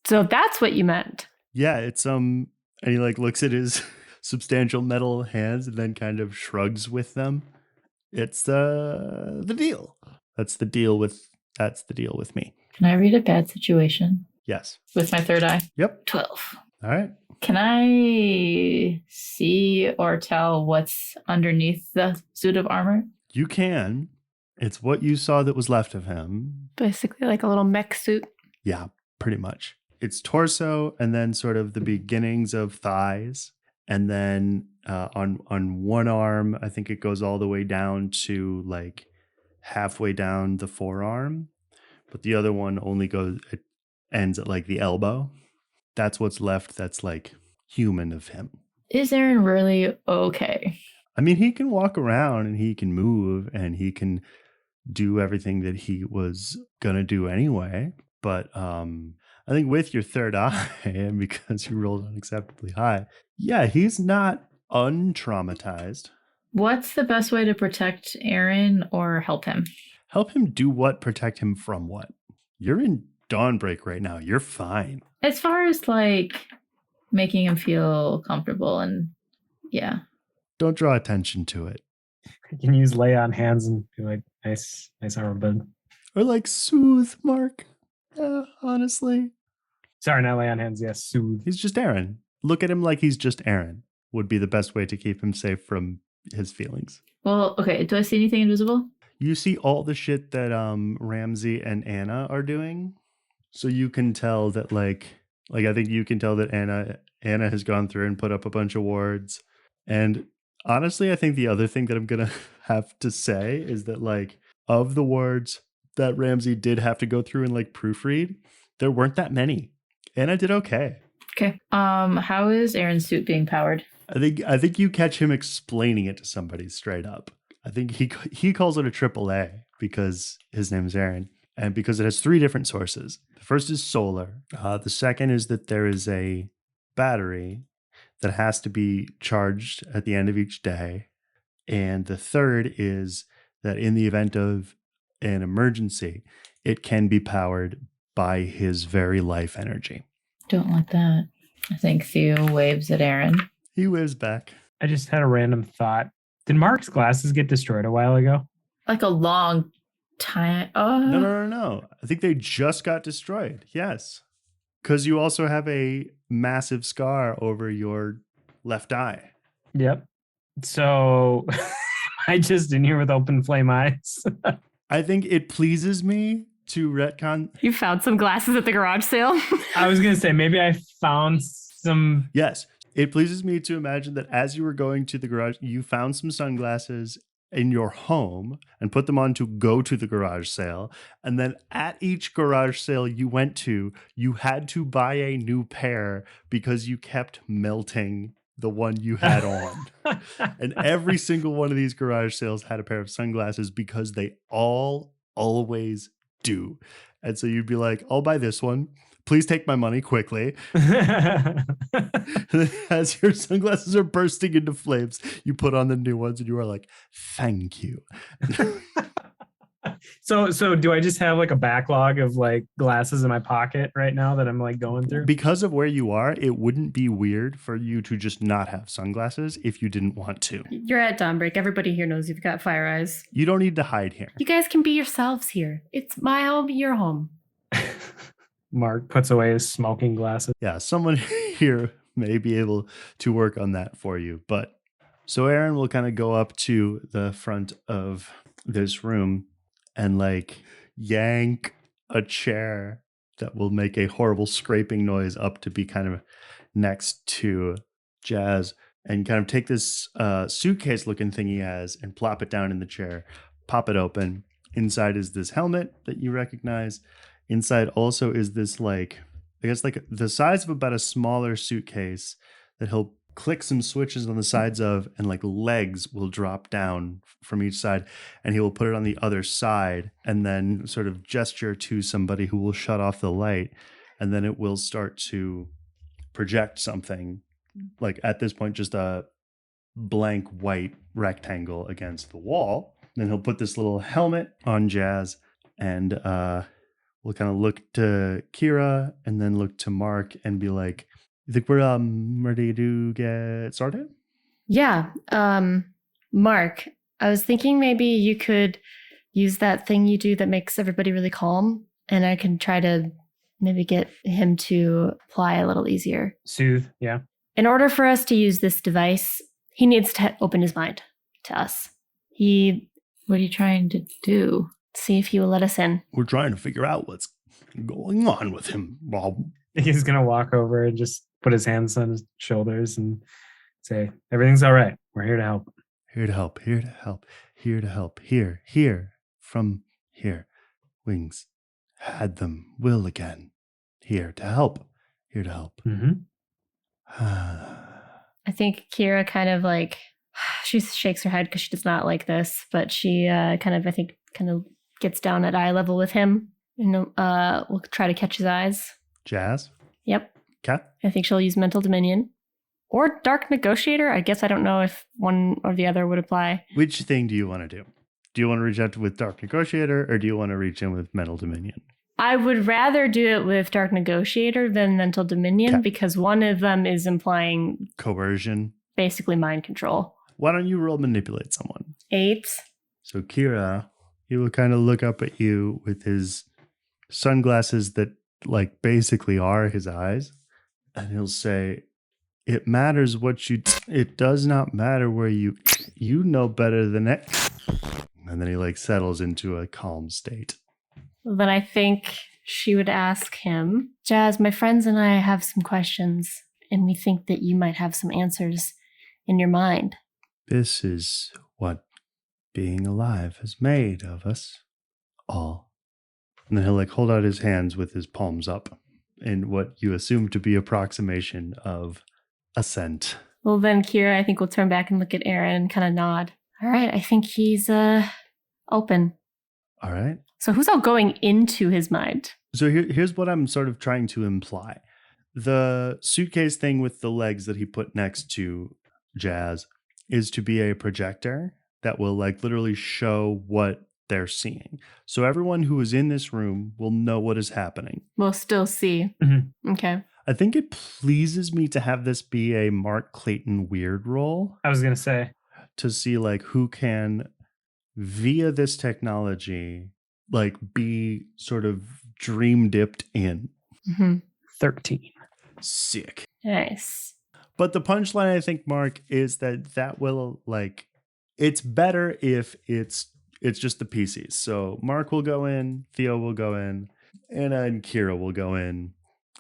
So that's what you meant. Yeah, it's and he like looks at his substantial metal hands and then kind of shrugs with them. It's the deal. That's the deal with me. Can I read a bad situation? Yes. With my third eye? Yep. 12. All right. Can I see or tell what's underneath the suit of armor? You can. It's what you saw that was left of him. Basically like a little mech suit. Yeah, pretty much. It's torso and then sort of the beginnings of thighs. And then on one arm, I think it goes all the way down to like halfway down the forearm. But the other one it ends at like the elbow. That's what's left that's like human of him. Is Aaron really okay? I mean, he can walk around and he can move and he can do everything that he was going to do anyway. But I think with your third eye, and because you rolled unacceptably high, yeah, he's not untraumatized. What's the best way to protect Aaron or help him? Help him do what? Protect him from what? You're in Dawnbreak right now. You're fine. As far as like making him feel comfortable and yeah. Don't draw attention to it. You can use lay on hands and be like, nice armor, bud. Or like soothe, Mark. Honestly. Sorry, not lay on hands. Yes, soothe. He's just Aaron. Look at him like he's just Aaron would be the best way to keep him safe from his feelings. Well, okay. Do I see anything invisible? You see all the shit that Ramsey and Anna are doing. So you can tell that like I think you can tell that Anna has gone through and put up a bunch of wards. And honestly, I think the other thing that I'm going to have to say is that like of the wards that Ramsey did have to go through and like proofread, there weren't that many. Anna did okay. Okay. How is Aaron's suit being powered? I think you catch him explaining it to somebody straight up. I think he calls it a AAA because his name is Aaron and because it has 3 different sources. The first is solar. The second is that there is a battery that has to be charged at the end of each day. And the third is that in the event of an emergency, it can be powered by his very life energy. Don't like that. I think Theo waves at Aaron. He waves back. I just had a random thought. Did Mark's glasses get destroyed a while ago? Like a long time. No. I think they just got destroyed. Yes. Because you also have a massive scar over your left eye. Yep. So I just in here with open flame eyes. I think it pleases me to retcon. You found some glasses at the garage sale? I was going to say, maybe I found some. Yes. It pleases me to imagine that as you were going to the garage, you found some sunglasses in your home and put them on to go to the garage sale. And then at each garage sale you went to, you had to buy a new pair because you kept melting the one you had on. And every single one of these garage sales had a pair of sunglasses because they all always do. And so you'd be like, I'll buy this one. Please take my money quickly. As your sunglasses are bursting into flames, you put on the new ones and you are like, thank you. So do I just have like a backlog of like glasses in my pocket right now that I'm like going through? Because of where you are, it wouldn't be weird for you to just not have sunglasses if you didn't want to. You're at Dawnbreak. Everybody here knows you've got fire eyes. You don't need to hide here. You guys can be yourselves here. It's my home, your home. Mark puts away his smoking glasses. Yeah, someone here may be able to work on that for you. But so Aaron will kind of go up to the front of this room and like yank a chair that will make a horrible scraping noise up to be kind of next to Jazz and kind of take this suitcase looking thing he has and plop it down in the chair, pop it open. Inside is this helmet that you recognize. Inside also is this like, I guess like the size of about a smaller suitcase that he'll click some switches on the sides of and like legs will drop down from each side and he will put it on the other side and then sort of gesture to somebody who will shut off the light and then it will start to project something like at this point just a blank white rectangle against the wall. Then he'll put this little helmet on Jazz and we'll kind of look to Kira and then look to Mark and be like, you think we're ready to get started? Yeah. Mark, I was thinking maybe you could use that thing you do that makes everybody really calm and I can try to maybe get him to apply a little easier. Soothe, yeah. In order for us to use this device, he needs to open his mind to us. What are you trying to do? See if he will let us in. We're trying to figure out what's going on with him, Bob. He's going to walk over and just put his hands on his shoulders and say, everything's all right. We're here to help. Here to help, here to help, here to help, here, from here. Wings, had them, will again. Here to help, here to help. Mm-hmm. I think Kira kind of like, she shakes her head because she does not like this, but she kind of gets down at eye level with him. And we'll try to catch his eyes. Jazz? Yep. Okay. I think she'll use Mental Dominion. Or Dark Negotiator. I guess I don't know if one or the other would apply. Which thing do you want to do? Do you want to reach out with Dark Negotiator, or do you want to reach in with Mental Dominion? I would rather do it with Dark Negotiator than Mental Dominion, because one of them is implying coercion. Basically mind control. Why don't you roll manipulate someone? 8. So Kira, he will kind of look up at you with his sunglasses that like basically are his eyes. And he'll say, it matters what you, it does not matter where you know better than it. And then he like settles into a calm state. Then I think she would ask him, Jazz, my friends and I have some questions, and we think that you might have some answers in your mind. This is what being alive has made of us all. And then he'll like hold out his hands with his palms up in what you assume to be approximation of assent. Well, then Kira, I think, will turn back and look at Aaron and kind of nod. All right, I think he's open. All right. So who's all going into his mind? So here's what I'm sort of trying to imply. The suitcase thing with the legs that he put next to Jazz is to be a projector that will like literally show what they're seeing. So everyone who is in this room will know what is happening. We'll still see. Mm-hmm. Okay. I think it pleases me to have this be a Mark Clayton weird roll. I was going to say. To see like who can, via this technology, like be sort of dream dipped in. Mm-hmm. 13. Sick. Nice. But the punchline, I think, Mark, is that will like, it's better if it's just the PCs. So Mark will go in, Theo will go in, Anna and Kira will go in.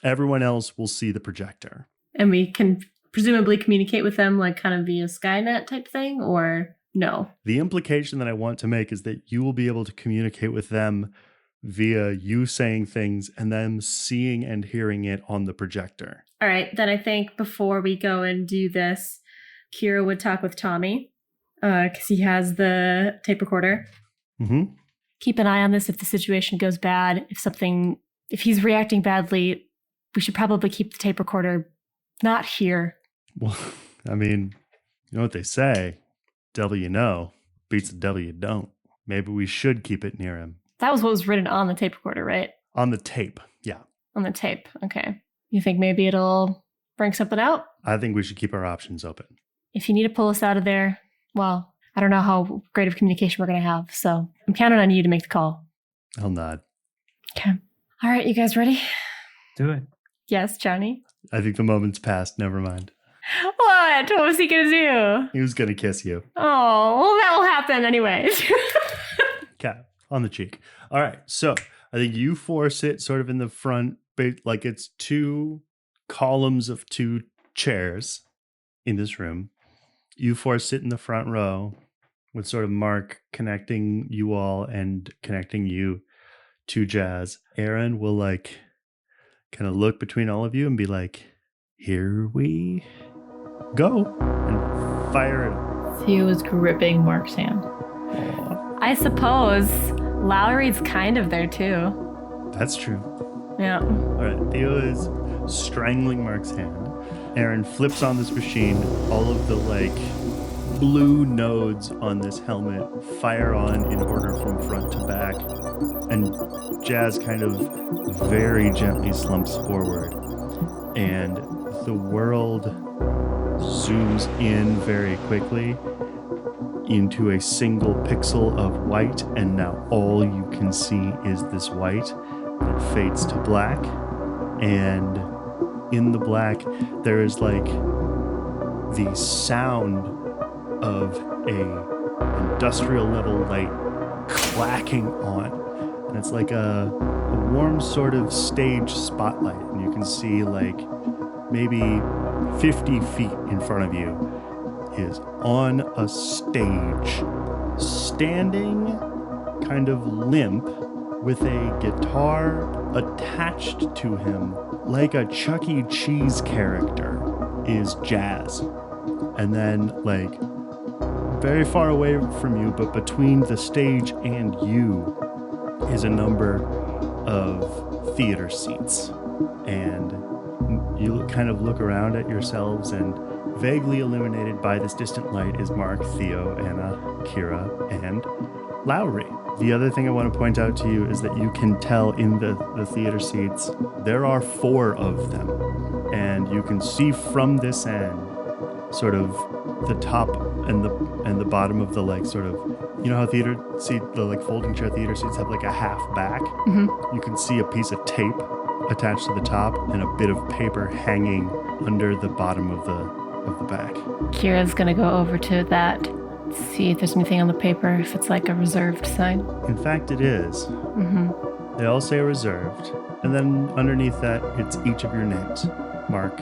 Everyone else will see the projector. And we can presumably communicate with them like kind of via Skynet type thing, or no? The implication that I want to make is that you will be able to communicate with them via you saying things and them seeing and hearing it on the projector. All right. Then I think before we go and do this, Kira would talk with Tommy because he has the tape recorder. Mm-hmm. Keep an eye on this if the situation goes bad. If he's reacting badly, we should probably keep the tape recorder not here. Well, I mean, you know what they say, devil you know beats the devil you don't. Maybe we should keep it near him. That was what was written on the tape recorder, right? On the tape, yeah. On the tape, okay. You think maybe it'll bring something out? I think we should keep our options open. If you need to pull us out of there, well, I don't know how great of communication we're going to have, so I'm counting on you to make the call. I'll nod. Okay. All right, you guys ready? Do it. Yes, Johnny? I think the moment's passed. Never mind. What? What was he going to do? He was going to kiss you. Oh, well, that will happen anyways. Okay, on the cheek. All right, so I think you four sit sort of in the front, like it's 2 columns of 2 chairs in this room. You four sit in the front row with sort of Mark connecting you all and connecting you to Jazz. Aaron will like kind of look between all of you and be like, here we go, and fire it. Theo is gripping Mark's hand. I suppose Lowry's kind of there too. That's true. Yeah. All right, Theo is strangling Mark's hand. Aaron flips on this machine. All of the like blue nodes on this helmet fire on in order from front to back. And Jazz kind of very gently slumps forward. And the world zooms in very quickly into a single pixel of white. And now all you can see is this white. It fades to black. And in the black, there is like the sound of a industrial level light clacking on. And it's like a warm sort of stage spotlight. And you can see like maybe 50 feet in front of you is on a stage, standing kind of limp with a guitar attached to him like a Chuck E. Cheese character is Jazz. And then like very far away from you, but between the stage and you is a number of theater seats. And you kind of look around at yourselves, and vaguely illuminated by this distant light is Mark, Theo, Anna, Kira, and Lowry. The other thing I want to point out to you is that you can tell in the theater seats, there are 4 of them. And you can see from this end, sort of the top and the bottom of the like sort of, you know how theater seat, the like folding chair theater seats have like a half back? Mm-hmm. You can see a piece of tape attached to the top and a bit of paper hanging under the bottom of the back. Kira's gonna go over to that, see if there's anything on the paper, if it's like a reserved sign. In fact, it is. Mm-hmm. They all say reserved. And then underneath that, it's each of your names. Mark,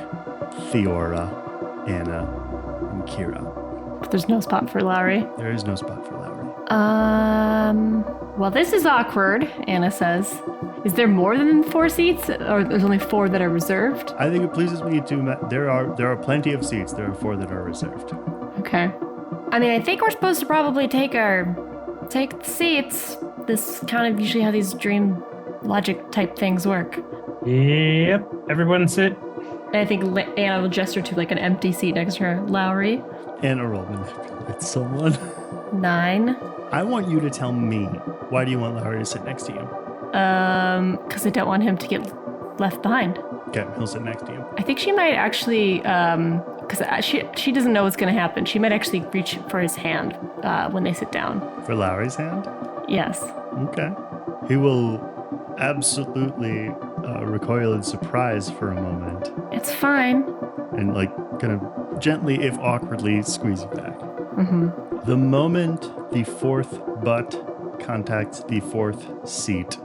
Theora, Anna, and Kira. But there's no spot for Lowry. There is no spot for Lowry. Well, this is awkward, Anna says. Is there more than 4 seats, or there's only 4 that are reserved? I think it pleases me to. There are plenty of seats. There are 4 that are reserved. Okay. I mean, I think we're supposed to probably take the seats. This kind of usually how these dream logic type things work. Yep. Everyone sit. And I think Anna will gesture to like an empty seat next to her. Lowry. Anna roll manipulate someone. 9. I want you to tell me, why do you want Lowry to sit next to you? Because I don't want him to get left behind. Okay, he'll sit next to you. I think she might actually, because she doesn't know what's going to happen. She might actually reach for his hand when they sit down. For Lowry's hand? Yes. Okay. He will absolutely recoil in surprise for a moment. It's fine. And like kind of gently, if awkwardly, squeeze you back. Mm-hmm. The moment the 4th butt contacts the 4th seat,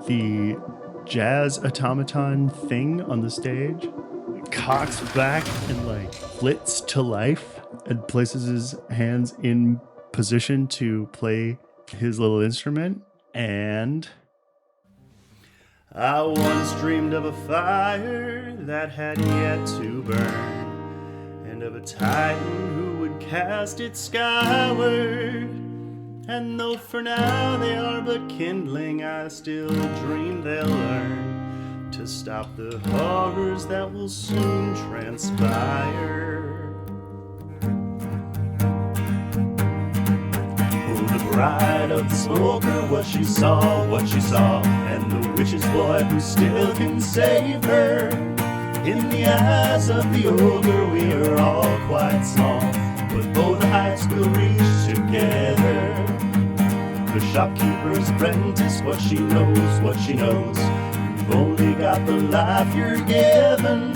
the jazz automaton thing on the stage cocks back and like flits to life and places his hands in position to play his little instrument. And I once dreamed of a fire that had yet to burn, and of a titan who would cast it skyward. And though for now they are but kindling, I still dream they'll learn to stop the horrors that will soon transpire. Oh, the bride of the smoker, what she saw, and the witch's boy who still can save her. In the eyes of the ogre, we are all quite small, but both heights will reach together. The shopkeeper's apprentice, what she knows. You've only got the life you're given.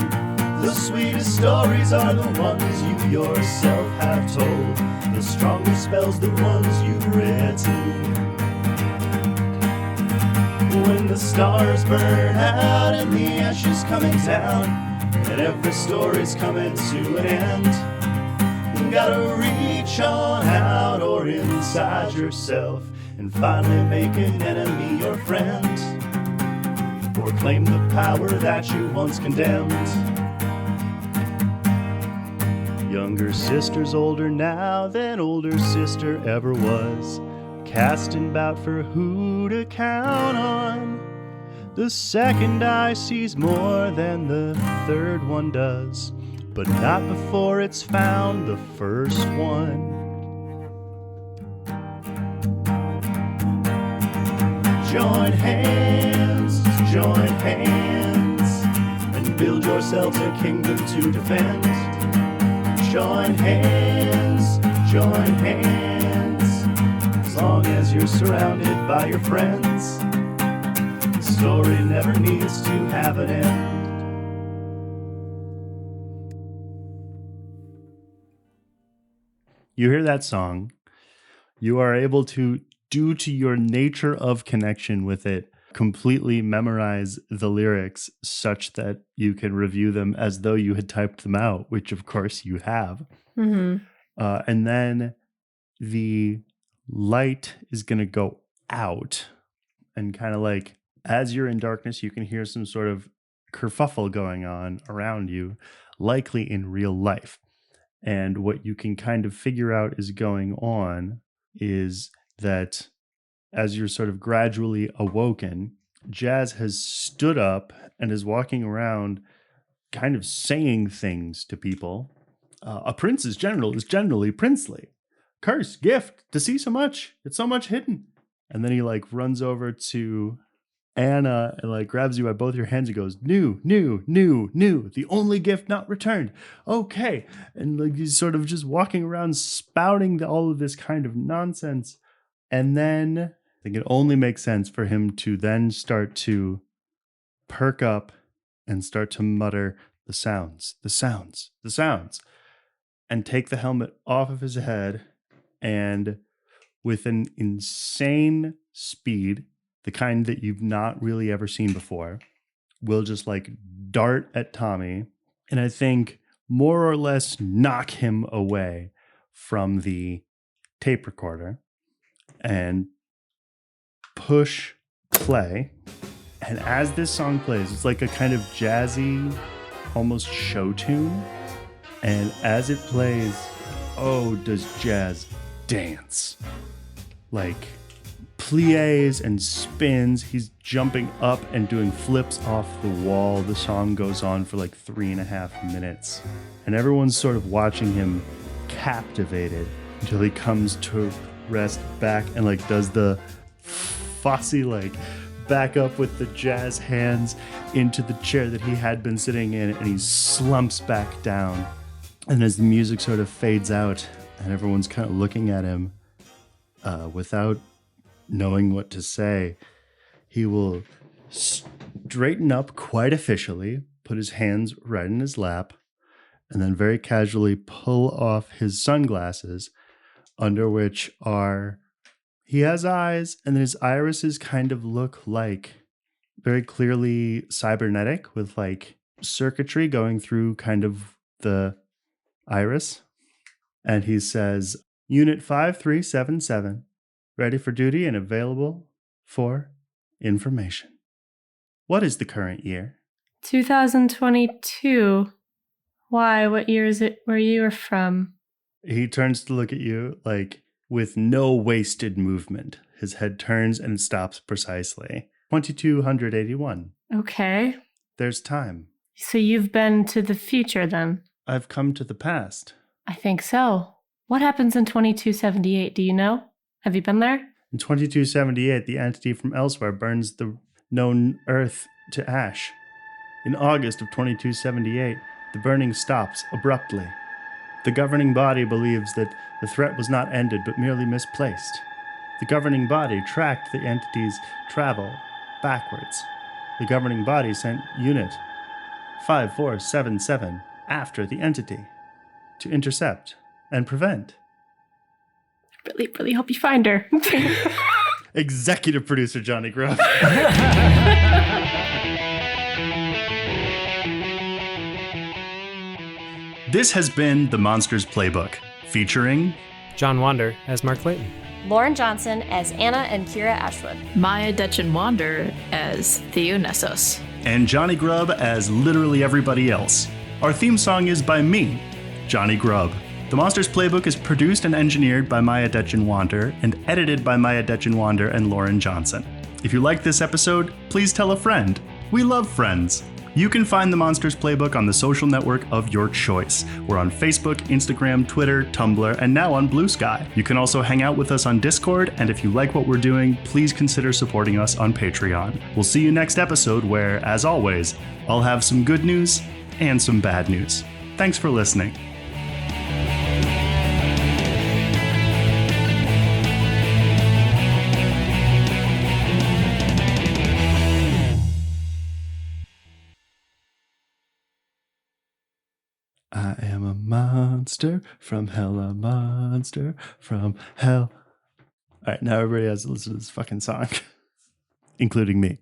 The sweetest stories are the ones you yourself have told. The strongest spells, the ones you've written. When the stars burn out and the ashes coming down, and every story's coming to an end, you gotta reach on out or inside yourself and finally make an enemy your friend, or claim the power that you once condemned. Younger sister's older now than older sister ever was, casting about for who to count on. The second eye sees more than the third one does, but not before it's found the first one. Join hands, and build yourselves a kingdom to defend. Join hands, as long as you're surrounded by your friends. story never needs to have an end. You hear that song, you are able to, due to your nature of connection with it, completely memorize the lyrics such that you can review them as though you had typed them out, which of course you have. Mm-hmm. And then the light is going to go out, and kind of like as you're in darkness, you can hear some sort of kerfuffle going on around you, likely in real life. And what you can kind of figure out is going on is that as you're sort of gradually awoken, Jazz has stood up and is walking around kind of saying things to people. A prince's general is generally princely. Curse, gift, to see so much. It's so much hidden. And then he like runs over to Anna and like grabs you by both your hands and goes, new, the only gift not returned. Okay. And like he's sort of just walking around spouting all of this kind of nonsense. And then I think it only makes sense for him to then start to perk up and start to mutter the sounds, and take the helmet off of his head, and with an insane speed, the kind that you've not really ever seen before, will just like dart at Tommy, and I think more or less knock him away from the tape recorder and push play. And as this song plays, it's like a kind of jazzy, almost show tune. And as it plays, oh, does Jazz dance. Like plies and spins. He's jumping up and doing flips off the wall. The song goes on for like 3.5 minutes. And everyone's sort of watching him captivated until he comes to rest back and like does the Fosse like back up with the jazz hands into the chair that he had been sitting in, and he slumps back down. And as the music sort of fades out and everyone's kind of looking at him without knowing what to say, he will straighten up quite officially, put his hands right in his lap, and then very casually pull off his sunglasses, under which are, he has eyes, and his irises kind of look like very clearly cybernetic with like circuitry going through kind of the iris. And he says, Unit 5377, ready for duty and available for information. What is the current year? 2022. Why? What year is it where you are from? He turns to look at you like with no wasted movement. His head turns and stops precisely. 2281. Okay. There's time. So you've been to the future then? I've come to the past. I think so. What happens in 2278? Do you know? Have you been there? In 2278, the entity from elsewhere burns the known Earth to ash. In August of 2278, the burning stops abruptly. The governing body believes that the threat was not ended but merely misplaced. The governing body tracked the entity's travel backwards. The governing body sent Unit 5477 after the entity to intercept and prevent. Really, really hope you find her. Executive producer Jonny Grubb. This has been The Monsters Playbook, featuring John Wander as Mark Clayton, Lauren Johnson as Anna and Kira Ashwood, Miah Detjen Wander as Theo Nessos, and Jonny Grubb as literally everybody else. Our theme song is by me, Jonny Grubb. The Monsters Playbook is produced and engineered by Miah Detjen Wander and edited by Miah Detjen Wander and Lauren Johnson. If you liked this episode, please tell a friend. We love friends. You can find the Monsters Playbook on the social network of your choice. We're on Facebook, Instagram, Twitter, Tumblr, and now on Blue Sky. You can also hang out with us on Discord, and if you like what we're doing, please consider supporting us on Patreon. We'll see you next episode where, as always, I'll have some good news and some bad news. Thanks for listening. I am a monster from hell, a monster from hell. All right, now everybody has to listen to this fucking song, including me.